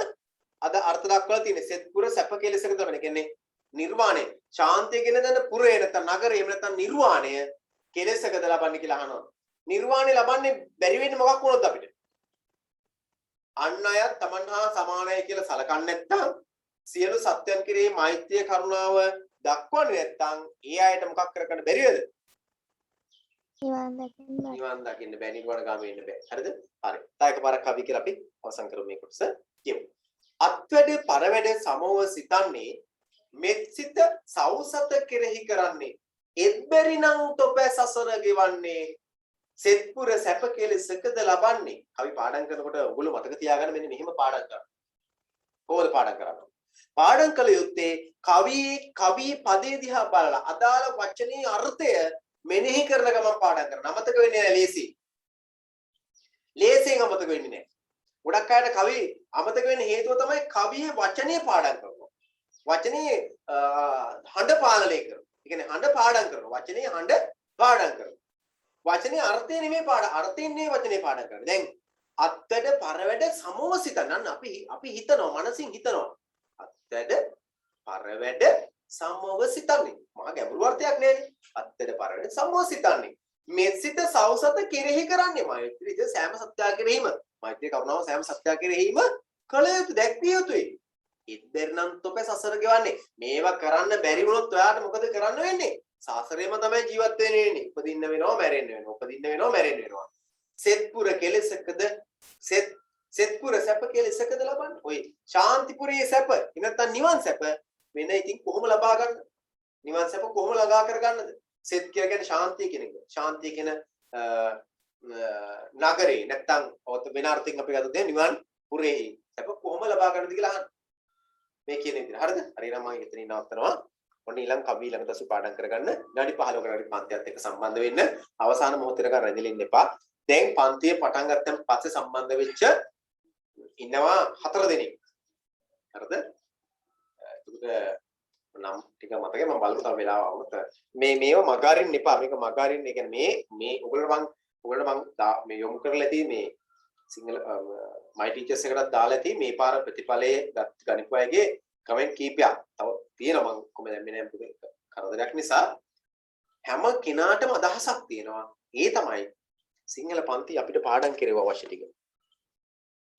අද අර්ථ දක්වලා තියෙන්නේ. සෙත්පුර සැප කෙලෙසක තමයි කියන්නේ නිර්වාණය. ශාන්තිය කියන දන්න පුරේ නැත්නම් නගරය නැත්නම් නිර්වාණය කෙලෙසකද ලබන්නේ කියලා අහනවා. නිර්වාණය ලබන්නේ බැරි වෙන්නේ මොකක් වුණොත් අපිට? අන් අය තමන් හා සමානයි කියලා සලකන්නේ නැත්නම් සියලු සත්‍යයන් කෙරෙහි මෛත්‍රිය කරුණාව දක්වන්නේ නැත්නම් ඒ අයට මොකක් කරගන්න බැරිවද? නිවන් දකින්න බැහැ. නිර්වාණ ගාමී වෙන්න බෑ. හරිද? හරි. තා එකපාරක් කවි කියලා අපි අවසන් කරමු මේ කොටස. කියමු. අත්වැඩ පරවැඩ සමව සිතන්නේ මෙත්සිත සෞසත කෙරෙහි කරන්නේ එත්බැරි නම් තොප සසර ගෙවන්නේ සෙත්පුර සැප කෙලෙසකද ලබන්නේ. කවි පාඩම් කරනකොට ඔයගොල්ලෝ මතක තියාගන්න මෙන්න මෙහෙම පාඩම් කරන්න. කොහොමද පාඩම් කරන්නේ? පාඩම් කළ යුත්තේ කවි පදේ දිහා බලලා අදාළ වචනේ අර්ථය මෙනෙහි කරන ගමන් පාඩම් කරන්න. අමතක වෙන්නේ නැහැ ලේසි. ලේසියෙන් අමතක වෙන්නේ නැහැ. ගොඩක් අයට කවි අමතක වෙන්න හේතුව තමයි කවියේ වචනේ පාඩම් කරනවා. වචනේ හඬ පාලනය කරනවා. ඒ කියන්නේ හඬ පාඩම් කරනවා. වචනේ හඬ පාඩම් කරනවා. වචනේ අර්ථය නෙමෙයි පාඩම්. අර්ථයෙන් නෙමෙයි වචනේ පාඩම් කරන්නේ. දැන් අත්වැඩ පරවැඩ සමව සිතන්න අපි හිතනවා මනසින් හිතනවා. අත්වැඩ පරවැඩ සමව සිතන්නේ. මහා ගැඹුරු අර්ථයක් නෑනේ. අත්වැඩ පරවැඩ සමව සිතන්නේ. මෙත්සිත සෞසත කෙරෙහි කරන්නේ මෛත්‍රිය සෑම සත්‍යය කෙරෙහිම. මෛත්‍රී කරුණාව සෑම සත්‍යය කෙරෙහිම කළ යුතු දැක්විය යුතුයි. ඉද්දෙරනම් තොප සසර ගෙවන්නේ. මේවා කරන්න බැරි වුණොත් ඔයාට මොකද කරන්න වෙන්නේ? සාසරේම තමයි ජීවත් වෙන්නේ. උපදින්න වෙනවා, මැරෙන්න වෙනවා. උපදින්න වෙනවා, මැරෙන්න වෙනවා. සෙත්පුර කෙලෙසකද සෙත්පුර සැප කෙලෙසකද ලබන්නේ. ඔය ශාන්තිපුරයේ සැප නැත්නම් නිවන් සැප වෙන ඉතින් කොහොම ලබා ගන්නද? නිවන් සැප කොහොම ළඟා කර ගන්නද? සෙත් කියලා කියන්නේ ශාන්තිය කියන එක. ශාන්තිය කියන නගරේ නැත්නම් ඔත වෙන අර්ථයෙන් අපි ගත්තොත් නිවන් පුරේ සැප කොහොම ලබා ගන්නද කියලා අහන්න. මේ කියන විදිහට. හරිද? හරිනම් මම එතනින් නවත්තනවා. ඔන්න ඊළඟ කවි ඊළඟ දසු පාඩම් කරගන්න. විනාඩි 15කට හරි පන්තියත් එක්ක සම්බන්ධ වෙන්න. අවසාන මොහොතේක රැඳිලා ඉන්න එපා. දැන් පන්තිය පටන් ගත්තන් පස්සේ සම්බන්ධ වෙච්ච ඉන්නවා 4 දෙනෙක්. හරිද? එතකොට නම් ටික මතකයි මම බලමු තව වෙලාව වුණොත් මේව මගහරින්න එපා. මේක මගහරින්න ඒ කියන්නේ මේ ඔයගොල්ලෝ මම මේ යොමු කරලා තියෙන්නේ මේ සිංහල මයි ටීචර්ස් එකටත් දාලා තියෙන්නේ මේ පාර ප්‍රතිඵලයේ ගණිකු අයගේ කමෙන්ට් කීපයක් තව තියෙනවා. මම කොහොමද දැම්මේ නැහැ මොකද කරදරයක් නිසා. හැම කෙනාටම අදහසක් තියෙනවා. ඒ තමයි සිංහල පන්ති අපිට පාඩම් කෙරෙව අවශ්‍ය ටික.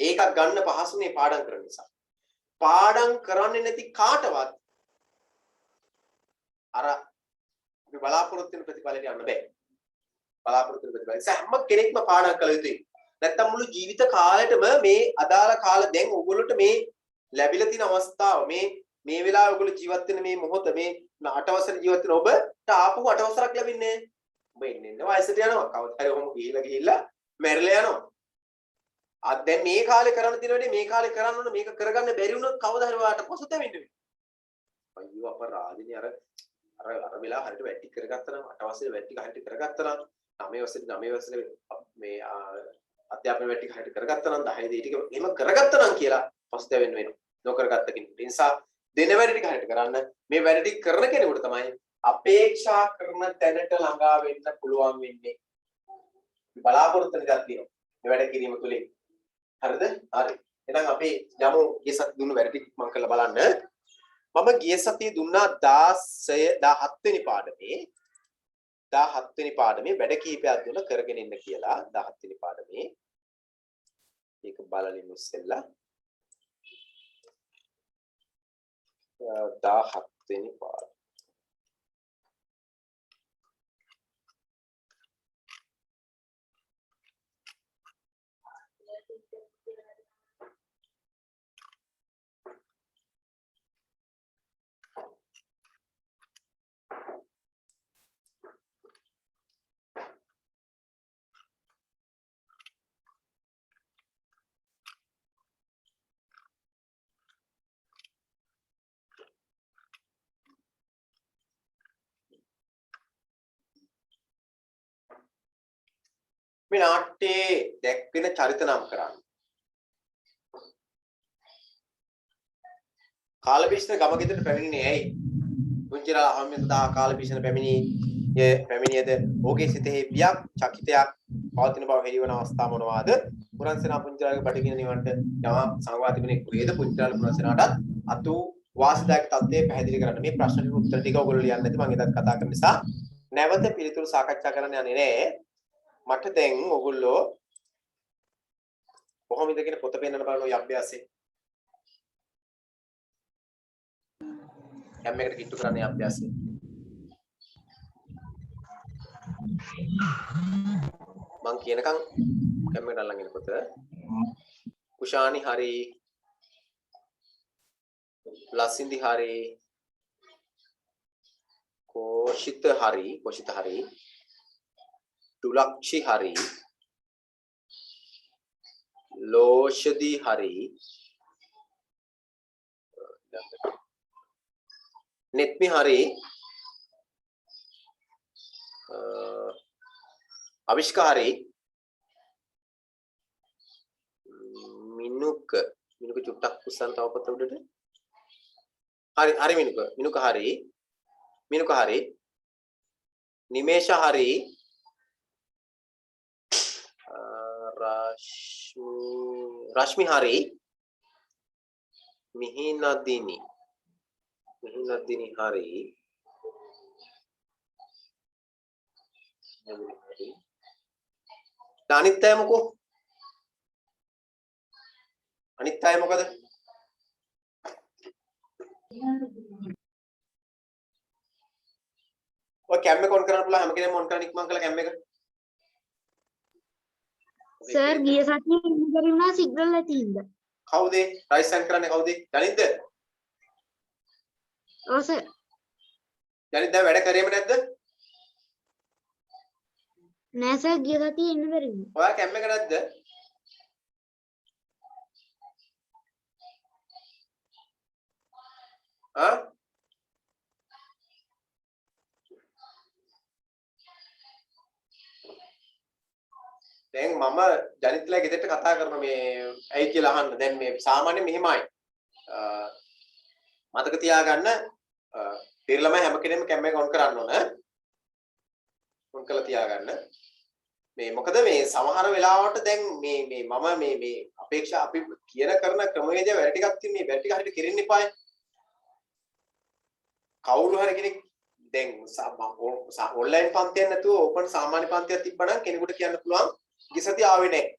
ඒකක් ගන්න පහසුනේ පාඩම් කරන නිසා. පාඩම් කරන්නේ නැති කාටවත් අර අපි බලාපොරොත්තු වෙන ප්‍රතිඵලයට යන්න බෑ. බලාපොරොත්තු වෙන ප්‍රතිඵල. හැම කෙනෙක්ම පාඩම් කළ යුතුයි. නැත්තම් මුළු ජීවිත කාලෙටම මේ අදාළ කාල දැන් ඕගොල්ලෝට මේ ලැබිලා තියෙන අවස්ථාව මේ වෙලාවේ ඔයගොල්ලෝ ජීවත් වෙන මේ මොහොත මේ 8 වසර ජීවත් වෙන ඔබට ආපහු 8 වසරක් ලැබෙන්නේ නැහැ. ඔබ එන්න වයසට යනවා. කවදා හරි ඔහොම ගිහිල්ලා මැරිලා යනවා. දැන් මේ කාලේ කරන්න තියෙන වැඩේ මේ කාලේ කරන්න ඕන මේක කරගන්න බැරි වුණොත් කවදා හරි ඔයාලට පසුතැවෙන්න වෙනවා. අයියෝ අපරාධිනේ අර වෙලාව හරියට වැටි කරගත්තා නම් 8 වසරේ වැටි හරියට කරගත්තා නම් 9 වසරේ මේ අධ්‍යාපන වැටි හරියට කරගත්තා නම් 10 දී ටික එහෙම කරගත්තා නම් කියලා පසුතැවෙන්න වෙනවා. නොකරගත්ත කෙනෙකුට. ඒ නිසා දෙන වැඩ ටික හරියට කරන්න මේ වැඩ ටික කරන කෙනෙකුට තමයි අපේක්ෂා කරන තැනට ළඟා වෙන්න පුළුවන් වෙන්නේ. බලාපොරොත්තු වෙන දේ තියෙනවා. මේ වැඩ කිරීම තුලින්. හරිද? හරි. එහෙනම් අපි යමු ගිය සතියේ දුන්න වැඩ ටික මම කරලා බලන්න. මම ගිය සතියේ දුන්නා 17 වෙනි පාඩමේ 17 වෙනි පාඩමේ වැඩ කිහිපයක් දුන්න කරගෙන ඉන්න කියලා 17 වෙනි පාඩමේ ඒක බලලින් ඉස්සෙල්ලා 17 වෙනි පාඩම මේ නාට්‍යයේ දැක්වෙන චරිත නම් කරන්න. කාලබීෂ්ණ ගම ගෙදරට පැමිණියේ ඇයි? පුංචිරා අහම්මදා කාලබීෂ්ණ පැමිණියද ඔහුගේ සිතෙහි බියක් චකිතයක් පවතින බව හෙළිවන අවස්ථා මොනවාද? පුරන්සේනා පුංචිරාගේ බඩගින නිවන්ට යම සංවාද තිබෙනෙක් වේද පුංචිරාල පුරන්සේනාටත් අතු වාසිදායක තත්ත්වය පැහැදිලි කරන්න. මේ ප්‍රශ්නෙට උත්තර ටික ඔයගොල්ලෝ ලියන්න නැති මම එදත් කතා කරන නිසා නැවත පිළිතුරු සාකච්ඡා කරන්න යන්නේ නැහැ. මට දැන් ඔයගොල්ලෝ කොහොමද කියන පොත පෙන්නන බලන ඔය අභ්‍යාසය හැම එකකට කිට්ටු කරන්නේ අභ්‍යාසය මං කියනකම් කැමරේට අල්ලන් ඉන්න පොත කුෂානි හරි ලසින්දි හරි කොෂිත හරි තුලක්ෂි හරි ලෝෂදි හරි නෙත්මි හරි අවිෂ්කාරි මිනුක චුට්ටක් කුස්සන් තව පොත උඩට හරි මිනුක හරි නිමේෂ හරි රශ්මි හරි මිහිනදිනි හරි අනිත් අය මොකෝ අනිත් අය මොකද ඔය කැම් එක ඔන් කරන්න පුළුවන් හැම කෙනෙක්ම ඔන් කරලා ඉක්මන් කළා කැම් එක සර් ගිය සතියේ ඉන්න බැරි වුණා සිග්නල් නැති හින්දා. කවුද? රයිස් සෙන්ඩ් කරන්නේ කවුද? ජනිත්ද? ඔව් සර්. ජනිත් දැන් වැඩ කරේම නැද්ද? නෑ සර් ගිය සතියේ ඉන්න බැරි වුණා. ඔයා කැම් එක නැද්ද? ආ? දැන් මම ජනිත්ලා ගෙදරට කතා කරන මේ ඇයි කියලා අහන්න. දැන් මේ සාමාන්‍යයෙන් මෙහෙමයි. මතක තියාගන්න පෙරළම හැම කෙනෙක්ම කැම් එක ඔන් කරන්න ඕන. ඔන් කරලා තියාගන්න. මේ මොකද මේ සමහර වෙලාවට දැන් මේ මම මේ අපේක්ෂා අපි කියන කරන ක්‍රමවේදය වැඩ ටිකක් තියෙන මේ වැඩ ටික හරියට කෙරෙන්න එපායි. කවුරු හරි කෙනෙක් දැන් ඔන්ලයින් පන්තියක් නැතුව ඕපන් සාමාන්‍ය පන්තියක් තිබ්බනම් කෙනෙකුට කියන්න පුළුවන් ගිසති ආවේ නැහැ.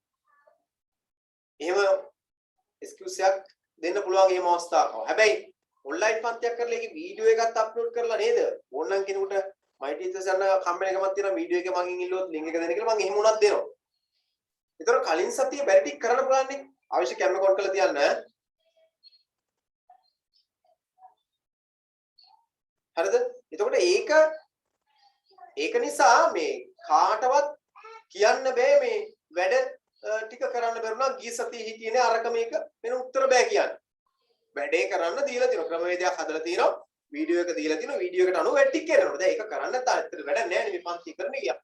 එහෙම එක්ස්කියුස් එකක් දෙන්න පුළුවන් එහෙම අවස්ථාවක්. හැබැයි ඔන්ලයින් පන්තියක් කරලා ඒකේ වීඩියෝ එකක් අප්ලෝඩ් කරලා නේද? ඕනනම් කෙනෙකුට මයි ටීචර්ස් යන කම්මැලි එකමක් තියෙනවා වීඩියෝ එක මගෙන් ඉල්ලුවොත් ලින්ක් එක දෙන්න කියලා මම එහෙම උනත් දෙනවා. ඒතර කලින් සතියේ බැරි ටික කරන්න බලන්නේ. අවශ්‍ය කැම කෝඩ් කරලා තියන්න. හරිද? එතකොට ඒක නිසා මේ කාටවත් කියන්න බෑ මේ වැඩ ටික කරන්න බැරුණා ගිය සතියේ හිටියේ අරක මේක වෙන උත්තර බෑ කියන්න. වැඩේ කරන්න දීලා තියෙනවා ක්‍රමවේදයක් හදලා තියෙනවා වීඩියෝ එක දීලා තියෙනවා වීඩියෝ එකට අනුව වැඩ ටික කරනවා. දැන් ඒක කරන්න නැත්නම් ඇත්තට වැඩක් නැහැ නේ මේ පන්ති කරන්නේ කියලා.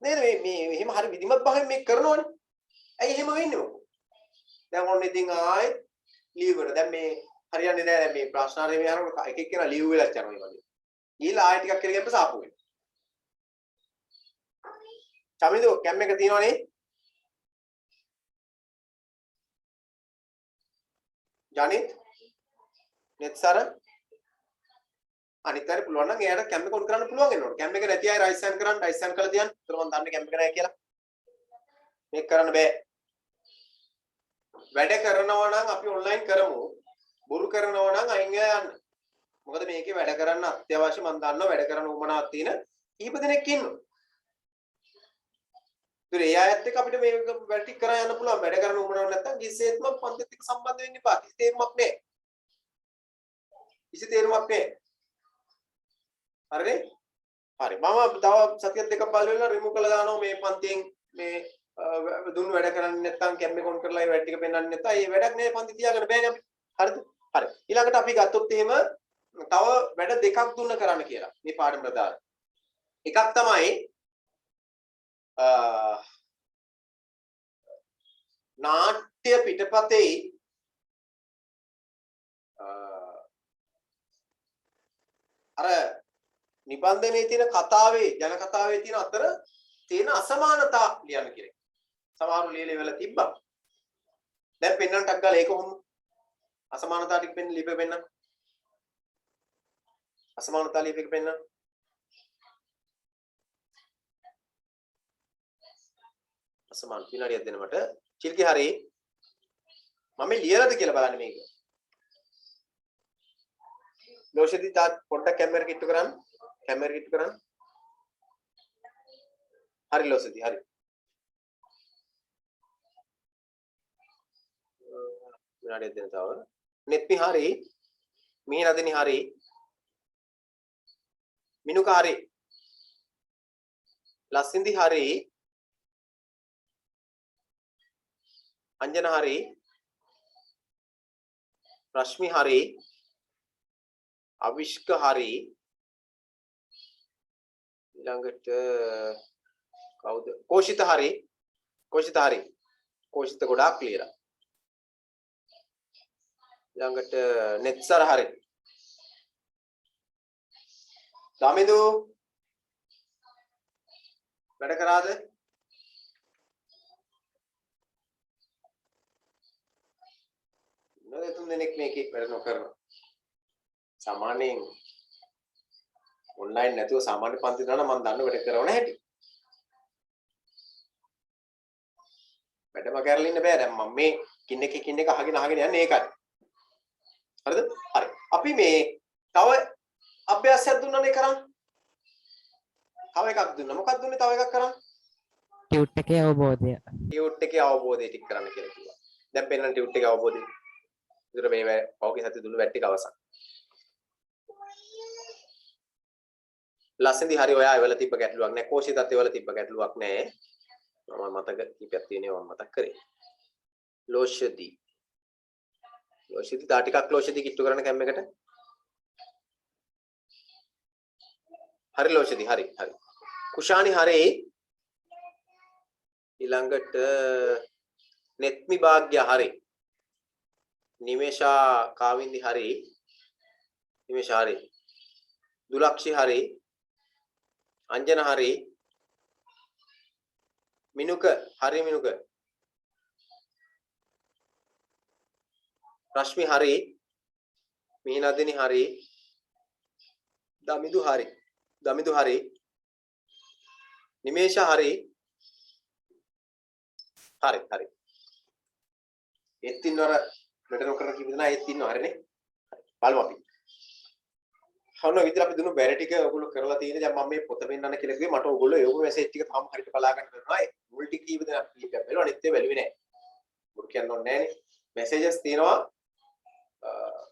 නේද මේ එහෙම හරි විධිමත් භාවයෙන් මේක කරනවනේ. ඇයි එහෙම වෙන්නේ මොකෝ? දැන් ඔන්න ඉතින් ආයෙත් ලීව් වෙනවා. දැන් මේ හරියන්නේ නැහැ මේ ප්‍රශ්නාර්ථය මේ අරගෙන එක එක්කෙනා ලීව් වෙලා යනවා මේ වගේ. ගිහලා ආයෙ ටිකක් කරගෙන පස්සේ ආපු වෙනවා. චමිදු කැම් එක තියෙනවනේ. ජනිත් නෙත්සර අනිත් අය පුළුවන් නම් එයාට කැම් එක ඔන් කරන්න පුළුවන් වෙනවනේ. කැම් එක නැති අය රයිස් හෑන්ඩ් කරන්න රයිස් හෑන්ඩ් කරලා තියන්න. ඒතර මම දන්නේ කැම් එක නැහැ කියලා. මේක කරන්න බෑ. වැඩ කරනවා නම් අපි ඔන්ලයින් කරමු. බොරු කරනවා නම් අයින් වෙලා යන්න. මොකද මේකේ වැඩ කරන්න අත්‍යවශ්‍ය මම දන්නවා වැඩ කරන්න උවමනාවක් තියෙන කීප දෙනෙක් ඉන්නවා. ඒතර ඒ අයත් එක්ක අපිට මේක වැඩ ටික කරා යන්න පුළුවන්. වැඩ කරන්න උවමනාවක් නැත්නම් කිසිසේත්ම පන්තිත් එක්ක සම්බන්ධ වෙන්න එපා. කිසි තේරුමක් නැහැ. කිසි තේරුමක් නැහැ. හරිනේ? හරි. මම තව සතියක් දෙකක් බලලා රිමූව් කරලා දානවා මේ පන්තියෙන් මේ දුන්නු වැඩ කරන්නේ නැත්නම් කැම් එක ඔන් කරලා ඒ වැඩ ටික පෙන්වන්නේ නැත්නම් ඒ වැඩක් නේ පන්ති තියාගන්න බෑනේ අපිට. හරිද? හරි. ඊළඟට අපි ගත්තොත් එහෙම තව වැඩ දෙකක් දුන්න කරන්න කියලා. මේ පාඩම ප්‍රදාන. එකක් තමයි නාට්‍ය පිටපතේ අර නිබන්ධනයේ තියෙන කතාවේ ජන කතාවේ තියෙන අතර තියෙන අසමානතා ලියන්න කියලා. සමහරු ලියලා තිබ්බා. දැන් පෙන්නන්නටක් ගාලා ඒක කොහොමද? අසමානතා ටික පෙන්න ලිපේ පෙන්න. අසමානතා ලිපේ පෙන්න. අසමාන විනාඩියක් දෙන්න මට. චිල්කි හරි. මම ලියලාද කියලා බලන්න මේක. ලෝෂදී තාත් පොඩ්ඩක් කැමරා කිට්ටු කරන්න. කැමරා කිට්ටු කරන්න. හරි ලෝෂදී හරි. විනාඩියක් දෙන්න තව. නෙත්මි හරි. මිහිනදිනි හරි. මිනුක හරි. ලස්සින්දි හරි. අංජන හරි. රශ්මි හරි. අවිෂ්ක හරි. ඊළඟට කවුද? කෝෂිත හරි. කෝෂිත හරි. කෝෂිත ගොඩාක් ක්ලියර්. ඊළඟට නෙත්සර හරි. දමිදු වැඩ කරාද? නේද තුන් දෙනෙක් මේකේ වැඩ නොකරනවා. සාමාන්‍යයෙන් ඔන්ලයින් නැතුව සාමාන්‍ය පන්ති දාන මම දන්න වැඩ කරවන හැටි. වැඩම කරලා ඉන්න බෑ. දැන් මම මේ කින් එක අහගෙන යන්නේ ඒකයි. හරිද? හරි. අපි මේ තව අභ්‍යාසයක් දුන්නානේ කරන්න. තව එකක් දුන්නා. මොකක්ද දුන්නේ තව එකක් කරන්න? ටියුට් එකේ අවබෝධය. ටියුට් එකේ අවබෝධය ටික කරන්න කියලා කිව්වා. දැන් පෙන්නන ටියුට් එකේ අවබෝධය. ඉතින් මේ පෞගේ සති දුන්නු වැට් ටික අවසන්. ලස්සනදී හරි ඔයා එවල තිබ්බ ගැටලුවක් නැහැ. කෝෂිතත් එවල තිබ්බ ගැටලුවක් නැහැ. මම මතක කීපයක් තියෙනවා මම මතක් කරේ. ලෝෂදී තා ටිකක් ලෝෂදී කිට්ටු කරන කැම් එකට. හරි ලෝෂදී හරි. කුෂානි හරි. ඊළඟට නෙත්මි භාග්‍ය හරි. නිමේෂා කාවින්දි හරි. නිමේෂා හරි. දුලක්ෂි හරි. අංජන හරි. මිනුක හරි මිනුක. රශ්මි හරි. මිහිනදිනි හරි. දමිදු හරි. නිමේෂ හරි. හරි. ඒත් ඉන්නවර මෙතන කරන කීප දෙනා ඒත් ඉන්නව හරිනේ. බලමු අපි. හවුන විතර අපි දුන්නු බැරි ටික ඔයගොල්ලෝ කරලා තියෙන. දැන් මම මේ පොත පෙන්නන්න කියලා කිව්වේ මට ඔයගොල්ලෝ ඒකම මැසේජ් ටික තාම හරියට බලා ගන්න කරනවා. ඒ මුල් ටික කීප දෙනා ක්ලික් කරලා අනිත් ඒවා බැලුවේ නැහැ. මුල් කියන්න ඕනේ නැහනේ. මැසේජස් තියෙනවා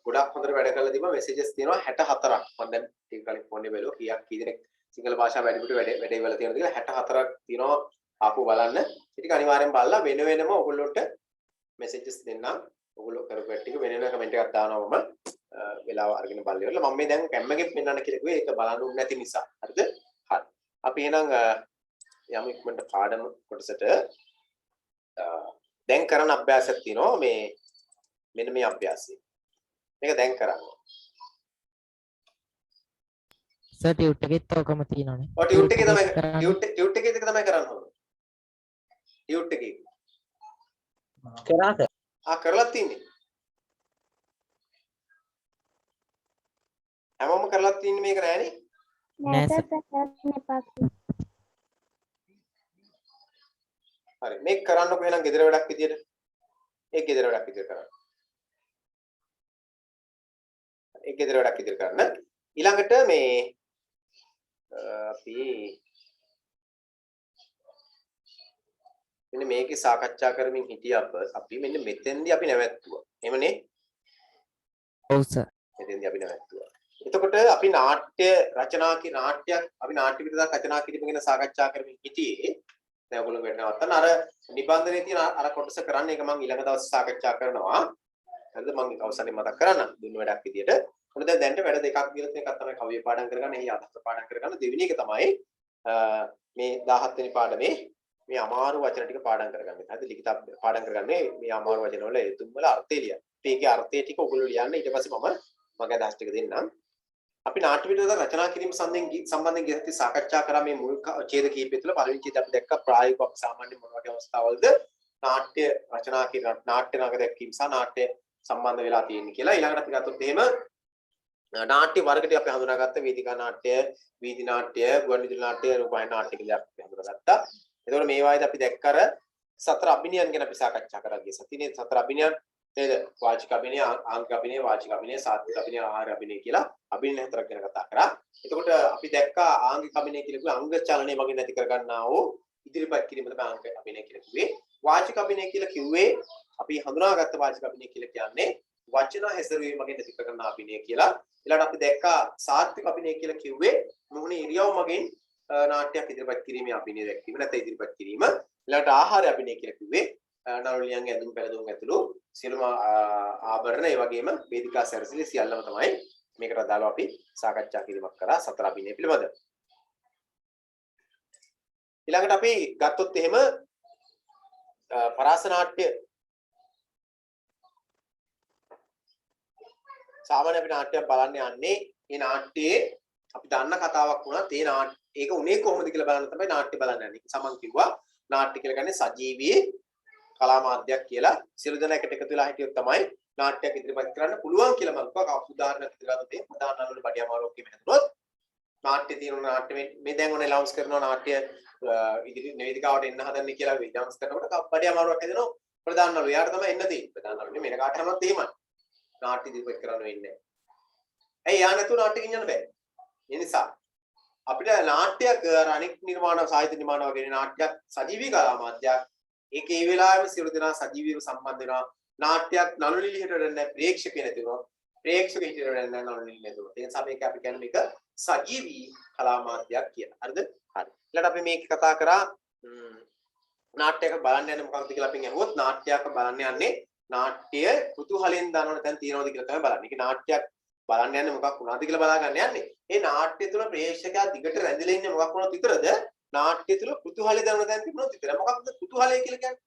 ගොඩක් හොඳට වැඩ කරලා තිබ්බා. මැසේජස් තියෙනවා 64ක්. මම දැන් ටික කලින් ෆෝන් එකේ බැලුවා කී දෙනෙක් සිංහල භාෂාව වැඩිපුර වැඩ ඉවල තියෙනවද කියලා 64ක් තියෙනවා. ආපහු බලන්න. ඒ ටික අනිවාර්යෙන් බලලා වෙනම ඔයගොල්ලොන්ට මැසේජස් දෙන්නම්. ඔයගොල්ලෝ කරපු ටික වෙන කමෙන්ට් එකක් දානවම වෙලාව අරගෙන බලලා ඉවරලා මම මේ දැන් කැම් එකෙත් පෙන්නන්න කියලා කිව්වේ ඒක බලන්න උන්නේ නැති නිසා. හරිද? හරි. අපි එහෙනම් යමු ඉක්මනට පාඩම කොටසට දැන් කරන අභ්‍යාසයක් තියෙනවා මේ මෙන්න මේ අභ්‍යාසය. මේක දැන් කරන්න. සර් ටියුට් එකෙත් ඔකම තියෙනවනේ. ඔය ටියුට් එකේ තමයි ටියුට් එකේ තමයි කරන්න ඕනේ. ටියුට් එකේ. කරාද? කරලා තින්නේ. හැමෝම කරලා තින්නේ මේක නෑනේ. නෑ සර්. නැවතත් කරන්න එපා කිව්වා. හරි මේක කරන්නකො එහෙනම් ගෙදර වැඩක් විදියට. ඒක ගෙදර වැඩක් විදියට කරන්න. ඒක ගෙදර වැඩක් විදියට කරන්න. ඊළඟට මේ අපි මෙන්න මේකේ සාකච්ඡා කරමින් හිටියප අපි මෙන්න මෙතෙන්දී අපි නැවැත්තුවා. එහෙමනේ? ඔව් සර්. මෙතෙන්දී අපි නැවැත්තුවා. එතකොට අපි නාට්‍ය රචනා නාට්‍යයක් අපි නාට්‍ය විද්‍යාවක් රචනා කිරීම ගැන සාකච්ඡා කරමින් හිටියේ. දැන් ඔයගොල්ලෝ වෙනවත්තන අර නිබන්ධනයේ තියෙන අර කොටස කරන්න ඒක මම ඊළඟ දවසේ සාකච්ඡා කරනවා. හරිද? මම අවසානයේ මතක් කරන්නම් දුන්න වැඩක් විදියට. මොකද දැන්ට වැඩ දෙකක් කියලා තියෙන එකක් තමයි කවිය පාඩම් කරගන්න, එහි අදහස පාඩම් කරගන්න. දෙවෙනි එක තමයි මේ 17 වෙනි පාඩමේ මේ අමාරු වචන ටික පාඩම් කරගන්න. හරිද? ලිඛිත පාඩම් කරගන්නේ මේ අමාරු වචන වල ඒ තුන් වල අර්ථය ලියන්න. ඒකේ අර්ථය ටික ඔයගොල්ලෝ ලියන්න. ඊට පස්සේ මගේ අදහස් ටික දෙන්නම්. අපි නාට්‍ය විද්‍යාව රචනා කිරීම සම්බන්ධයෙන් ගියත් සාකච්ඡා කරා මේ මුල් ඡේද කීපය තුළ පළවෙනි ඡේද අපි දැක්ක ප්‍රායෝගික අපි සාමාන්‍ය මොන වගේ අවස්ථාවලද නාට්‍ය රචනා කිරීම නාට්‍ය නග දැක්වීම සහ නාට්‍ය සම්බන්ධ වෙලා තියෙන්නේ කියලා. ඊළඟට අපි ගත්තොත් එහෙම නාට්‍ය වර්ග ටික අපි හඳුනාගත්ත වේදිකා නාට්‍ය, වීදි නාට්‍ය, ගුවන්විදුලි නාට්‍ය, රූපවාහිනී නාට්‍ය කියලා අපි හඳුනාගත්තා. එතකොට මේ වායිද අපි දැක්කර සතර අභිනයන් ගැන අපි සාකච්ඡා කරා ගිය සතියේ සතර අභිනයන් නේද? වාචික අභිනය, ආංගික අභිනය, වාචික අභිනය, සාත්වික අභිනය, ආහාර අභිනය කියලා අභිනය හතරක් ගැන කතා කරා. එතකොට අපි දැක්කා ආංගික අභිනය කියලා කිව්වේ අංග චලනය වගේ නැති කර ගන්නා වූ ඉදිරිපත් කිරීම තමයි ආංගික අභිනය කියලා කිව්වේ. වාචික අභිනය කියලා කිව්වේ අපි හඳුනාගත්ත වාචික අභිනය කියලා කියන්නේ වචන හැසිරීම වගේ නැති කර ගන්නා අභිනය කියලා. ඊළඟට අපි දැක්කා සාත්වික අභිනය කියලා කිව්වේ මොහොනේ ඉරියව් මගින් නාට්‍යයක් ඉදිරිපත් කිරීමේ අභිනය දැක්වීම නැත්නම් ඉදිරිපත් කිරීම. ඊළඟට ආහාර අභිනය කියලා කිව්වේ නළුලියන්ගේ ඇඳුම් පැළඳුම් ඇතුළු සියලුම ආභරණ ඒ වගේම වේදිකා සැරසිලි සියල්ලම තමයි මේකට අදාළව අපි සාකච්ඡා කිරීමක් කරා සතර අභිනය පිළිබඳව. ඊළඟට අපි ගත්තොත් එහෙම පරාස නාට්‍ය සාමාන්‍ය අපි නාට්‍යයක් බලන්න යන්නේ මේ නාට්‍යයේ අපි දන්න කතාවක් වුණත් ඒක උනේ කොහොමද කියලා බලන්න තමයි නාට්‍ය බලන්න යන්නේ. සමන් කිව්වා නාට්‍ය කියලා කියන්නේ සජීවී කලා මාධ්‍යයක් කියලා. සියලු දෙනා එකට එකතු වෙලා හිටියොත් තමයි නාට්‍යයක් ඉදිරිපත් කරන්න පුළුවන් කියලා මම කිව්වා. උදාහරණයක් විදිහට ගත්තොත් එහෙනම් උදාහරණ වල බඩිය අමාරුවක් කියම හැදුනොත් නාට්‍ය තියෙන නාට්‍ය මේ දැන් ඔන්න ලවුන්ස් කරනවා නාට්‍ය ඉදිරි වේදිකාවට එන්න හදන්නේ කියලා විඩාන්ස් කරනකොට බඩිය අමාරුවක් හැදෙනවා ප්‍රධාන නළු. එයාට තමයි එන්න තියෙන්නේ. ප්‍රධාන නළු නෙමෙයි කාට හැමත් එහෙමයි. නාට්‍ය ඉදිරිපත් කරන්න වෙන්නේ නැහැ. ඇයි යා නැතුව නාට්‍ය ගෙනියන්න බෑ. ඒ නිසා අපිට නාට්‍යයක් අනික් නිර්මාණ සාහිත්‍ය නිර්මාණ වගේ නාට්‍යයක් සජීවී කලා මාධ්‍යයක් ඒකේ ඒ වෙලාවෙම සියලු දෙනා සජීවීව සම්බන්ධ වෙනවා. නාට්‍යයක් නළුලි ලිහිට වෙන්නේ ප්‍රේක්ෂක නැති වුණා. ප්‍රේක්ෂක හිටියට වෙන්නේ නළුලි නැති වුණා. ඒ නිසා මේක අපි කියන්නේ මේක සජීවී කලා මාධ්‍යයක් කියලා. හරිද? හරි. ඊළඟට අපි මේක කතා කරා නාට්‍යයක් බලන්න යන්නේ මොකක්ද කියලා අපි අහුවොත් නාට්‍යයක් බලන්න යන්නේ නාට්‍ය කුතුහලෙන් දානවන තැන් තියනවද කියලා තමයි බලන්නේ. ඒක නාට්‍යයක් බලන්න යන්නේ මොකක් වුණාද කියලා බලා ගන්න යන්නේ. මේ නාට්‍ය තුල ප්‍රේක්ෂකයා දිගට රැඳිලා ඉන්නේ මොකක් වුණාද විතරද? නාට්‍ය තුල කුතුහලය දරන තැන් තිබුණොත් විතරයි. මොකක්ද කුතුහලය කියලා කියන්නේ?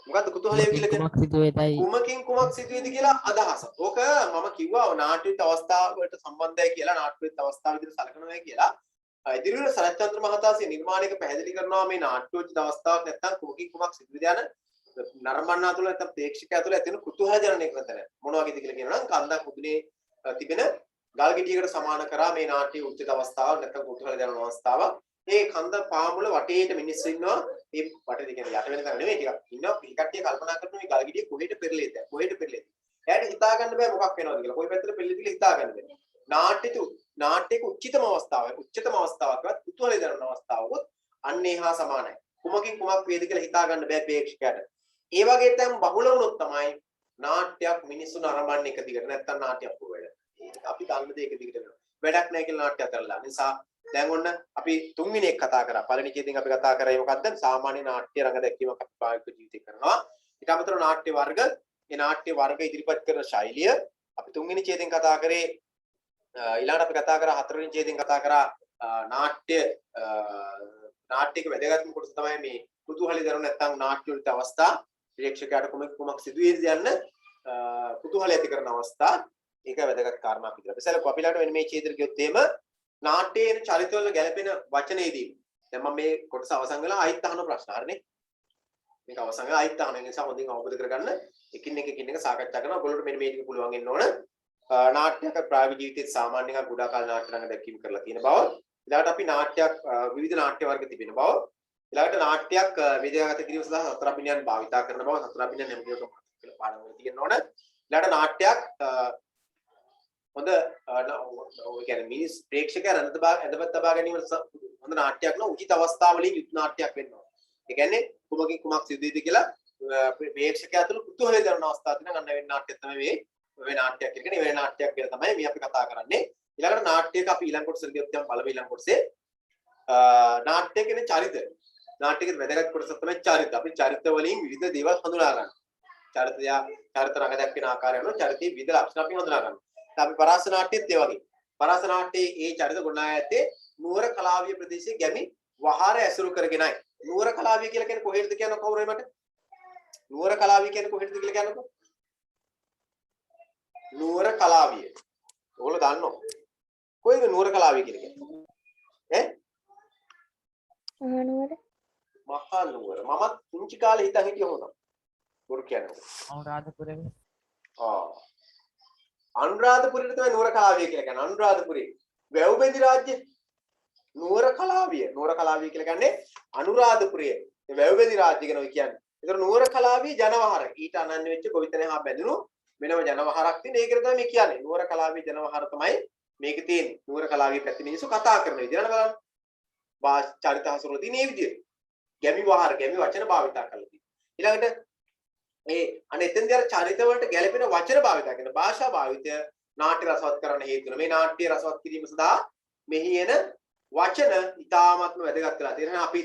මොකක්ද කුතුහලය කියලා කියන්නේ? කුමක් සිදුවේදයි කුමකින් කුමක් සිදුවේද කියලා අදහස. ඕක මම කිව්වා නාට්‍යවිත් අවස්ථාවට සම්බන්ධයි කියලා නාට්‍යවිත් අවස්ථාව විදිහට සැලකනවා කියලා. ඉදිරියට සරච්චන්ද්‍ර මහතාසේ නිර්මාණයක පැහැදිලි කරනවා මේ නාට්‍යෝචිත අවස්ථාවක් නැත්තම් කුමකින් කුමක් සිදුවේද යන නරඹන්නා තුළ නැත්නම් ප්‍රේක්ෂකයා තුළ ඇති වෙන කුතුහල ජනනය කරන තැන මොන වගේද කියලා කියනවා නම් කන්දක් මුදුනේ තිබෙන ගල් ගෙඩියකට සමාන කරා මේ නාට්‍ය උච්චිත අවස්ථාවක් නැත්නම් කුතුහල ජනන අවස්ථාවක්. ඒ කන්ද පාමුල වටේට මිනිස්සු ඉන්නවා. මේ වටේ කියන්නේ යට වෙන තැන නෙමෙයි ටිකක් ඉන්නවා. පිළිකට්ටිය කල්පනා කරනවා මේ ගල් ගෙඩිය කොහෙට පෙරලෙයිද? කොහෙට පෙරලෙයිද? එයාට හිතා ගන්න බෑ මොකක් වෙනවද කියලා. කොයි පැත්තට පෙරලෙයිද කියලා හිතා ගන්න බෑ. නාට්‍යක උච්චිතම අවස්ථාවකවත් කුතුහල ජනන අවස්ථාවකුත් අන්නේ හා සමානයි. කුමකින් කුමක් වේද කියලා හිතා ගන්න බෑ ප්‍රේක්ෂකයාට. ඒ වගේ තැන් බහුල වුණොත් තමයි නාට්‍යයක් මිනිස්සුන් අරඹන්නේ එක දිගට නැත්තම් නාට්‍යයක් පුර වෙනවා. ඒක අපි දන්න දේ එක දිගට වෙනවා. වැඩක් නැහැ කියලා නාට්‍ය අතරලා. නිසා දැන් ඔන්න අපි තුන්වෙනි එක කතා කරා. පළවෙනි කේදෙන් අපි කතා කරේ මොකද්ද? සාමාන්‍ය නාට්‍ය රංග දැක්වීමක් අපි ප්‍රායෝගික ජීවිතේ කරනවා. ඊට අමතරව නාට්‍ය වර්ග, ඒ නාට්‍ය වර්ග ඉදිරිපත් කරන ශෛලිය අපි තුන්වෙනි ඡේදයෙන් කතා කරේ. ඊළඟට අපි කතා කරා හතරවෙනි ඡේදයෙන් කතා කරා නාට්‍යයක වැදගත්ම කොටස තමයි මේ කුතුහලය දරන නැත්තම් නාට්‍ය වලට අවස්ථා ප්‍රේක්ෂකයාට කුමක් සිදුවේද යන්න කුතුහලය ඇති කරන අවස්ථා ඒක වැදගත් කාරණාවක් විදිහට. අපි සැලකුවා අපි ළඟට වෙන මේ ඡේදෙට ගියොත් එහෙම නාට්‍යයේ චරිතවල ගැළපෙන වචනේදී දැන් මම මේ කොටස අවසන් වෙලා ආයිත් අහන ප්‍රශ්න හරිනේ. මේක අවසන් වෙලා ආයිත් අහන නිසා හොඳින් අවබෝධ කරගන්න එකින් එක සාකච්ඡා කරනවා. ඔයගොල්ලන්ට මෙන්න මේ ටික පුළුවන් වෙන්න ඕන. නාට්‍යයක් ප්‍රායෝගික ජීවිතයේ සාමාන්‍යයෙන් ගොඩාක් කාල නාට්‍ය රංග දැක්වීම කරලා තියෙන බව. ඊළඟට අපි නාට්‍යයක් විවිධ නාට්‍ය වර්ග තිබෙන බව. ඊළඟට නාට්‍යයක් විද්‍යාගත කිරීම සඳහා සතර අභිනයන් භාවිතා කරන බව. සතර අභිනයන් හැමදේම කියලා පාඩම් වල තියෙන්න ඕන. ඊළඟට නාට්‍යයක් හොඳ ඔය කියන්නේ මිනිස් ප්‍රේක්ෂකයන් ඇඳපත් තබා ගැනීම හොඳ නාට්‍යයක් නම් උචිත අවස්ථාවලින් යුත් නාට්‍යයක් වෙන්න ඕන. ඒ කියන්නේ කුමකින් කුමක් සිදු වෙයිද කියලා ප්‍රේක්ෂකයා තුළ කුතුහලය දරන අවස්ථා තියෙනවා. ගන්න වෙන නාට්‍යයක් තමයි මේ නාට්‍යයක් කියන්නේ. මේ නාට්‍යයක් ගැන තමයි මේ අපි කතා කරන්නේ. ඊළඟට නාට්‍යයක අපි ඊළඟ කොටසට ගියොත් දැන් බලමු ඊළඟ කොටසේ නාට්‍ය කියන්නේ චරිත. නාට්‍යයේ වැදගත් කොටස තමයි චරිත. අපි චරිත වලින් විවිධ දේවල් හඳුනා ගන්න. චරිත රඟ දැක්වෙන ආකාරය අනුව චරිතයේ විවිධ ලක්ෂණ අපි හඳුනා ගන්න. අපි පරාස නාට්‍යයේත් ඒ වගේ. පරාස නාට්‍යයේ ඒ චරිත ගොඩනගා ඇත්තේ නුවර කලාවිය ප්‍රදේශයේ ගැමි වහාර ඇසුරු කරගෙනයි. නුවර කලාවිය කියලා කියන්නේ කොහෙද කියන කවුරුයි මට? නුවර කලාවිය කියන්නේ කොහෙද කියලා කියන්නකෝ. නුවර කලාවිය. ඕගොල්ලෝ දන්නෝ. කොහෙද නුවර කලාවිය කියලා කියන්නේ? මහනුවර. මහනුවර. මමත් පුංචි කාලේ හිතන් හිටිය හොඳ. බොරු කියන්නේ. අනුරාධපුරේ. අනුරාධපුරේට තමයි නුවර කලාවිය කියලා කියන්නේ. අනුරාධපුරේ. වැව්බෙන්දි රාජ්‍ය නුවර කලාවිය. නුවර කලාවිය කියලා කියන්නේ අනුරාධපුරයේ. මේ වැව්බෙන්දි රාජ්‍ය ගැන ඔය කියන්නේ. ඒතර නුවර කලාවිය ජනවහර. ඊට අනන්‍ය වෙච්ච ගොවිතැන හා බැඳුණු වෙනම ජනවහරක් තියෙන. ඒකට තමයි මේ කියන්නේ. නුවර කලාවිය ජනවහර තමයි මේක තියෙන්නේ. නුවර කලාවිය පැති මිනිස්සු කතා කරන විදිහ නේද බලන්න. චරිත හසුරුවලා තියෙන මේ විදිහට. ගැමි වහර ගැමි වචන භාවිතා කරලා තියෙනවා. ඊළඟට මේ අනෙතෙන්දී අර චරිත වලට ගැළපෙන වචන භාවිතා කරන භාෂා භාවිතය නාට්‍ය රසවත් කරන්න හේතු වෙනවා. මේ නාට්‍ය රසවත් කිරීම සඳහා මෙහි එන වචන ඉතාමත්ම වැදගත් වෙලා තියෙනවා. අපි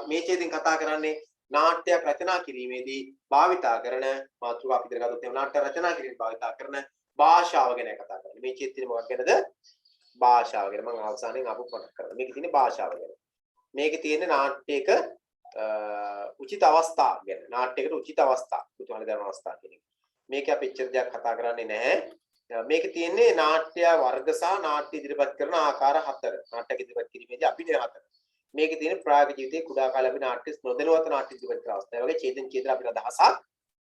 මේ ඡේදයෙන් කතා කරන්නේ නාට්‍යයක් රචනා කිරීමේදී භාවිතා කරන මාතෘකාව අපි ඉදිරියට ගත්තොත් නාට්‍ය රචනා කිරීමේදී භාවිතා කරන භාෂාව ගැන කතා කරන්නේ. මේ ඡේදයේ මොකක් ගැනද? භාෂාව ගැන. මම අවසානයේ අපු පොඩක් කරනවා. මේකේ තියෙන භාෂාව ගැන. මේකේ තියෙන නාට්‍යයක උචිත අවස්ථා ගැන. නාට්‍යයකට උචිත අවස්ථා, කුතුහල දරන අවස්ථා කියන එක. මේක අපි එච්චර දෙයක් කතා කරන්නේ නැහැ. මේකේ තියෙන්නේ නාට්‍ය වර්ග සහ නාට්‍ය ඉදිරිපත් කරන ආකාර 4. නාට්‍යක ඉදිරිපත් කිරීමේදී අභිනය 4. මේකේ තියෙන ප්‍රායෝගික ජීවිතයේ කුඩා කාලේ අපි නාට්‍ය නොදැනුවත් නාට්‍ය ඉදිරිපත් කරන අවස්ථාව. ඒ වගේ ඡේදෙන් ඡේදන අපිට අදහසක්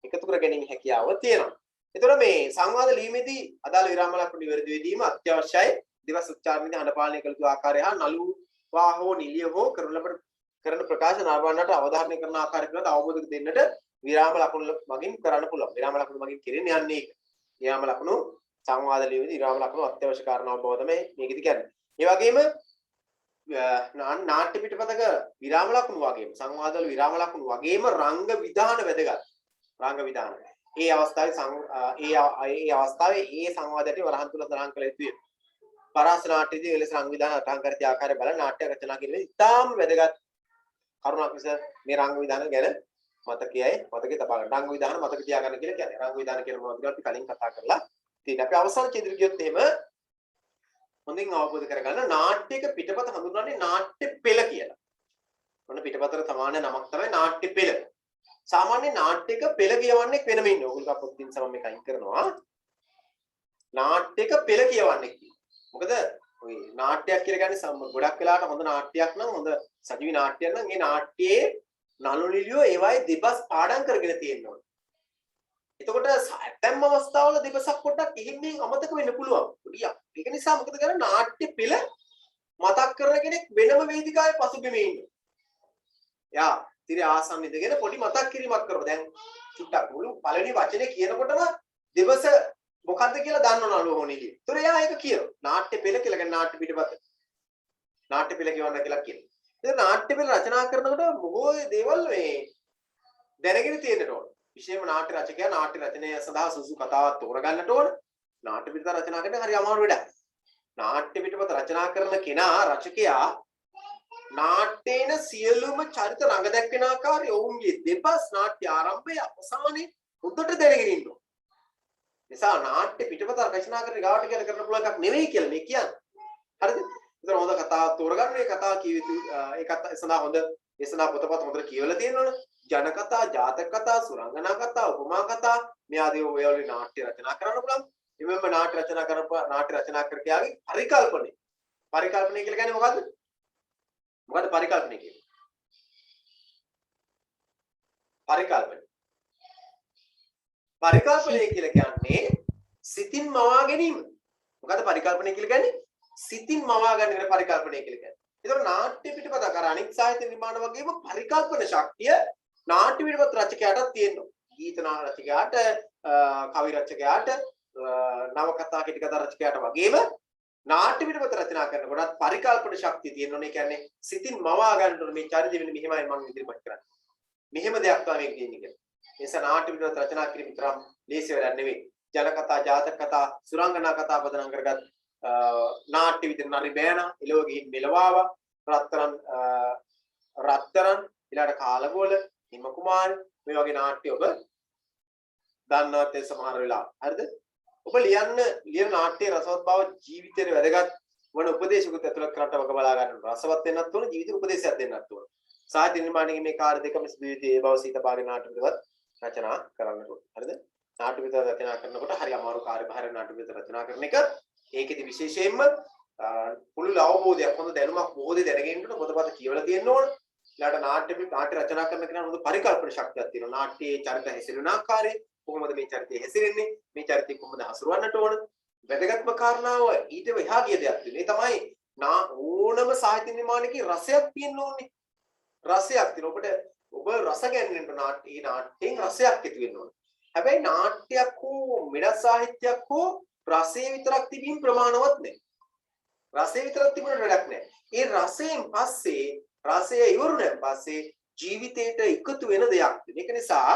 එකතු කර ගැනීම හැකියාව තියෙනවා. ඒතකොට මේ සංවාද ලියීමේදී අදාළ විරාම ලකුණු නිවැරදි වීම අත්‍යවශ්‍යයි. දිවස් උච්චාරණයේදී හඬ පාලනය කළ යුතු ආකාරය හා නළුවා හෝ නිලිය හෝ කරන ප්‍රකාශ නාරවන්නට අවධාරණය කරන ආකාරය පිළිබඳ අවබෝධ දෙන්නට විරාම ලකුණු මගින් කරන්න පුළුවන්. විරාම ලකුණු මගින් කෙරෙන්නේ යන්නේ ඒක. විරාම ලකුණු සංවාද ලියීමේදී විරාම ලකුණු අත්‍යවශ්‍ය කාරණාවක් බව තමයි මේකෙදි කියන්නේ. ඒ වගේම නාට්‍ය පිටපතක විරාම ලකුණු වගේම සංවාදවල විරාම ලකුණු වගේම රංග විධාන වැදගත්. රංග විධාන. ඒ අවස්ථාවේ ඒ සංවාදයට වරහන් තුල සඳහන් කළ යුතුය. පරාස නාට්‍යයේදී එලෙස රංග විධාන අටහන් කර ඇති ආකාරය බලන නාට්‍ය රචනා කිරීමේදී ඉතාම වැදගත් කරුණක් නිසා මේ රංග විධාන ගැන මතකයේ තබා ගන්න. රංග විධාන මතක තියාගන්න කියලා කියන්නේ. රංග විධාන කියන මොනවද කියලා අපි කලින් කතා කරලා තියෙනවා. අපි අවසාන ඡේදෙට ගියොත් එහෙම හොඳින් අවබෝධ කරගන්න නාට්‍යයක පිටපත හඳුන්වන්නේ නාට්‍ය පෙළ කියලා. මොන පිටපතට සමාන නමක් තමයි නාට්‍ය පෙළ. සාමාන්‍ය නාට්‍යයක පෙළ කියවන්නේ වෙනම ඉන්නේ. ඕගොල්ලෝ පොත්ින් සම මේක අයින් කරනවා. නාට්‍යයක පෙළ කියවන්නේ කියලා. මොකද ඔය නාට්‍යයක් කියලා කියන්නේ ගොඩක් වෙලාවට හොඳ නාට්‍යයක් නම් හොඳ සජීවී නාට්‍යයක් නම් ඒ නාට්‍යයේ නළු නිළියෝ ඒවායේ දෙබස් පාඩම් කරගෙන තියෙනවා. එතකොට ඇතැම් අවස්ථාවල දෙබසක් පොඩ්ඩක් එහෙම්මින් අමතක වෙන්න පුළුවන්. පොඩියක්. ඒක නිසා මොකද කරන්නේ නාට්‍ය පෙළ මතක් කරන කෙනෙක් වෙනම වේදිකාවේ පසුබිමේ ඉන්නවා. යා ඉතින් ආසන්න ඉඳගෙන පොඩි මතක් කිරීමක් කරනවා. දැන් චුට්ටක් මුළු පළවෙනි වචනේ කියනකොටම දෙබස මොකද්ද කියලා දන්නවනලු හොනිලිය. ඒතර එයා ඒක කියනවා. නාට්‍ය පෙළ කියලා කියන්නේ නාට්‍ය පිටපත. නාට්‍ය පෙළ කියවන්න කියලා කියනවා. ඉතින් නාට්‍ය පෙළ රචනා කරනකොට බොහෝ දේවල් මේ දැනගෙන තියෙන්නට ඕන. විශේෂයෙන්ම නාට්‍ය රචකයා නාට්‍ය රචනය සඳහා සුසු කතාවක් තෝරගන්නට ඕන. නාට්‍ය පිටපත රචනා කරන්න හරි අමාරු වැඩක්. නාට්‍ය පිටපත රචනා කරන කෙනා රචකයා නාට්‍යේන සියලුම චරිත රඟ දැක්වෙන ආකාරය ඔවුන්ගේ දෙපස් නාට්‍ය ආරම්භය අවසානයේ හොඳට දැනගෙන ඉන්න ඕන. නිසා නාට්‍ය පිටපත රචනා කරන ගාවට කියලා කරන්න පුළුවන් එකක් නෙවෙයි කියලා මේ කියන්නේ. හරිද? ඒතර හොඳ කතාවක් තෝරගන්න මේ කතාව කිය යුතු ඒකත් සඳහා හොඳ දේශනා පොතපත් හොඳට කියවලා තියෙනවනේ. ජන කතා, ජාතක කතා, සුරංගනා කතා, උපමා කතා මේ ආදී ඔයවලු නාට්‍ය රචනා කරන්න පුළුවන්. එමෙන්න නාට්‍ය රචනා කර කියාගේ පරිකල්පනය. පරිකල්පනය කියලා කියන්නේ මොකද්ද? මොකද්ද පරිකල්පනය කියන්නේ? පරිකල්පනය කියලා කියන්නේ සිතින් මවා ගැනීම. මොකද පරිකල්පනය කියලා කියන්නේ? සිතින් මවා ගන්න එක පරිකල්පනය කියලා කියන්නේ. ඒතකොට නාට්‍ය පිටපත අර අනිත් සාහිත්‍ය නිර්මාණ වගේම පරිකල්පන ශක්තිය නාට්‍ය පිටපත රචකයාටත් තියෙනවා. ගීත රචකයාට, කවි රචකයාට, නවකතා කෙටිකතා රචකයාට වගේම නාට්‍ය පිටපත රචනා කරනකොටත් පරිකල්පන ශක්තිය තියෙනවා. ඒ කියන්නේ සිතින් මවා ගන්න ඕනේ මේ චරිත වෙන මෙහෙමයි මම ඉදිරිපත් කරන්නේ. මෙහෙම දෙයක් තමයි මේක තියෙන්නේ කියලා. ඒ නිසා නාට්‍ය පිටපත රචනා කිරීම විතරක් ලේසි වැඩක් නෙවෙයි. ජනකතා, ජාතක කතා, සුරංගනා කතා පදනම් කරගත් නාට්‍ය විදිහට නරි බෑන එළව ගිහින් මෙලවාවා රත්තරන් ඊළඟට කාලගෝල හිම කුමාර මේ වගේ නාට්‍ය ඔබ දන්නවත් ඒ සමහර වෙලාව හරිද ඔබ ලියන නාට්‍යයේ රසවත් බව ජීවිතේට වැදගත් වන උපදේශකුත් ඇතුළත් කරට වග බලා ගන්න රසවත් වෙන්නත් ඕන ජීවිත උපදේශයක් දෙන්නත් ඕන සාහිත්‍ය නිර්මාණයේ මේ කාර්ය දෙකම සිදු වෙදී ඒ බව සීත භාග නාට්‍ය පිටවත් රචනා කරන්න ඕන හරිද නාට්‍ය පිටවත් රචනා කරනකොට හරි අමාරු කාර්යභාරයක් නාට්‍ය පිටවත් රචනා කරන එක ඒකෙදි විශේෂයෙන්ම පුළුල් අවබෝධයක් හොඳ දැනුමක් බොහෝ දේ දැනගෙන ඉන්න පොතපත කියවලා තියෙන්න ඕන. ඊළඟට නාට්‍ය රචනා කරන කෙනා හොඳ පරිකල්පන ශක්තියක් තියෙනවා. නාට්‍යයේ චරිත හැසිරෙන ආකාරය කොහොමද මේ චරිතය හැසිරෙන්නේ? මේ චරිතය කොහොමද හසුරවන්නට ඕන? වැදගත්ම කාරණාව ඊට එහා ගිය දෙයක් තියෙනවා. ඒ තමයි ඕනම සාහිත්‍ය නිර්මාණයක රසයක් තියෙන්න ඕනේ. රසයක් තියෙන ඔබ රස ගැනීමට නාට්‍යයෙන් රසයක් ඇති වෙන්න ඕනේ. හැබැයි නාට්‍යයක් හෝ මෙඩ සාහිත්‍යයක් හෝ රසය විතරක් තිබීම ප්‍රමාණවත් නැහැ. රසය විතරක් තිබුණට වැඩක් නැහැ. ඒ රසයෙන් පස්සේ රසය ඉවරුණාන් පස්සේ ජීවිතේට එකතු වෙන දෙයක් තියෙන. ඒක නිසා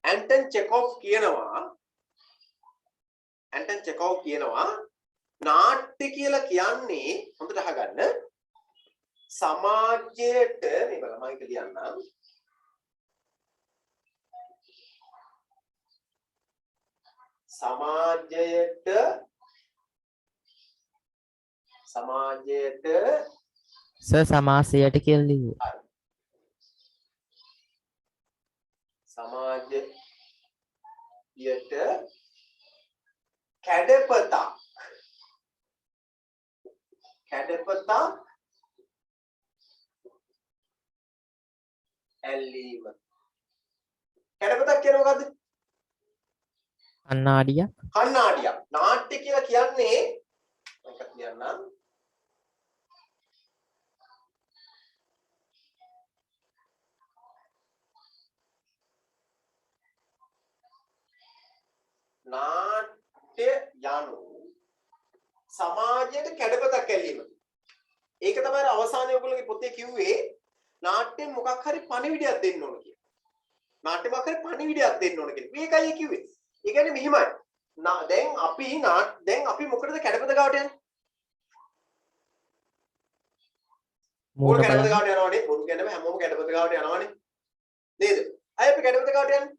ඇන්ටන් චෙකෝව් කියනවා නාට්‍ය කියලා කියන්නේ හොඳට අහගන්න සමාජයට මේ බලන්න මම ඒක ලියන්නම්. සමාජයට සමාසයට කියලා ලියුවේ. සමාජයට කැඩපතක් ඇල්ලීම. කැඩපතක් කියන්නේ මොකද්ද? කන්නාඩියක්. නාට්‍ය කියලා කියන්නේ මම කියන්නම්. නාට්‍ය යනු සමාජයට කැඩපතක් ඇල්ලීම. ඒක තමයි අවසානයේ ඔයගොල්ලෝගේ පොතේ කිව්වේ නාට්‍යෙන් මොකක් හරි පණිවිඩයක් දෙන්න ඕන කියලා. නාට්‍ය මොකක් හරි පණිවිඩයක් දෙන්න ඕන කියලා. මේකයි කිව්වේ. ඒ කියන්නේ මෙහිමයි. දැන් අපි මොකටද කැඩපත ගාවට යන්නේ? මොකද කැඩපත ගාවට යනවනේ. බොරු කියනම හැමෝම කැඩපත ගාවට යනවනේ. නේද? අය අපි කැඩපත ගාවට යන්නේ.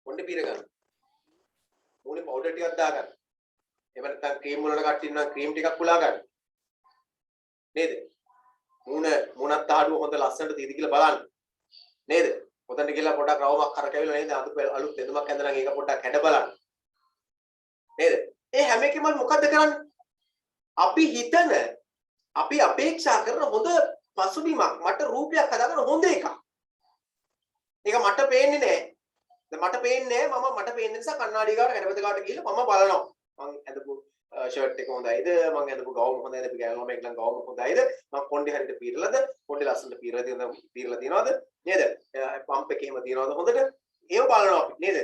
මොන්නේ පීර ගන්න. මොනේ පවුඩර් ටිකක් දාගන්න. එහෙම නැත්නම් ක්‍රීම් වලට කට්ටිය ඉන්නවා ක්‍රීම් ටිකක් පුලා ගන්න. නේද? මුණත් ආඩුව හොඳ ලස්සනට තියෙද කියලා බලන්න. නේද? ඔතනට ගිහලා පොඩක් රවුමක් කරකැවිලා නේද? අලුත් දෙදුමක් ඇඳලා ඒක පොඩ්ඩක් කැඩ බලන්න. නේද? ඒ හැම එකම මොකද්ද කරන්නේ? අපි අපේක්ෂා කරන හොඳ පසුබිමක් මට රූපයක් හදාගන්න හොඳ එකක්. ඒක මට පේන්නේ නැහැ. මට පේන්නේ මට පේන්න නිසා කණ්ණාඩිය ගාවට කැඩපත ගාවට ගිහලා මම බලනවා. මං ඇඳපු ෂර්ට් එක හොඳයිද? මං ඇඳපු ගවුම හොඳයිද? අපි ගෑනුම එක්ලන් ගවුම හොඳයිද? මං කොණ්ඩේ හරියට පීරලාද? කොණ්ඩේ ලස්සනට පීරලා තියනවද? නේද? පම්ප් එකේ එහෙම තියනවද හොඳට? ඒව බලනවා අපි නේද?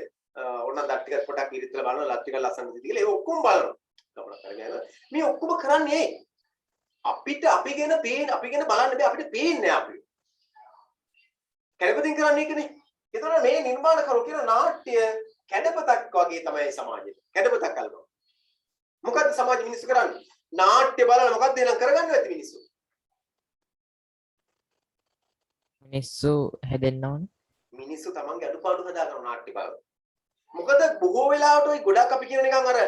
ඕනනම් දත් ටිකක් පොඩක් පීරිත්ලා බලනවා, ලත් ටිකක් ලස්සනට තියලා ඒක ඔක්කොම බලනවා. ගමනක් කරගෙන මේ ඔක්කොම කරන්නේ අපිට අපි ගැන බලන්න බෑ අපිට පේන්නේ අපි. කැඩපතින් කරන්නේ ඒකනේ. ඒතකොට මේ නිර්මාණකරු කියන නාට්‍ය කැඩපතක් වගේ තමයි සමාජෙට. කැඩපතක් අල්ලනවා. මොකද්ද සමාජ මිනිස්සු කරන්නේ? නාට්‍ය බලලා මොකද්ද එනම් කරගන්නේ නැති මිනිස්සු? මිනිස්සු හැදෙන්න ඕන. මිනිස්සු තමන්ගේ අඩුපාඩු හදාගන්න නාට්‍ය බලලා. මොකද බොහෝ වෙලාවට ওই ගොඩක් අපි කියන නිකන් අර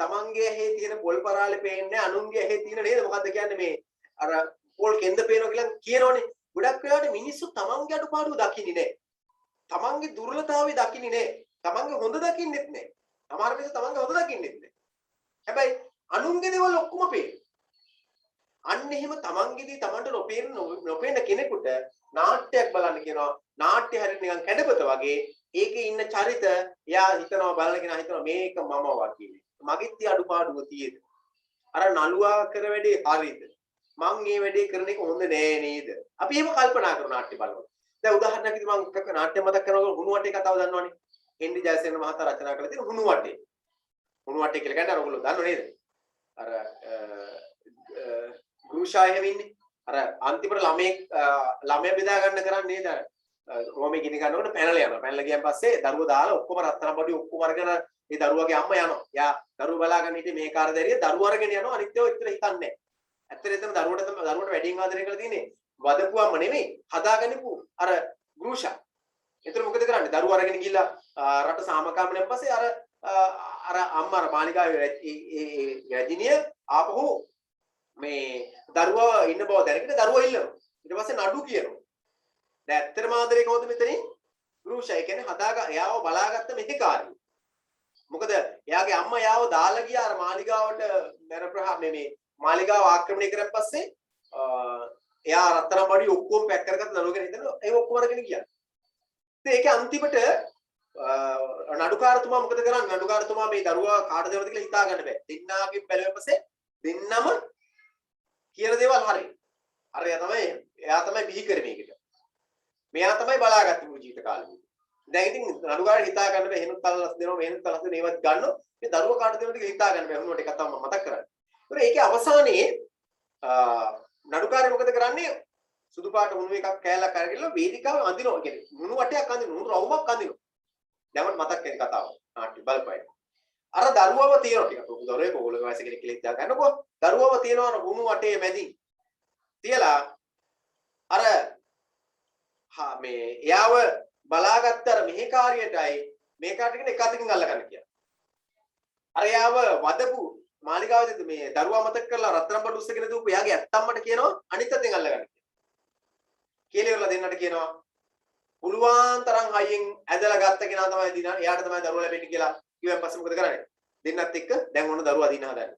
තමන්ගේ ඇහි තියෙන පොල් පරාලේ පේන්නේ අනුන්ගේ ඇහි තියෙන නේද? මොකද්ද කියන්නේ මේ අර පොල් කෙන්ද පේනවා කියලා කියනෝනේ. ගොඩක් වෙලාවට මිනිස්සු තමන්ගේ අඩුපාඩු දකින්නේ නැහැ. තමන්ගේ දුර්වලතාවය දකින්නේ නැහැ. තමන්ගේ හොඳ දකින්නෙත් නැහැ. සමහර මිනිස්සු තමන්ගේ හොඳ දකින්නෙත් නැහැ. හැබැයි අනුන්ගේ දේවල් ඔක්කොම පේනවා. අන්න එහෙම තමන්ගේදී තමන්ට නොපේන කෙනෙකුට නාට්‍යයක් බලන්න කියනවා. නාට්‍ය හරියට නිකන් කැඩපත වගේ ඒකේ ඉන්න චරිත එයා හිතනවා බලන කෙනා හිතනවා මේක මම වගේ. මගෙත් අඩුපාඩුව තියෙද. අර නළුවා කර වැඩේ හරියද? මං මේ වැඩේ කරන එක හොඳ නෑ නේද? අපි එහෙම කල්පනා කරන නාට්‍ය බලනවා. දැන් උදාහරණයක් විදිහට මම එකක නාට්‍ය මතක් කරනකොට හුණු වටේ කතාව දන්නවනේ. හෙන්රි ජයසේන මහතා රචනා කරලා තියෙන හුණු වටේ. හුණු වටේ කියලා කියන්නේ අර ඔයගොල්ලෝ දන්නව නේද? අර ගෘෂාය වෙන්නේ. අර අන්තිමට ළමයා බෙදා ගන්න කරන්නේ නේද? රෝමේ ගිනි ගන්නකොට පැනලා යනවා. පැනලා ගියන් පස්සේ දරුවෝ දාලා ඔක්කොම රත්තරන් බඩු ඔක්කොම අරගෙන ඒ දරුවගේ අම්මා යනවා. යා දරුවෝ බලාගෙන හිටියේ මේ කාර්යදරිය දරුවෝ අරගෙන යනවා. අනිත් ඒවා ඉතර හිතන්නේ නැහැ. ඇත්තට එතන දරුවට වැඩියෙන් ආදරය කරලා තියෙන්නේ වදපුවම නෙමෙයි හදාගන්නපු අර ගෘෂා. එතන මොකද කරන්නේ? දරුවෝ අරගෙන ගිහිල්ලා රට සාමකාමීන් පස්සේ අර අම්මා අර මාලිගාවේ ඒ රජිනිය ආපහු මේ දරුවා ඉන්න බව දැනගෙන දරුවා ඉල්ලනවා. ඊට පස්සේ නඩු කියනවා. දැන් ඇත්තටම ආදරේ කොහොමද මෙතනින්? ගෘෂා. ඒ කියන්නේ එයාව බලාගත්ත මෙහෙකාරිය. මොකද එයාගේ අම්මා එයාව දාලා ගියා අර මාලිගාවට මේ මාලිගාව ආක්‍රමණය කරන් පස්සේ එයා රත්තරන් බඩු ඔක්කොම පැක් කරගත්ත දරුවගෙන හිටන ඒ ඔක්කොම අරගෙන ගියා. ඉතින් ඒකේ අන්තිමට නඩුකාරතුමා මොකද කරන්නේ? නඩුකාරතුමා මේ දරුවා කාට දෙනවද කියලා හිතා ගන්න බෑ. දෙන්නාගෙන් බැලුවෙන් පස්සේ දෙන්නම කියන දේවල් හරි. අර එයා තමයි බිහි කරේ මේකට. මෙයා තමයි බලාගත්තේ මුළු ජීවිත කාලෙම. දැන් ඉතින් නඩුකාරට හිතා ගන්න බෑ. එහෙනුත් කලස් දෙනවා මෙහෙනුත් කලස් දෙනවා ඒවත් ගන්නවා. මේ දරුවා කාට දෙනවද කියලා හිතා ගන්න බෑ. හුණුවට එකක් තමයි මම මතක් කරන්නේ. ඒතර ඒකේ අවසානයේ නඩුකාරය මොකද කරන්නේ? සුදු පාට හුණු එකක් කෑල්ලක් අරගෙන වේදිකාව අඳිනවා. කියන්නේ හුණු වටයක් අඳිනවා. හුණු රවුමක් අඳිනවා. දැන් මට මතක් වෙන කතාව. නාට්‍ය බලපෑයි. අර දරුවව තියෙනවා ටිකක්. දරුවෙක් ඕගොල්ලෝ වයස කෙනෙක් කියලා හිතා ගන්නකො. දරුවව තියෙනවා හුණු වටේ මැදින්. තියලා අර මේ එයාව බලාගත්ත අර මෙහෙකාරියටයි මේකාට කියන එක අතකින් අල්ල ගන්න කියලා. අර එයාව වදපු මාලිගාවේදී මේ දරුවා මතක් කරලා රත්තරන් බඩු උස්සගෙන දූපු එයාගේ ඇත්තම්මට කියනවා අනිත් අතෙන් අල්ල ගන්න කියලා. කියලා ඉවරලා දෙන්නට කියනවා පුළුවන් තරම් හයියෙන් ඇදලා ගත්ත කෙනා තමයි දිනා එයාට තමයි දරුවා ලැබෙන්නේ කියලා කිව්වන් පස්සේ මොකද කරන්නේ? දෙන්නත් එක්ක දැන් ඔන්න දරුවා දින හදන්නේ.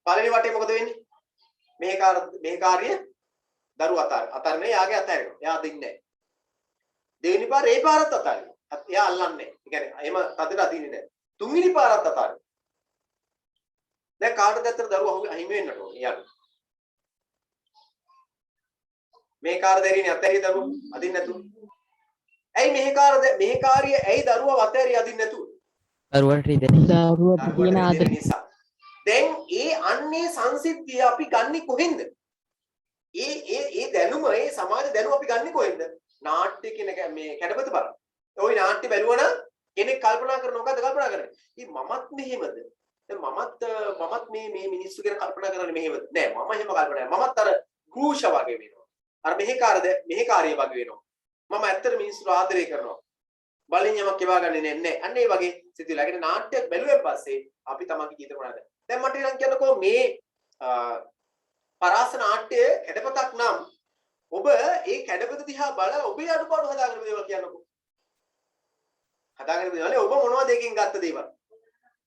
පළවෙනි වටේ මොකද වෙන්නේ? මෙහෙකාරිය දරුවා අතාරිනවා. එයාගේ අතාරිනවා. එයා දෙන්නේ නැහැ. දෙවෙනි පාර ඒ පාරත් අතාරිනවා. එයා අල්ලන්නේ නැහැ. ඒ කියන්නේ එහෙම තදට අදින්නේ නැහැ. තුන්වෙනි පාරත් අතාරිනවා. දැන් කාටද ඇත්තට දරුවා අහිමි වෙන්නට ඕනේ යාළු. මේ කාර්ය දෙරිනේ අතහැරිය දරුවා අදින්න නැතුව. ඇයි මෙහෙකාරිය ඇයි දරුවා අතහැරිය අදින්න නැතුව? දරුවට තියෙන ආදරය නිසා. දැන් ඒ අන්නේ සංසිද්ධිය අපි ගන්නෙ කොහෙන්ද? ඒ දැනුම ඒ සමාජ දැනුම අපි ගන්නෙ කොහෙන්ද? නාට්‍ය කියන මේ කැඩපත බලන්න. ওই නාට්‍ය බැලුවනම් කෙනෙක් කල්පනා කරන මොකද්ද කල්පනා කරන්නේ? ඉතින් මමත් මෙහෙමද? දැන් මමත් මේ මිනිස්සු ගැන කල්පනා කරන්නේ මෙහෙමද? නෑ මම එහෙම කල්පනා නෑ. මමත් අර ගෘෂ වගේ වෙනවා. අර මෙහෙකාරිය වගේ වෙනවා. මම ඇත්තට මිනිස්සු ආදරය කරනවා. බලෙන් යමක් එවා ගන්නේ නැහැ. අන්න ඒ වගේ සිතුවිලි. ඒකට නාට්‍යයක් බැලුවෙන් පස්සේ අපි තමන්ගේ ජීවිත මොනවාද? දැන් මට ඉතින් කියන්නකෝ මේ පරාස නාට්‍ය කැඩපතක් නම් ඔබ ඒ කැඩපත දිහා බලලා ඔබේ අඩුපාඩු හදාගන්න දේවල් කියන්නකෝ. හදාගන්න දේවල් ඔබ මොනවද ඒකෙන් ගත්ත දේවල්?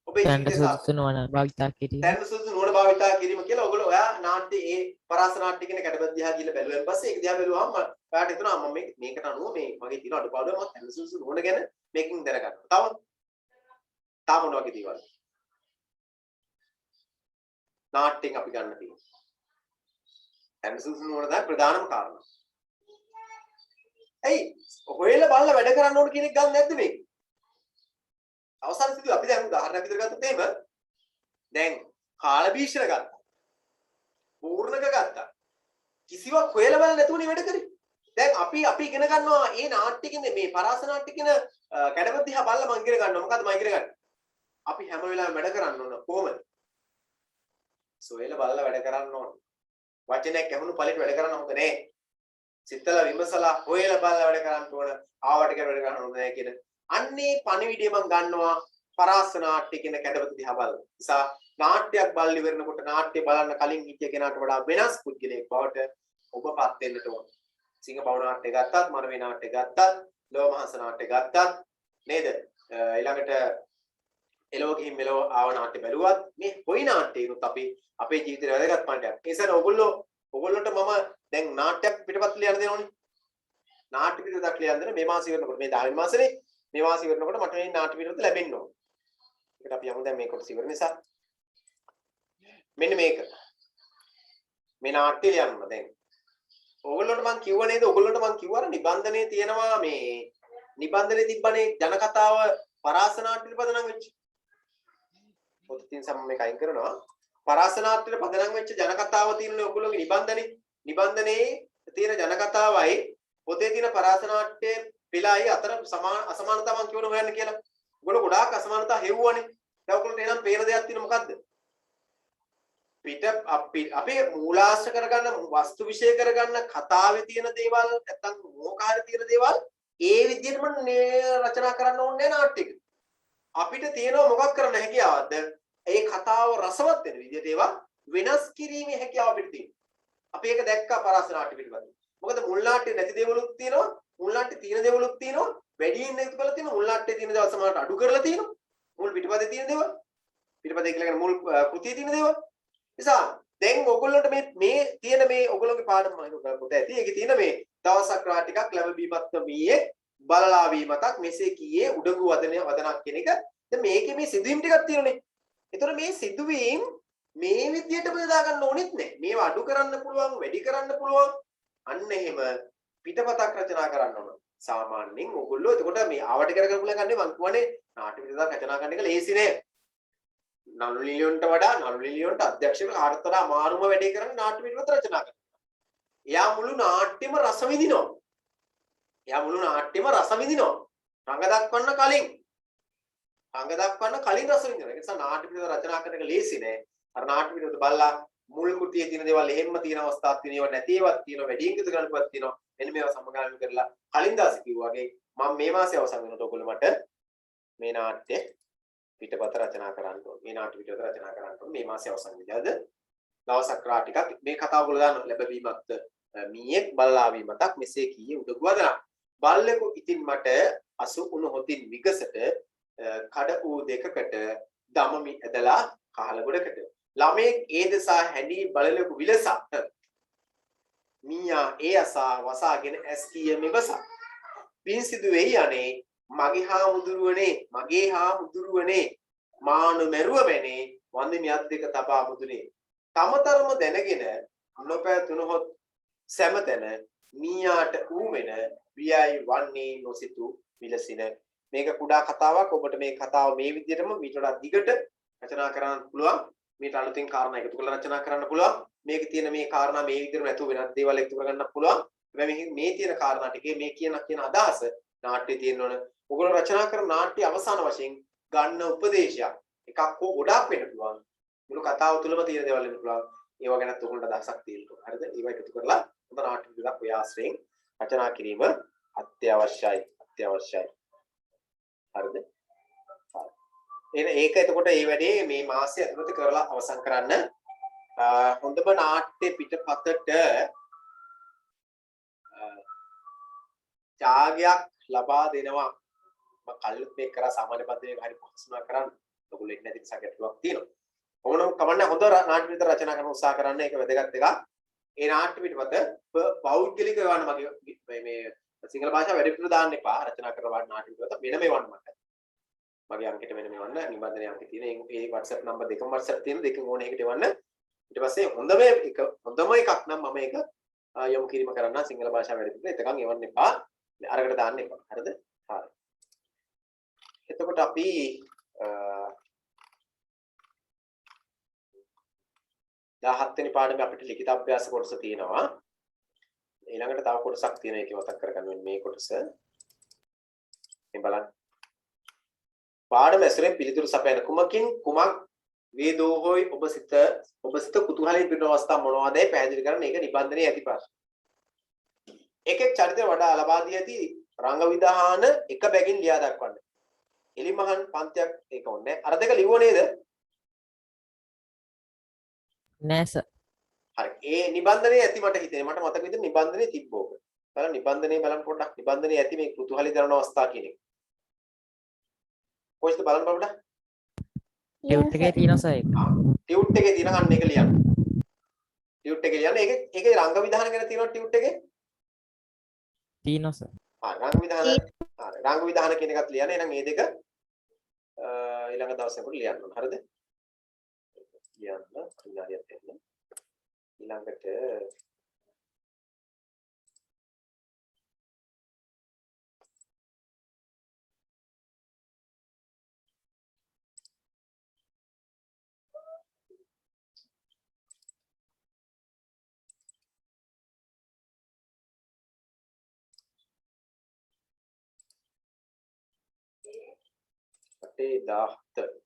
ඔබේ සුදුසු නොවන භාවිතා කිරීම. දැන් සුදුසු නොවන භාවිතා කිරීම කියලා ඔයගොල්ලෝ ඔයා නාට්‍ය ඒ පරාස නාට්‍ය කියන කැඩපත දිහා ගිහලා බැලුවෙන් පස්සේ ඒක දිහා බැලුවාම ඔයාට හිතෙනවා මම මේකට අනුව මේ මගේ තියෙන අඩුපාඩු මම දැන් සුදුසු නොවන ගැන මේකෙන් දැනගන්නවා. තව මොන වගේ දේවල්? නාට්‍යෙන් අපි ගන්න තියෙනවා. ඇන්සුසුන් වල ප්‍රධානම කාරණා. ඇයි හොයලා බලලා වැඩ කරන්න ඕන කියන එක ගන්න නැද්ද මේක? අවසාන සිදුව අපි දැන් උදාහරණයක් විතර ගත්තොත් එහෙම දැන් කාල භීෂණ ගත්තා. පූර්ණක ගත්තා. කිසිවක් හොයලා බලන්න නැතුවනේ වැඩ කරේ. දැන් අපි ඉගෙන ගන්නවා මේ නාට්‍ය කියන මේ පරාස නාට්‍ය කියන කැඩපත දිහා බලලා මම ඉගෙන ගන්නවා. මොකද්ද මම ඉගෙන ගන්නේ? අපි හැම වෙලාවෙම වැඩ කරන්න ඕන කොහොමද? සොයලා බලලා වැඩ කරන්න ඕන. වචනයක් ඇහුණු පළට වැඩ කරන්න හොඳ නෑ. සිතලා විමසලා හොයලා බලලා වැඩ කරන්න ඕන. ආවට කියලා වැඩ කරන්න හොඳ නෑ කියන. අන්නේ පණිවිඩය මම ගන්නවා පරාස නාට්‍ය කියන කැඩපත දිහා බලලා. නිසා නාට්‍යයක් බලලි වෙනකොට නාට්‍ය බලන්න කලින් හිටිය කෙනාට වඩා වෙනස් පුද්ගලයෙක් බවට ඔබපත් වෙන්නට ඕන. සිංහපව් නාට්‍ය ගත්තත්, මනමේ නාට්‍ය ගත්තත්, ලෝමහංස නාට්‍ය ගත්තත් නේද? ඊළඟට එලෝ ගිහින් මෙලෝ ආව නාට්‍ය බැලුවත් මේ කොයි නාට්‍යයකට අපි අපේ ජීවිතේ වැදගත් පාඩයක්. ඒ නිසා ඔයගොල්ලොන්ට මම දැන් නාට්‍යයක් පිටපත් ලියන්න දෙනවනේ. නාට්‍ය පිටුවතක් ලියන්න මේ මාසෙ ඉවරනකොට මේ 10 වෙනි මාසෙනේ මේ මාසෙ ඉවරනකොට මට මේ නාට්‍ය පිටුවත ලැබෙන්න ඕන. ඒකට අපි යමු දැන් මේ කොටස ඉවර නිසා. මෙන්න මේක. මේ නාට්‍ය ලියන්න දැන්. ඕගොල්ලන්ට මම කිව්ව නේද? ඕගොල්ලන්ට මම කිව්වා නිබන්ධනයේ තියෙනවා මේ නිබන්ධනයේ තිබ්බනේ ජන කතාව පරාසනාට්‍ය පදනම් වෙච්ච. පොත තියෙන සම මේක අයින් කරනවා. පරාසනාට්‍ය පදනම් වෙච්ච ජන කතාව තියෙනනේ ඕගොල්ලෝගේ නිබන්ධනේ. නිබන්ධනයේ තියෙන ජන කතාවයි පොතේ තියෙන පරාසනාට්‍ය පිළයි අතර අසමානතාව මම කියවන හොයන්න කියලා. ඔයගොල්ලෝ ගොඩාක් අසමානතා හෙව්වනේ. දැන් ඔයගොල්ලන්ට එනම් පේන දෙයක් තියෙන මොකද්ද? පිට අපේ මූලාශ්‍ර කරගන්න වස්තු විශේෂ කරගන්න කතාවේ තියෙන දේවල් නැත්තම් මොකාරී තියෙන දේවල් ඒ විදිහටම රචනා කරන්න ඕනේ නාට්‍යයක. අපිට තියෙනවා මොකක් කරන්න හැකියාවක්ද? ඒ කතාව රසවත් වෙන විදිහට ඒවා වෙනස් කිරීමේ හැකියාව අපිට තියෙනවා. අපි ඒක දැක්කා පරාස නාට්‍ය පිළිබඳව. මොකද මුල් නාට්‍ය නැති දේවලුත් තියෙනවා, මුල් නාට්‍ය තියෙන දේවලුත් තියෙනවා, වැඩියෙන් එකතු කරලා තියෙනවා, මුල් නාට්‍යයේ තියෙන දේවල් සමහරට අඩු කරලා තියෙනවා. මුල් පිටපතේ තියෙන දේවල්, පිටපතේ කියලා කියන මුල් කෘතියේ තියෙන දේවල්. නිසා දැන් ඔයගොල්ලන්ට මේ තියෙන මේ ඔයගොල්ලෝගේ පාඩම මම පොත ඇති. ඒකේ තියෙන මේ දවසක් රා ටිකක් ලැබීමත් මීයේ බලලා වීමතක් මෙසේ කීයේ උඩඟු වදනක් කියන එක. දැන් මේකේ මේ සිදුවීම් ටිකක් තියෙනනේ. ඒතර මේ සිදුවීම් මේ විදිහට බෙදා ගන්න ඕනෙත් නෑ. මේවා අඩු කරන්න පුළුවන්, වැඩි කරන්න පුළුවන්. අන්න එහෙම පිටපතක් රචනා කරන්න ඕන. සාමාන්‍යයෙන් ඔයගොල්ලෝ එතකොට මේ ආවට කරගෙන පුළුවන් ගන්නේ මං කියන්නේ නාට්‍ය පිටපතක් රචනා කරන එක ලේසි නෑ. නළු ලිලියොන්ට වඩා නළු ලිලියොන්ට අධ්‍යක්ෂක කාටත් වඩා අමාරුම වැඩේ කරන්නේ නාට්‍ය පිටපත රචනා කරනවා. එයා මුළු නාට්‍යෙම රස විඳිනවා. එයා මුළු නාට්‍යෙම රස විඳිනවා. රංග දක්වන්න කලින් රස විඳිනවා. ඒ නිසා නාට්‍ය පිටපත රචනා කරන එක ලේසි නෑ. අර නාට්‍ය පිටපත බලලා මුල් කුටියේ තියෙන දේවල් එහෙම්ම තියෙන අවස්ථාවක් තියෙනවා, නැති ඒවාක් තියෙනවා, වැඩියෙන් එකතු කරන්නපත් තියෙනවා. මෙන්න මේවා සමගාමී කරලා කලින් දාසේ කිව්වා වගේ මම මේ මාසේ අවසන් වෙනකොට ඔයගොල්ලෝ මට මේ නාට්‍ය පිටපත රචනා කරන්න ඕනේ. මේ නාට්‍ය පිටපත රචනා කරන්න ඕනේ. මේ මාසේ අවසන් විදිහද දවසක් රා ටිකක් මේ කතාව ඔයගොල්ලෝ දාන්න ලැබවීමත් මීයක් බල්ලාවීමතක් මෙසේ කීයේ උඩඟු වදනක්. බල්ලෙකු ඉතින් මට අසු උණු හොතින් විගසට කඩ ඌ දෙකකට දමමි ඇදලා කහල ගොඩකට. ළමෙක් ඒ දෙසා හැඬී බලලෙකු විලසා මීයා ඒ අසා වසාගෙන ඇස් කීය මෙවසා. පින් සිදු වෙයි අනේ මගේ හාමුදුරුවනේ මානු මැරුවමනේ වන්දිනි අත් දෙක තබා මුදුනේ. තමතරම දැනගෙන නොපැතුනොත් සෑමතැන මීයාට ඌමෙන වියයි වන්නේ නොසිතු විලසින. මේක කුඩා කතාවක්. ඔබට මේ කතාව මේ විදිහටම මීට වඩා දිගට රචනා කරන්න පුළුවන්. මේට අලුතින් කාරණා එකතු කරලා රචනා කරන්න පුළුවන්. මේකේ තියෙන මේ කාරණා මේ විදිහට නැතුව වෙනත් දේවල් එකතු කරගන්න පුළුවන්. හැබැයි මේ තියෙන කාරණා ටිකේ මේ කියන අදහස නාට්‍යයේ තියෙන්න ඕන. ඔයගොල්ලෝ රචනා කරන නාට්‍ය අවසාන වශයෙන් ගන්න උපදේශයක් එකක් හෝ ගොඩාක් වෙන්න පුළුවන්. මුළු කතාව තුළම තියෙන දේවල් වෙන්න පුළුවන්. ඒවා ගැනත් ඔයගොල්ලන්ට අදහසක් තියෙනවා. හරිද? ඒවා එකතු කරලා හොඳ නාට්‍ය පිටක් ඔය ආශ්‍රයෙන් රචනා කිරීම අත්‍යවශ්‍යයි. හරිද? ඒක එතකොට මේ වැඩේ මේ මාසය ඇතුළත කරලා අවසන් කරන්න. හොඳම නාට්‍ය පිටපතට ත්‍යාගයක් ලබා දෙනවා. මම කල්ලුත් මේක කරා සාමාන්‍ය පද්ධතියක හරි පහසුනා කරන්න. ඔයගොල්ලෝ ඉන්නේ නැති නිසා ගැටලුවක් තියෙනවා. කොහොමනම් කමන්නේ හොඳ නාට්‍ය පිටපත රචනා කරන්න උත්සාහ කරන්න. ඒක වැදගත් එකක්. ඒ නාට්‍ය පිටපත පෞද්ගලික වන්න මගේ මේ සිංහල භාෂාව වැඩි පිටු දාන්න එපා. රචනා කරන නාට්‍ය පිටපත වෙන මේ වන්න මට. මගේ අංකෙට වෙන මේ වන්න නිබන්ධනයේ අංකේ තියෙන ඒ WhatsApp නම්බර් දෙකම WhatsApp තියෙන දෙකම ඕනේ එකට එවන්න. ඊට පස්සේ හොඳම එකක් නම් මම ඒක යොමු කිරීම කරන්න සිංහල භාෂාව වැඩි පිටු. එතකන් එවන්න එපා. අරකට දාන්න එපා. හරිද? හරි. එතකොට අපි 17 වෙනි පාඩමේ අපිට ලිඛිත අභ්‍යාස කොටස තියෙනවා. ඊළඟට තව කොටසක් තියෙන එක මතක් කරගන්න වෙන මේ කොටස. මේ බලන්න. පාඩම ඇසුරෙන් පිළිතුරු සපයන කුමකින් කුමක් වේදෝහොයි ඔබ සිත කුතුහලයෙන් පිටන අවස්ථා මොනවාදයි පැහැදිලි කරන්න. ඒක නිබන්ධනයේ ඇති ප්‍රශ්න. එකෙක් චරිතය වඩා ලබා දී ඇති රංග විධාන එක බැගින් ලියා දක්වන්න. එලිමහන් පන්තියක් ඒක ඕනේ. අර දෙක ලිව්ව නේද? නෑ සර්. හරි. ඒ නිබන්ධනයේ ඇති මට හිතෙන්නේ. මට මතක විදිහට නිබන්ධනයේ තිබ්බෝක. බලන්න නිබන්ධනයේ බලන්න පොඩ්ඩක්. නිබන්ධනයේ ඇති මේ කුතුහලී දරන අවස්ථා කියන එක. කොයිද බලන්න පොඩ්ඩක්. ටියුට් එකේ තියෙනවා සර් ඒක. ටියුට් එකේ තියෙන අන්න එක ලියන්න. ටියුට් එකේ ලියන්න. ඒකේ රංග විධාන ගැන තියෙනවා ටියුට් එකේ. තියෙනවා සර්. රංග විධාන රංග විධාන කියන එකත් ලියන්න. එහෙනම් මේ දෙක ඊළඟ දවසේකට ලියන්න ඕන. හරිද? ලියන්න විනාඩියක් දෙන්න. ඊළඟට අපේ 17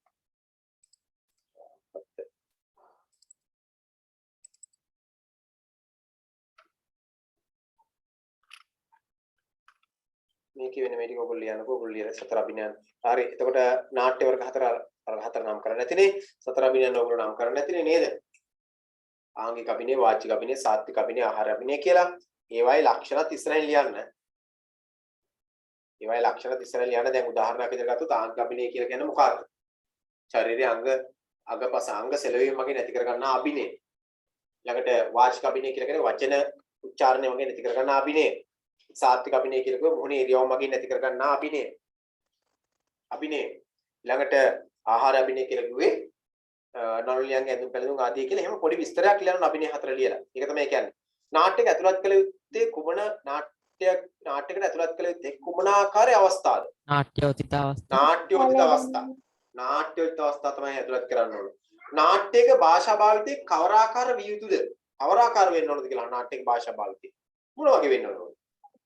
මේකේ වෙන මේ ටික ඔයගොල්ලෝ ලියන්නකෝ. ඔයගොල්ලෝ ලියන සතර අභිනයන්. හරි. එතකොට නාට්‍ය වර්ග හතර නම් කරන්නේ නැතිනේ. සතර අභිනයන් ඔයගොල්ලෝ නම් කරන්නේ නැතිනේ නේද? ආංගික අභිනය, වාචික අභිනය, සාත්වික අභිනය, ආහාර අභිනය කියලා. ඒවායේ ලක්ෂණත් ඉස්සරහින් ලියන්න. ඒවායේ ලක්ෂණත් ඉස්සරහින් ලියන්න. දැන් උදාහරණයක් විදිහට ගත්තොත් ආංගික අභිනය කියලා කියන්නේ මොකක්ද? ශරීරයේ අගපස අංග සෙලවීම වගේ නැති කරගන්නා අභිනය. ළඟට වාචික අභිනය කියලා කියන්නේ වචන උච්චාරණය වගේ නැති කරගන්නා අභිනය. සාත්වික අභිනය කියලා කිව්වොත් මොහොනේ ඉරියව් වගේ නැති කරගන්නා අභිනය. ළඟට ආහාර අභිනය කියලා කිව්වේ නළුලියන්ගේ ඇඳුම් පැළඳුම් ආදී කියලා එහෙම පොඩි විස්තරයක් ලියන අභිනය හතර ලියලා. ඒක තමයි කියන්නේ. නාට්‍යයක ඇතුළත් කළ යුත්තේ කුමන නාට්‍යයකට ඇතුළත් කළ යුත්තේ කුමන ආකාරයේ අවස්ථාද? නාට්‍යෝචිත අවස්ථා. නාට්‍යෝචිත අවස්ථා. නාට්‍යෝචිත අවස්ථා තමයි ඇතුළත් කරන්න ඕනේ. නාට්‍යයක භාෂා භාවිතේ කවර ආකාර විය යුතුද? කවර ආකාර වෙන්න ඕනද කියලා නාට්‍යයක භාෂා භාවිතේ. මොන වගේ වෙන්න ඕනද?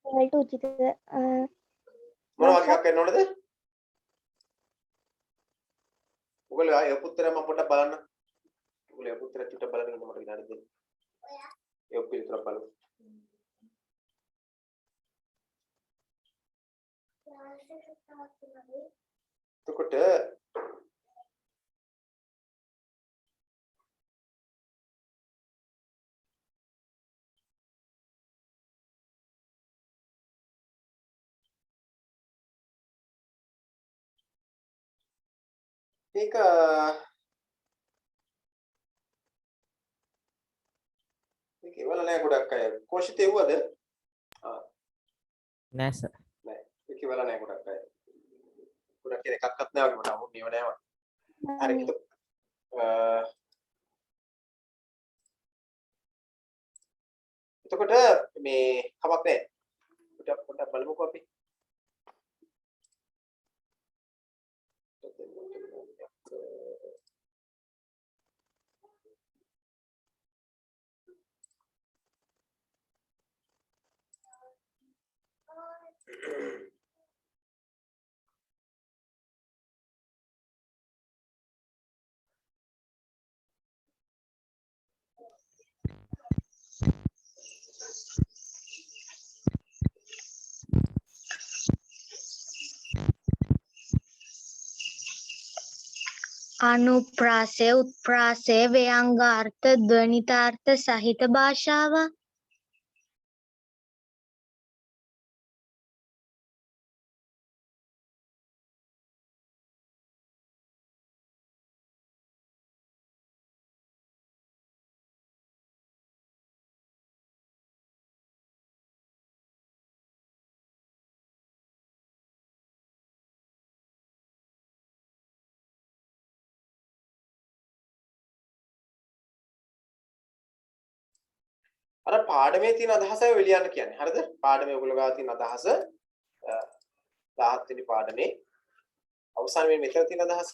වලට උචිත මොන වගේ එකක් වෙන්න ඕනද? ඔයගොල්ලෝ ආයෙ පුත්‍රය මම පොඩ්ඩක් බලන්න. ඔයගොල්ලෝ පුත්‍රය චුට්ටක් බලන්න ඉන්න මට විනාඩි දෙන්න. ඒ පිළිතුර බලමු. එතකොට මේක ඒවල නෑ ගොඩක් අය කොෂිත එව්වද? නෑ සර්. නෑ ඒක ඒවල නෑ ගොඩක් අය. ගොඩක් කෙනෙක් එකක්වත් නෑ වගේ මට අහුන්නේ ඒව නෑ වගේ. හරි එතකොට මේ කමක් නෑ. පොඩ්ඩක් බලමුකෝ අපි. අනුප්‍රාසය උත්ප්‍රාසය ව්‍යංගාර්ථ ධ්වනිතාර්ථ සහිත භාෂාව අර පාඩමේ තියෙන අදහසයි ඔය ලියන්න කියන්නේ. හරිද? පාඩමේ ඔයගොල්ලෝ ගාව තියෙන අදහස 17 වෙනි පාඩමේ අවසාන වෙන මෙතන තියෙන අදහස.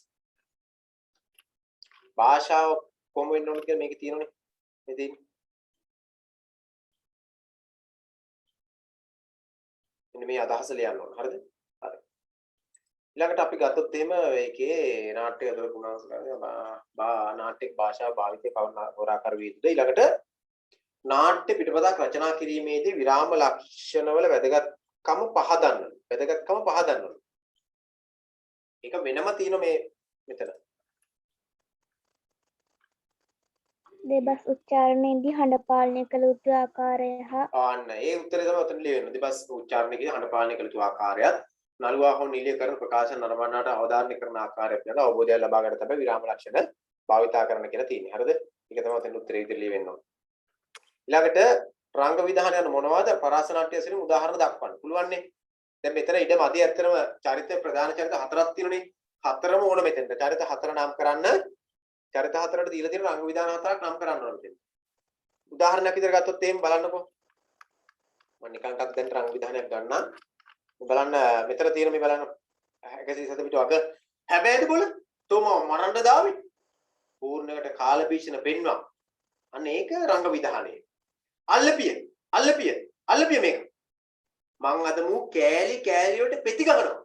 භාෂාව කොහොම වෙන්න ඕනද කියලා මේකේ තියෙනනේ. මේ දෙන්නේ. මෙන්න මේ අදහස ලියන්න ඕන. හරිද? හරි. ඊළඟට අපි ගත්තොත් එහෙම ඒකේ නාට්‍ය අතර නාට්‍යක භාෂාව භාවිතය කවර ආකාර විය යුතුද? ඊළඟට නාට්‍ය පිටපතක් රචනා කිරීමේදී විරාම ලක්ෂණවල වැදගත්කම පහදන්න. ඒක වෙනම තියෙන මේ මෙතන. දෙබස් උච්චාරණයේදී හඬ පාලනය කළ යුතු ආකාරය හා ආන්න ඒ උත්තරේ තමයි උතන ලියවෙන්නේ. දෙබස් උච්චාරණයේදී හඬ පාලනය කළ යුතු ආකාරයත් නළුවා හෝ නිලිය කරන ප්‍රකාශන නරඹන්නට අවධාරණය කරන ආකාරය පිළිබඳ අවබෝධයක් ලබා ගන්න තමයි විරාම ලක්ෂණ භාවිතා කරන්න කියලා තියෙන්නේ. හරිද? ඒක තමයි උතන උත්තරේ ඉදිරි ලියවෙන්න ඕනේ. ඊළඟට රංග විධානයන් මොනවද? පරාස නාට්‍ය ඇසුරින් උදාහරණ දක්වන්න පුළුවන් නේ. දැන් මෙතන ඉඩ මදි ඇත්තටම චරිත ප්‍රධාන චරිත හතරක් තියෙනුනේ. හතරම ඕන මෙතෙන්ට. චරිත හතර නම් කරන්න. චරිත හතරට දීලා තියෙන රංග විධාන හතරක් නම් කරන්න ඕන මෙතෙන්. උදාහරණයක් විදිහට ගත්තොත් එහෙම බලන්නකෝ. මම නිකන් ටක් දැන් රංග විධානයක් ගන්නම්. බලන්න මෙතන තියෙන මේ බලන්න 107 පිටු අග හැබැයිද බොල තෝම මරන්න දාවි. පූර්ණයකට කාල බීෂණ පෙන්වම්. අන්න ඒක රංග විධානයේ. අල්ලපිය මේක. මං අද මූ කෑලි වලට පෙති ගහනවා.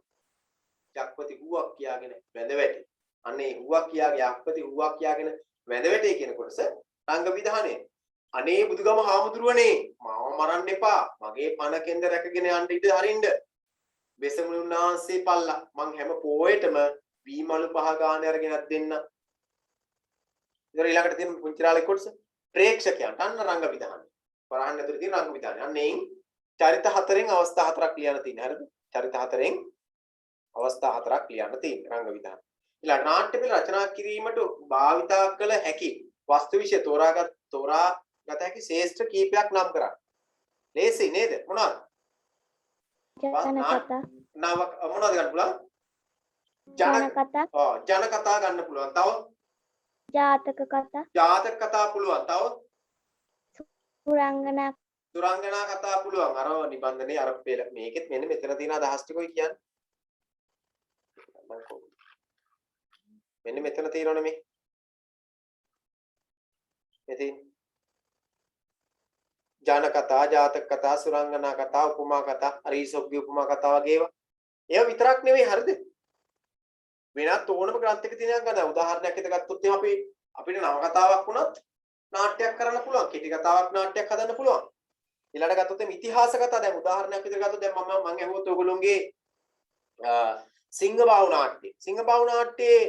යක්පති හුවක් කියාගෙන වැඳ වැටි. අනේ හුවක් කියාගේ යක්පති හුවක් කියාගෙන වැඳ වැටේ කියන කොටස රංග විධානයේ. අනේ බුදුගම හාමුදුරුවනේ මාව මරන්න එපා. මගේ පණ කෙන්ද රැකගෙන යන්න ඉඩ හරින්න. වෙසමුණුන්නාන්සේ පල්ලා මං හැම පොයෙටම වීමලු පහ ගාන අරගෙනත් දෙන්න. ඉතින් ඊළඟට තියෙන පුංචිරාලේ කොටස ප්‍රේක්ෂකයන්ට අන්න රංග විධානය. වරහන් ඇතුලේ තියෙන රංග විධානය. අන්න එයින් චරිත හතරෙන් අවස්ථා හතරක් ලියන්න තියෙනවා. හරිද? චරිත හතරෙන් අවස්ථා හතරක් ලියන්න තියෙනවා රංග විධානය. ඊළඟ නාට්‍ය පෙළ රචනා කිරීමට භාවිතා කළ හැකි වස්තු විෂය තෝරාගත හැකි ශ්‍රේෂ්ඨ කීපයක් නම් කරන්න. ලේසි නේද? මොනවද? ජනකතා මොනවද ගන්න පුළුවන්? ජනකතා ජන කතා ගන්න පුළුවන්. තව ජාතක කතා ජාතක කතා පුළුවන්. තව සුරංගනා කතා පුළුවන්. අර නිබන්ධනේ අර පෙළ මේකෙත් මෙන්න මෙතන තියෙන අදහස් ටිකයි කියන්නේ. මෙන්න මෙතන තියෙනවනේ මේ. මෙතන ජන කතා, ජාතක කතා, සුරංගනා කතා, උපමා කතා, අරීසොබ්ගේ උපමා කතා වගේ ඒවා. ඒවා විතරක් නෙවෙයි හරිද? වෙනත් ඕනම ග්‍රන්ථයක තියෙනක් ගන්න. උදාහරණයක් හිත ගත්තොත් එහෙනම් අපිට නව කතාවක් වුණත් නාට්‍යයක් කරන්න පුළුවන්. කෙටි කතාවක් නාට්‍යයක් හදන්න පුළුවන්. ඊළඟට ගත්තොත් එimhe ඉතිහාස කතා දැන් උදාහරණයක් විදිහට ගත්තොත් දැන් මම අහුවොත් ඔයගොල්ලෝගේ සිංහබාහු නාට්‍ය. සිංහබාහු නාට්‍යයේ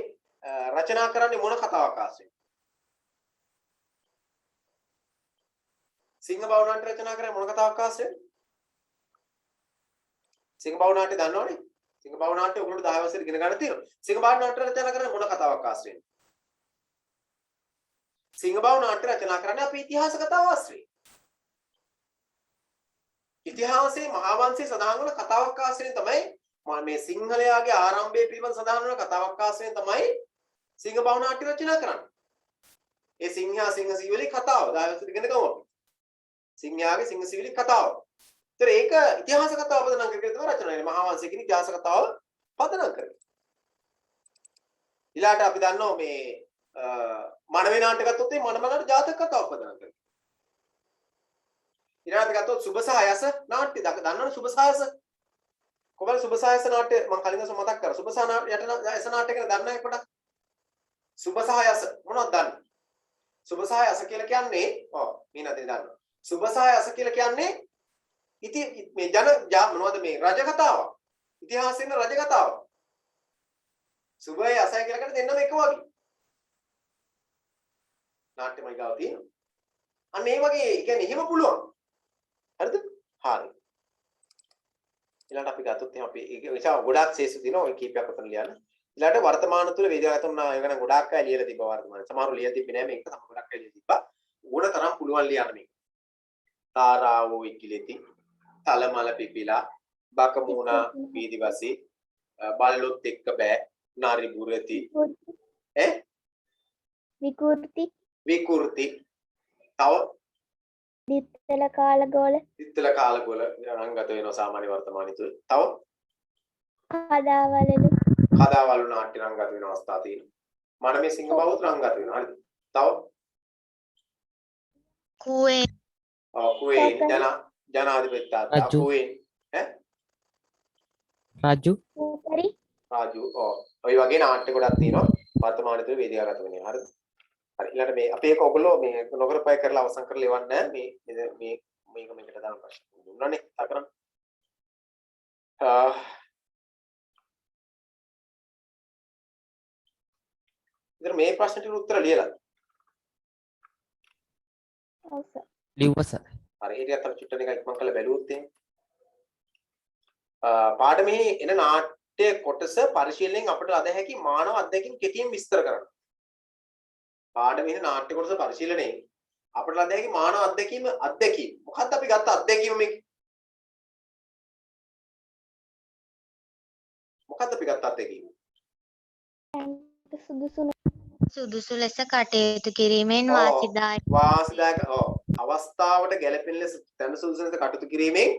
රචනා කරන්නේ මොන කතාවක් ආශ්‍රයෙන්? සිංහබාහු නාට්‍ය රචනා කරන්නේ මොන කතාවක් ආශ්‍රයෙන්? සිංහබාහු නාට්‍ය දන්නවනේ? සිංහබාහු නාට්‍ය ඔයගොල්ලෝ 10 වසරේ ඉගෙන ගන්න තියෙනවා. සිංහබාහු නාට්‍ය රචනා කරන්නේ මොන කතාවක් ආශ්‍රයෙන්? සිංහබාහු නාට්‍ය රචනා කරන්නේ අපි ඉතිහාස කතාව ආශ්‍රයෙන්. ඉතිහාසයේ මහා වංශයේ සඳහන් වන කතාවක් ආශ්‍රයෙන් තමයි මේ සිංහලයාගේ ආරම්භය පිළිබඳ සඳහන් වන කතාවක් ආශ්‍රයෙන් තමයි සිංහබාහු නාට්‍ය රචනා කරන්නේ. ඒ සිංහයා සිංහසීවලි කතාව 10 වසරේ ඉගෙන ගමු අපි. සිංහයාගේ සිංහසීවලි කතාව. ඒතර ඒක ඉතිහාස කතාව පදනම් කරගෙන තමයි රචනා වෙන්නේ. මහා වංශයේ කියන ඉතිහාස කතාව පදනම් කරගෙන. ඊළාට අපි දන්නවා මේ මනමේ නාට්‍ය ගත්තොත් මේ මනමලට ජාතක කතාව පදනම් කරගෙන. ඊළාට ගත්තොත් සුබ සහ යස නාට්‍ය දන්නවනේ සුබ සහ යස. කොහොමද සුබ සහ යස නාට්‍ය මම කලින් දවස් මතක් කරා. සුබ සහ යස නාට්‍ය කියලා දන්නවද පොඩක්? සුබ සහ යස මොනවද දන්නේ? සුබ සහ යස කියලා කියන්නේ මේ නදී දන්නවා. සුබ සහ යස කියලා කියන්නේ ඉතින් මේ මොනවද මේ රජ කතාවක්. ඉතිහාසයේ රජ කතාවක්. සුබය යසය කියලා කියන්නේ දෙන්නම එක වගේ. නාට්‍යමය ගාව තියෙනවා. අන්න ඒ වගේ කියන්නේ එහෙම පුළුවන්. හරිද? හරි. ඊළඟට අපි ගත්තොත් එහෙනම් අපි ඒක ගොඩාක් ශේෂ දිනවා ඔය කීපයක් අතන ලියන්න. ඊළඟට වර්තමාන තුල වේදගතම් නා ඒක නම් ගොඩාක් අය ලියලා තිබ්බා වර්තමාන. සමහරව ලියලා තිබ්බේ නෑ මේක තමයි ගොඩාක් අය ලියලා තිබ්බා. ඕන තරම් පුළුවන් ලියන්න මේක. තාරාවෝ ඉකිලෙති, තලමල පිපිලා, බකමුණා වීදිවාසී, බල්ලොත් එක්ක බෑ, නාරි බුරති. විකෘති තව දිත්තල කාලගෝල රංගත වෙනවා සාමාන්‍ය වර්තමානයේ තුල. තව කදාවලු නාට්‍ය රංගත වෙන අවස්ථා තියෙනවා. මනමේ සිංහබාහුත් රංගත වෙනවා. හරිද? තව කුවේ ජනාධිපතිතාත්තා කුවේ රාජු ඔය වගේ නාට්‍ය ගොඩක් තියෙනවා වර්තමානයේ තුල වේදිකාගත වෙනවා. හරිද? හරි ඊළඟට මේ අපි ඒක ඔයගොල්ලෝ මේ නොකරපය කරලා අවසන් කරලා ඉවන්න මේ මේකට දාන ප්‍රශ්න දුන්නානේ අකරන් ඉතින් මේ ප්‍රශ්නට උත්තර ලියලා ඔව් සර් ලිව්වා සර්. හරි ඒ ටිකත් අපි චුට්ටක් නිකන් ඉක්මන් කරලා බැලුවොත් එහෙනම් පාඩමේ එන නාට්‍ය කොටස පරිශීලනයෙන් අපට අද හැකි මානව අධ්‍යයනකින් කෙටියෙන් විස්තර කරන්න. පාඩමේ එන නාට්‍ය කොටස පරිශීලනයෙන් අපිට ලද හැකි මානව අත්දැකීම මොකක්ද අපි ගත්ත අත්දැකීම මේක මොකක්ද අපි ගත්ත අත්දැකීම සුදුසු ලෙස කටයුතු කිරීමෙන් වාසිදායක අවස්ථාවට ගැළපෙන ලෙස තන සුදුසු ලෙස කටයුතු කිරීමෙන්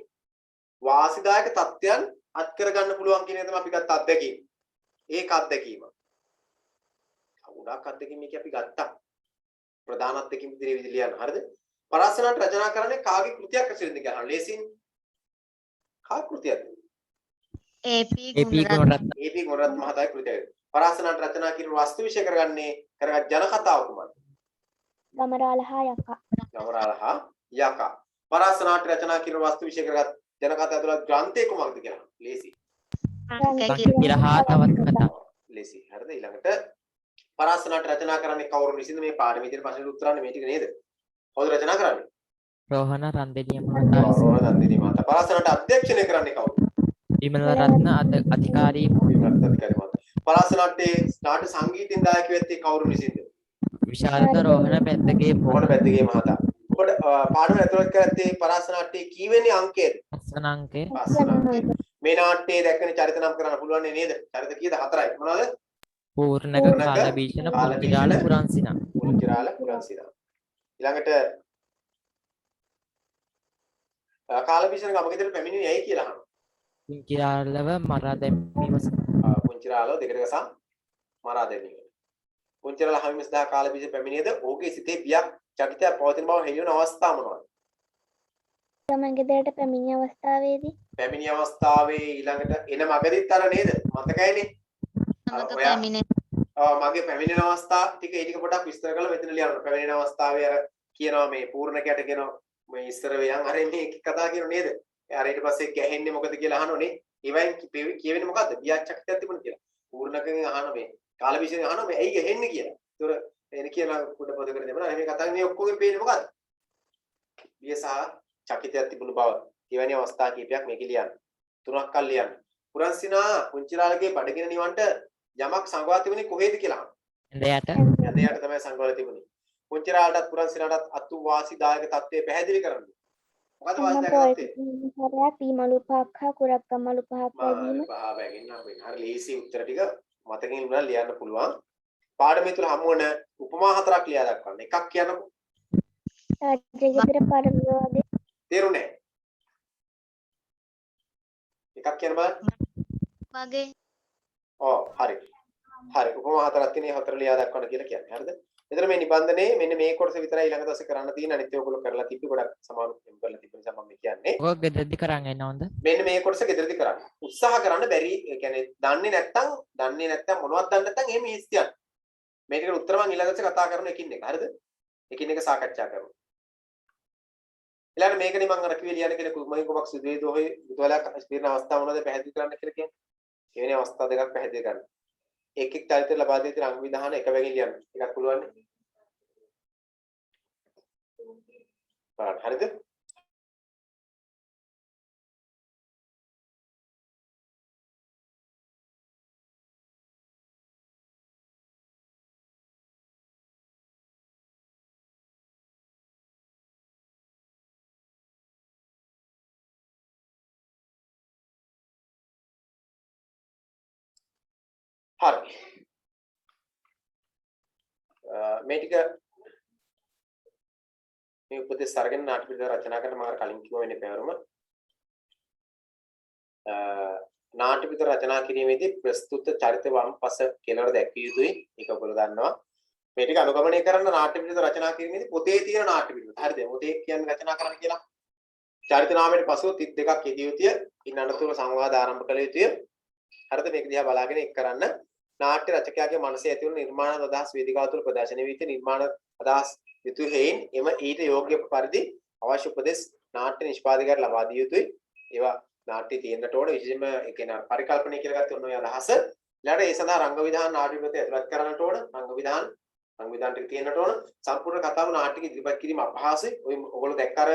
වාසිදායක තත්ත්වයන් අත් කර ගන්න පුළුවන් කියන එක තමයි අපි ගත්ත අත්දැකීම. ඒක අත්දැකීම. ගොඩක් අත්දැකීම් මේක අපි ගත්තා. ප්‍රධාන අත්දැකීම් විදිහට ලියන්න. හරිද? පරාසනට රචනා කරන්නේ කාගේ කෘතියක් ඇසුරින්ද කියලා. ලේසින් කාගේ කෘතියක්ද? AP ගුණරත්න මහතාගේ කෘතියක්. පරාසනට රචනා කිරීම වස්තු විශේෂ කරගත් ජන කතාව කුමක්ද? ගමරාලහා යකා. ගමරාලහා යකා. පරාසනට රචනා කිරීම වස්තු විශේෂ කරගත් ජන කතාව ඇතුළත් ග්‍රන්ථය කුමක්ද කියලා. ලේසි. කිරහා තවත් කතා. ලේසි. හරිද? ඊළඟට පරාසනට රචනා කරන්නේ කවුරු විසින්ද මේ පාඩමේ තියෙන ප්‍රශ්නෙට උත්තර දෙන්නේ මේ ටික නේද? කවුද රචනා කරන්නේ? රෝහණ රන්දෙනිය මහතා. රෝහණ රන්දෙනිය මහතා. පරාසනට අධ්‍යක්ෂණය කරන්නේ කවුද? විමල රත්න අධිකාරී මහතා. පරාසනට්ටේ නාට්‍ය සංගීතයෙන් දායක වෙත්තේ කවුරු විසින්ද? විශාරද රෝහණ පැද්දගේ මහතා. ඔබට පාඩම ඇතුළත් කරත්තේ පරාසනට්ටේ කීවෙනි අංකයේද? 5 අංකය. මේ නාට්‍යයේ දැක්වෙන චරිත නම් කරන්න පුළුවන් නේද? චරිත කීයද? 4යි. මොනවද? පූර්ණක කාලබීෂණ පුංචිරාල පුරන්සිනා. ඊළඟට කාලබීෂණ ගම ගෙදර පැමිණෙන්නේ ඇයි කියලා අහනවා. පුංචිරාලව මරා දැමීම. පුංචිරාලව දෙකට ගසා මරා දැමීම. පුංචිරාල හැමින් සදා කාලබීෂණ පැමිණියේද ඔහුගේ සිතේ බියක් චකිතයක් පවතින බව හෙළිවන අවස්ථාව මොනවාද? ගමන් ගෙදරට පැමිණි අවස්ථාවේදී ඊළඟට එන මගදීත් අර නේද? මතකයිනේ. මගේ පැමිණෙන අවස්ථා ටික ඒ ටික පොඩ්ඩක් විස්තර කරලා මෙතන ලියන්න. පැමිණෙන අවස්ථාවේ අර කියනවා මේ පූර්ණකයට කියනවා මේ ඉස්සර වෙයන් අර මේ කතා කියනවා නේද? අර ඊට පස්සේ ගැහෙන්නේ මොකද කියලා අහනෝනේ. ඒවයින් කියවෙන්නේ මොකද්ද? බියච්චක්තියක් තිබුණා කියලා. පූර්ණකෙන් අහන මේ කාලවිෂයෙන් අහන මේ ඇයි ගැහෙන්නේ කියලා. ඒතොර එන කියලා කුඩ පොද කර දෙනවා. මේ කතාවේ මේ ඔක්කොගෙන් පේන්නේ මොකද්ද? බිය සහ චකිතයක් තිබුණු බව. එවැනි අවස්ථා කීපයක් මේක ලියන්න. 3ක් කල් ලියන්න. පුරන්සිනා පුංචිරාලගේ බඩගින නිවන්ට යමක් සංගවා තිබුණේ කොහෙද කියලා අහනවා. එඳයට තමයි සංගවලා තිබුණේ. පුංචිරාලටත් පුරන්සිනාටත් අතු වාසිදායක තත්ත්වය පැහැදිලි කරන්න. මොකද වාසිදායක තත්ත්වය? හරයක් පීමලු පහක් හා කුරක් කම්මලු පහක් ලැබීම. හරි ලේසි උත්තර ටික මතකින් ඉන්නවා ලියන්න පුළුවන්. පාඩමේ තුල හමු වන උපමා 4ක් ලියා දක්වන්න. එකක් කියන්නකෝ. රාජ්‍යගෙදර පරිවිවාදේ. තේරුණේ? එකක් කියන්න බලන්න. වගේ හරි. උපමා 4ක් තියෙන 4 ලියා දක්වන්න කියලා කියන්නේ. හරිද? එතන මේ නිබන්ධනේ මෙන්න මේ කොටස විතරයි ඊළඟ දවසේ කරන්න තියෙන. අනිත් ඒවා ඔයගොල්ලෝ කරලා තිබ්බි ගොඩක් සමානු කරලා තිබ්බ නිසා මම කියන්නේ. ඔය ගෙදරදි කරන් එනවද? මෙන්න මේ කොටස ගෙදරදි කරන්න. උත්සාහ කරන්න බැරි. ඒ කියන්නේ දන්නේ නැත්තම් මොනවද දන්නේ නැත්තම් එහෙම හිස් තියන්න. මේකට උත්තර මම ඊළඟ දවසේ කතා කරන එකින් එක. හරිද? එකින් එක සාකච්ඡා කරමු. ඊළඟ මේකනේ මම අර කිව්වේ ලියන්න කියලා කුමයි කොමක් සිදුවේ දෝහේ බුදවලක් ස්පීර්ණ අවස්ථාව මොනවද පැහැදිලි කරන්න කියලා කියන්නේ. එවැනි අවස්ථා දෙකක් පැහැදිලි කරන්න. එක් චරිත ලබා දී තියෙන අංග විධාන එක වැගින් ලියන්න. එකක් පුළුවන් නේ. හරිද? හරි. මේ ටික මේ උපදේශ අරගෙන නාට්‍ය පිටක රචනා කරන මම කලින් කිව්ව වෙන්නේ පැවරුම නාට්‍ය පිටක රචනා කිරීමේදී ප්‍රස්තුත චරිත වම්පස කෙලවර දැක්විය යුතුයි. ඒක ඔයගොල්ලෝ දන්නවා. මේ ටික අනුගමනය කරන නාට්‍ය පිටක රචනා කිරීමේදී පොතේ තියෙන නාට්‍ය පිටක. හරිද? පොතේ කියන්නේ රචනා කරන්න කියලා. චරිත නාමයට පසුව 32ක් යෙදිය යුතුය. ඉන් අනතුරු සංවාද ආරම්භ කළ යුතුය. හරිද? මේක දිහා බලාගෙන එක් කරන්න. නාට්‍ය රචකයාගේ මනසේ ඇති වුණු නිර්මාණ අදහස් වේදිකාව තුළ ප්‍රදර්ශනය වී තිබෙන නිර්මාණ අදහස් යුතු හේයින් එම ඊට යෝග්‍ය පරිදි අවශ්‍ය උපදෙස් නාට්‍ය නිෂ්පාදකයාට ලබා දිය යුතුයි. ඒවා නාට්‍ය තියෙන්නට ඕන විශේෂයෙන්ම ඒ කියන්නේ පරිකල්පනය කියලා ගත්ත ඔන්න ඔය අදහස. ඊළඟට ඒ සඳහා රංග විධාන නාට්‍ය පිටත ඇතුළත් කරන්නට ඕන. රංග විධාන ටික තියෙන්නට ඕන. සම්පූර්ණ කතාව නාට්‍ය ඉදිරිපත් කිරීම අපහසුයි. ඔය ඔයගොල්ලෝ දැක්ක අර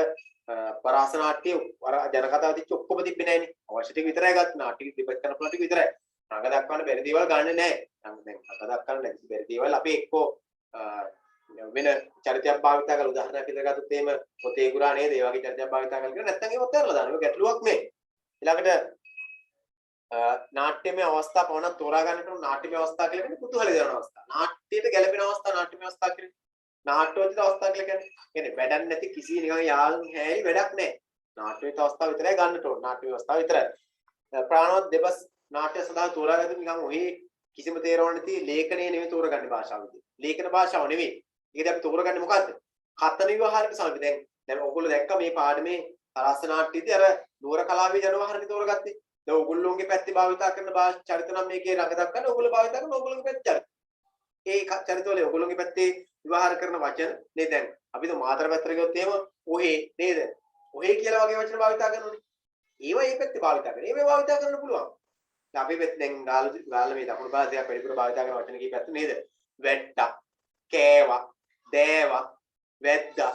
පරාස නාට්‍ය අර ජනකතාව තිච්ච ඔක්කොම තිබ්බේ නැහැනේ. අවශ්‍ය ටික විතරයි ගත්ත. නාට්‍ය ඉදිරිපත් කරන පුළුවන් ටික විතරයි. රංග දක්වන්න බැරි දේවල් ගන්නෙ නැහැ. දැන් රංග දක්වන්න බැරි දේවල් අපි එක්කෝ වෙන චරිතයක් භාවිත කරලා උදාහරණයක් විදිහට ගත්තොත් එහෙම පොතේ ගුරා නේද? ඒ වගේ චරිතයක් භාවිත කරලා කියලා නැත්නම් ඒවත් කරලා දානවා. ඒක ගැටලුවක් නෙවෙයි. ඊළඟට නාට්‍යමය අවස්ථා පවණක් තෝරා ගන්නට උන නාට්‍යමය අවස්ථා කියලා කියන්නේ කුතුහල දෙන අවස්ථා. නාට්‍යයට ගැළපෙන අවස්ථා නාට්‍යමය අවස්ථා කියන්නේ. නාට්‍යෝචිත අවස්ථා කියලා කියන්නේ වැඩක් නැති කිසි නිකන් යාළුන් හැලි වැඩක් නැහැ. නාට්‍යවිත අවස්ථාව විතරයි ගන්නට ඕන. නාට්‍යමය අවස්ථාව විතරයි. ප්‍රාණවත් දෙබස් නාට්‍ය සඳහා තෝරාගත්තොත් නිකන් ඔහි කිසිම තේරෙන්නේ නැති ලේඛනයේ නෙමෙයි තෝරගන්නේ භාෂාව විදිහට. ලේඛන භාෂාව නෙමෙයි. ඒකද අපි තෝරගන්නේ මොකද්ද? කතන විවහාරක සමග දැන් ඔයගොල්ලෝ දැක්ක මේ පාඩමේ තරස්ස නාට්‍යයේදී අර නුවර කලාවේ ජනවහරණි තෝරගත්තේ. දැන් ඔයගොල්ලෝගේ පැත්තේ භාවිතා කරන චරිත නම් මේකේ රඟ දක්වන්න ඔයගොල්ලෝ භාවිතා කරන ඔයගොල්ලෝගේ පැත්තේ චරිත. ඒ චරිතවල ඔයගොල්ලෝගේ පැත්තේ විවහාර කරන වචන නේද? දැන් අපි તો මාතර පැත්තට ගියොත් එහෙම ඔහේ නේද? ඔහේ කියලා වගේ වචන භාවිතා කරනෝනේ. ඒවා මේ පැත්තේ භාවිතා කරන. ඒවා භාවිතා කරන්න පුළුවන්. දැන් අපි පැත්තේ දැන් ගාල මේ දකුණු භාෂාවක් වැඩිපුර භාවිතා කරන වචන කී පැත්ත නේද? වැට්ටා, කෑවා, දෑවා, වැද්දා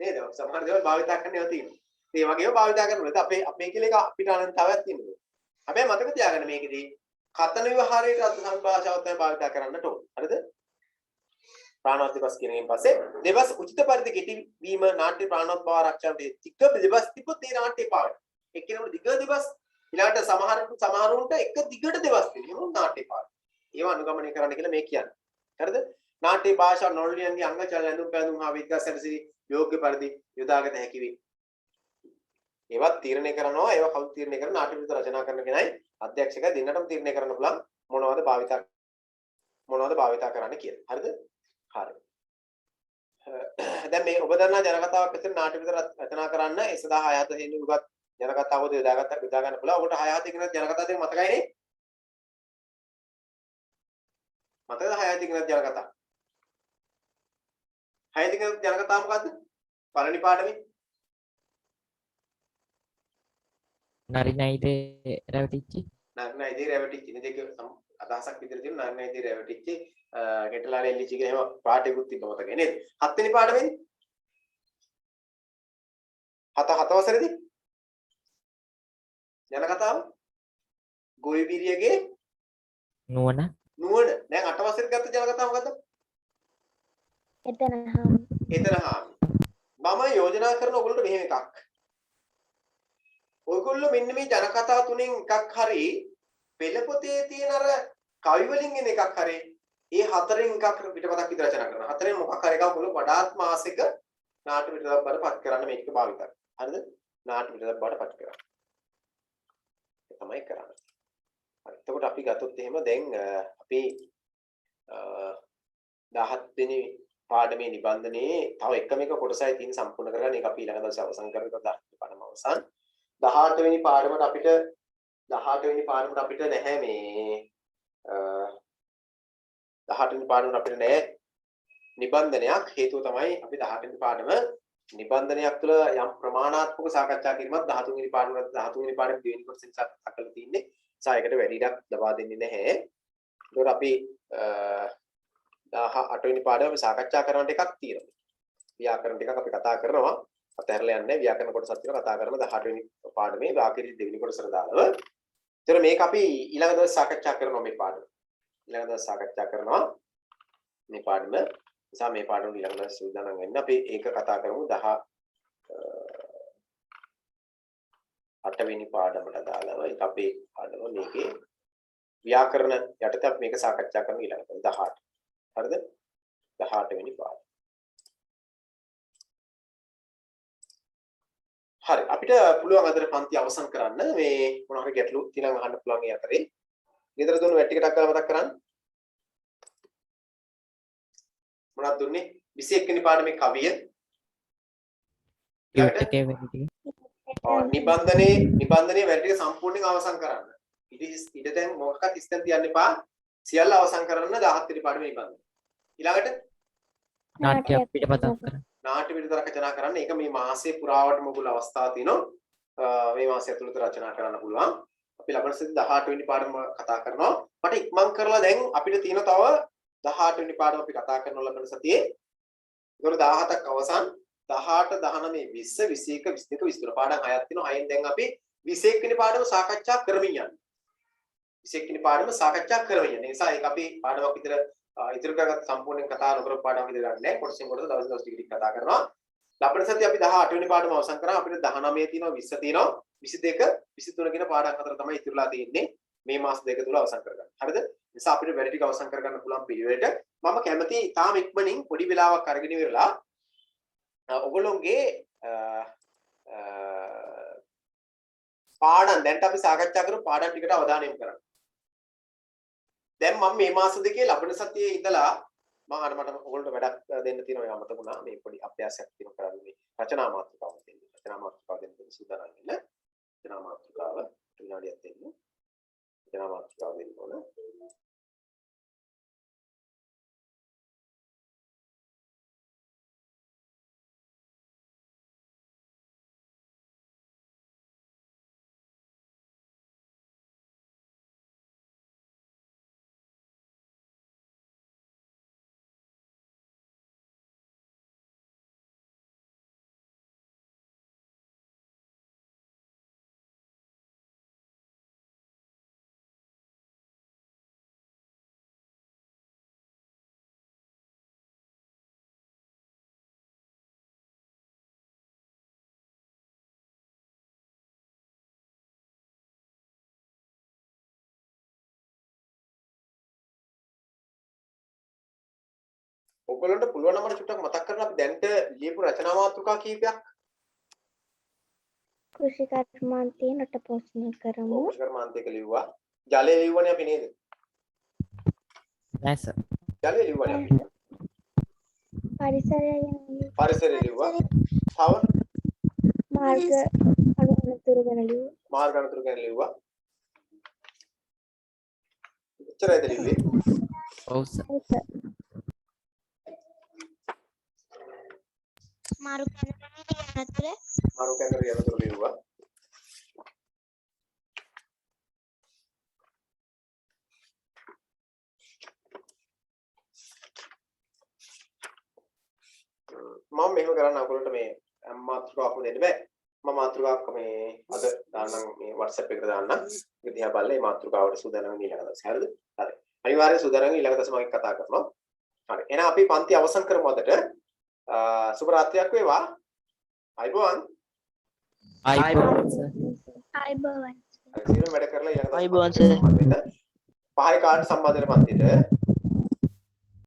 නේද? සමහර දේවල් භාවිතා කරන්න ඒවා තියෙනවා. ඒ වගේම භාවිතා කරනවා. අපේ කියලා එක අපිට අනන්තතාවයක් තියෙනවා. හැබැයි මතක තියාගන්න මේකෙදී කතන විවහාරයේ අර්ථ සම්භාෂාව තමයි භාවිත කරන්නට ඕන. හරිද? ප්‍රාණවත් දෙබස් කියන එකෙන් පස්සේ දෙබස් උචිත පරිදි කෙටි වීම නාට්‍ය ප්‍රාණවත් බව ආරක්ෂාවට තික දෙබස් තිබ්බොත් ඒ නාට්‍ය පාඩ. එක්කෙනෙකුට දිග දෙබස් ඊළාට සමහරුන්ට එක දිගට දෙබස් තියෙනවා නාට්‍ය පාඩ. ඒවා අනුගමනය කරන්න කියලා මේ කියන්නේ. හරිද? නාට්‍ය භාෂා නොලියන්ගේ අංග චල ඇඳුම් පැළඳුම් හා විද්‍යා සැලසිලි යෝග්‍ය පරිදි යොදාගත හැකි වේ. ඒවත් තීරණය කරනවා. ඒවා කවුද තීරණය කරන්නේ? නාට්‍ය විද රචනා කරන කෙනයි අධ්‍යක්ෂකයා දෙන්නටම තීරණය කරන්න පුළුවන් මොනවද භාවිතා කරන්න කියලා. හරිද? හරි. දැන් මේ ඔබ දන්නා ජනකතාවක් විතර නාට්‍ය විද රචනා කරන්න ඒ සඳහා 6-7 දෙනෙකු උගත් ජනකතාවද යොදා ගන්න පුළුවන්. ඔබට 6-7 කියන ජනකතාව දෙක මතකයිනේ? මතකද 6-7 කියන ජනකතාව? 6 කියන ජනකතාව මොකද්ද? පළවෙනි පාඩමේ නරිනයිද රැවටිච්චි නරිනයිද රැවටිච්චි නේ දෙක අදහසක් විතර තියෙන නරිනයිද රැවටිච්චි ගෙටලාලේ එල්ලිච්චි කියන එහෙම පාඩේකුත් තිබ්බ මතකයි නේද? 7 වෙනි පාඩමේදී 7 වසරේදී ජනකතාව ගොවිබිරියගේ නුවණ දැන් 8 වසරේ ගත්ත ජනකතාව මොකද්ද? එතන මම යෝජනා කරන ඔයගොල්ලෝ මෙහෙම එකක්. ඔයගොල්ලෝ මෙන්න මේ ජනකතා තුනෙන් එකක් හරි පෙළපොතේ තියෙන අර කවි වලින් එන එකක් හරි ඒ හතරෙන් එකක් පිටපතක් විතර රචනා කරනවා. හතරෙන් මොකක් හරි එකක් ඔයගොල්ලෝ වඩාත් මාසික නාට්‍ය පිටපතක් බඩපත් කරන්න මේක භාවිත කරනවා. හරිද? නාට්‍ය පිටපතක් බඩපත් කරනවා. ඒ තමයි කරන්නේ. හරි. එතකොට අපි ගත්තොත් එහෙම දැන් අපි 17 වෙනි පාඩමේ නිබන්ධනයේ තව එකම එක කොටසයි තියෙන සම්පූර්ණ කරගන්න. ඒක අපි ඊළඟ දවසේ අවසන් කරනවා. 10 පාඩම අවසන්. 18 වෙනි පාඩමට අපිට නැහැ මේ 18 වෙනි පාඩමට අපිට නැහැ නිබන්ධනයක්. හේතුව තමයි අපි 18 වෙනි පාඩම නිබන්ධනයක් තුළ යම් ප්‍රමාණාත්මක සාකච්ඡා කිරීමක් 13 වෙනි පාඩමට 13 වෙනි පාඩම දෙවෙනි කොටසෙන් සාකච්ඡා කරලා තින්නේ. සායකට වැඩි ඉඩක් ලබා දෙන්නේ නැහැ. ඒකෝර අපි 18 වෙනි පාඩම සාකච්ඡා කරන ටිකක් තියෙනවා. ව්‍යාකරණ ටිකක් අපි කතා කරනවා. අතහැරලා යන්නේ ව්‍යාකරණ කොටසක් තියෙනවා කතා කරන 18 වෙනි පාඩමේ වාක්‍යයේ දෙවෙනි කොටසට දාලව. ඒතර මේක අපි ඊළඟ දවස් සාකච්ඡා කරනවා මේ පාඩම. ඊළඟ දවස් සාකච්ඡා කරනවා මේ පාඩම. නිසා මේ පාඩම ඊළඟ දවස් සූදානම් වෙන්න අපි ඒක කතා කරමු 18 වෙනි පාඩමට දාලව. ඒක අපේ පාඩම මේකේ ව්‍යාකරණ යටතේ අපි මේක සාකච්ඡා කරමු ඊළඟ දවස් 18. හරිද? 18 වෙනි පාඩම. හරි අපිට පුළුවන් අද පන්ති අවසන් කරන්න මේ මොනවා හරි ගැටලු තියෙනවා අහන්න පුළුවන් ඒ අතරේ. ගෙදර දුන්න වැට් ටිකක් ගාලා මතක් කරන්න. මොනවද දුන්නේ? 21 වෙනි පාඩමේ කවිය. නිබන්ධනයේ වැට් ටික සම්පූර්ණයෙන් අවසන් කරන්න. ඉතින් දැන් මොකක්වත් ඉස්සෙන් තියන්න එපා. සියල්ල අවසන් කරන්න 17 වෙනි පාඩමේ නිබන්ධන. ඊළඟට නාට්‍ය පිටපතක් කරන්න. නාට්‍ය පිටපත රචනා කරන්න. ඒක මේ මාසයේ පුරාවටම ඔයගොල්ලෝ අවස්ථාව තියෙනවා. මේ මාසය ඇතුළත රචනා කරන්න පුළුවන්. අපි ලබන සති 18 වෙනි පාඩම කතා කරනවා. මට ඉක්මන් කරලා දැන් අපිට තියෙන තව 18 වෙනි පාඩම අපි කතා කරනවා ලබන සතියේ. ඒතකොට 17ක් අවසන් 18 19 20 21 22 23 පාඩම් 6ක් තියෙනවා. 6න් දැන් අපි 21 වෙනි පාඩම සාකච්ඡා කරමින් යන්නේ. 21 වෙනි පාඩම සාකච්ඡා කරමින් යන්නේ. ඒ නිසා ඒක අපි පාඩමක් විතර ඉතිරි කරගත් සම්පූර්ණ කතා නොකර පාඩම් විදිහට ගන්න නැහැ. කොටසින් කොටස දවස් ටික කතා කරනවා. ලබන සතිය අපි 18 වෙනි පාඩම අවසන් කරා. අපිට 19 තියෙනවා 20 තියෙනවා 22 23 කියන පාඩම් හතර තමයි ඉතිරිලා තියෙන්නේ. මේ මාස දෙක තුල අවසන් කරගන්න. හරිද? නිසා අපිට වැඩි ටික අවසන් කරගන්න පුළුවන් පිළිවෙලට මම කැමති තාම ඉක්මනින් පොඩි වෙලාවක් අරගෙන ඉවරලා ඔයගොල්ලෝගේ පාඩම් දැන් අපි සාකච්ඡා කරපු පාඩම් ටිකට අවධානය යොමු කරන්න. දැන් මම මේ මාස දෙකේ ලබන සතියේ ඉඳලා මම මට ඔයගොල්ලන්ට වැඩක් දෙන්න තියෙනවා ඒක අමතක වුණා. මේ පොඩි අභ්‍යාසයක් තියෙනවා කරන්නේ. රචනා මාතෘකාව දෙන්න. රචනා මාතෘකාව දෙන්න සූදානම් වෙන්න. රචනා මාතෘකාව විනාඩියක් දෙන්න. රචනා මාතෘකාව දෙන්න ඕන. ඔයගොල්ලන්ට පුළුවන් නම් මට චුට්ටක් මතක් කරලා අපි දැන්ට ලියපු රචනා මාතෘකා කීපයක් කෘෂි කර්මාන්තයේ නොට පෝෂණය කරමු. කෘෂි කර්මාන්තයක ලිව්වා. ජලය ලිව්වනේ අපි නේද? නෑ සර්. ජලය ලිව්වනේ අපි. පරිසරය ගැන පරිසරය ලිව්වා. තව මාර්ග අනුතුරු ගැන ලිව්වා. මාර්ග අනුතුරු ගැන ලිව්වා. එච්චරයිද ලිව්වේ? ඔව් සර්. මාරු කැඳවුම් මාරු කැඳවුම් අනුතුරු ලිව්වා. මම මෙහෙම කරන්න ඔයගොල්ලන්ට මේ මාතෘකාවක් දෙන්න බෑ. මම මාතෘකාවක් මේ අද දාන්නම් මේ WhatsApp එකට දාන්නම්. ඒක දිහා බලලා මේ මාතෘකාවට සූදානම් වෙන්න ඊළඟ දවසේ. හරිද? හරි. අනිවාර්යයෙන් සූදානම් ඊළඟ දවසේ මම කතා කරනවා. හරි. එහෙනම් අපි පන්ති අවසන් කරමු අදට. සුබ රාත්‍රියක් වේවා. අයබෝවන්. අයිබෝවන් සර්. ආයුබෝවන්. හරි. සියලුම වැඩ කරලා ඊළඟ දවසේ අයිබෝවන් සර්. පහයි කාඩ් සම්බන්ධ වෙන පන්තියට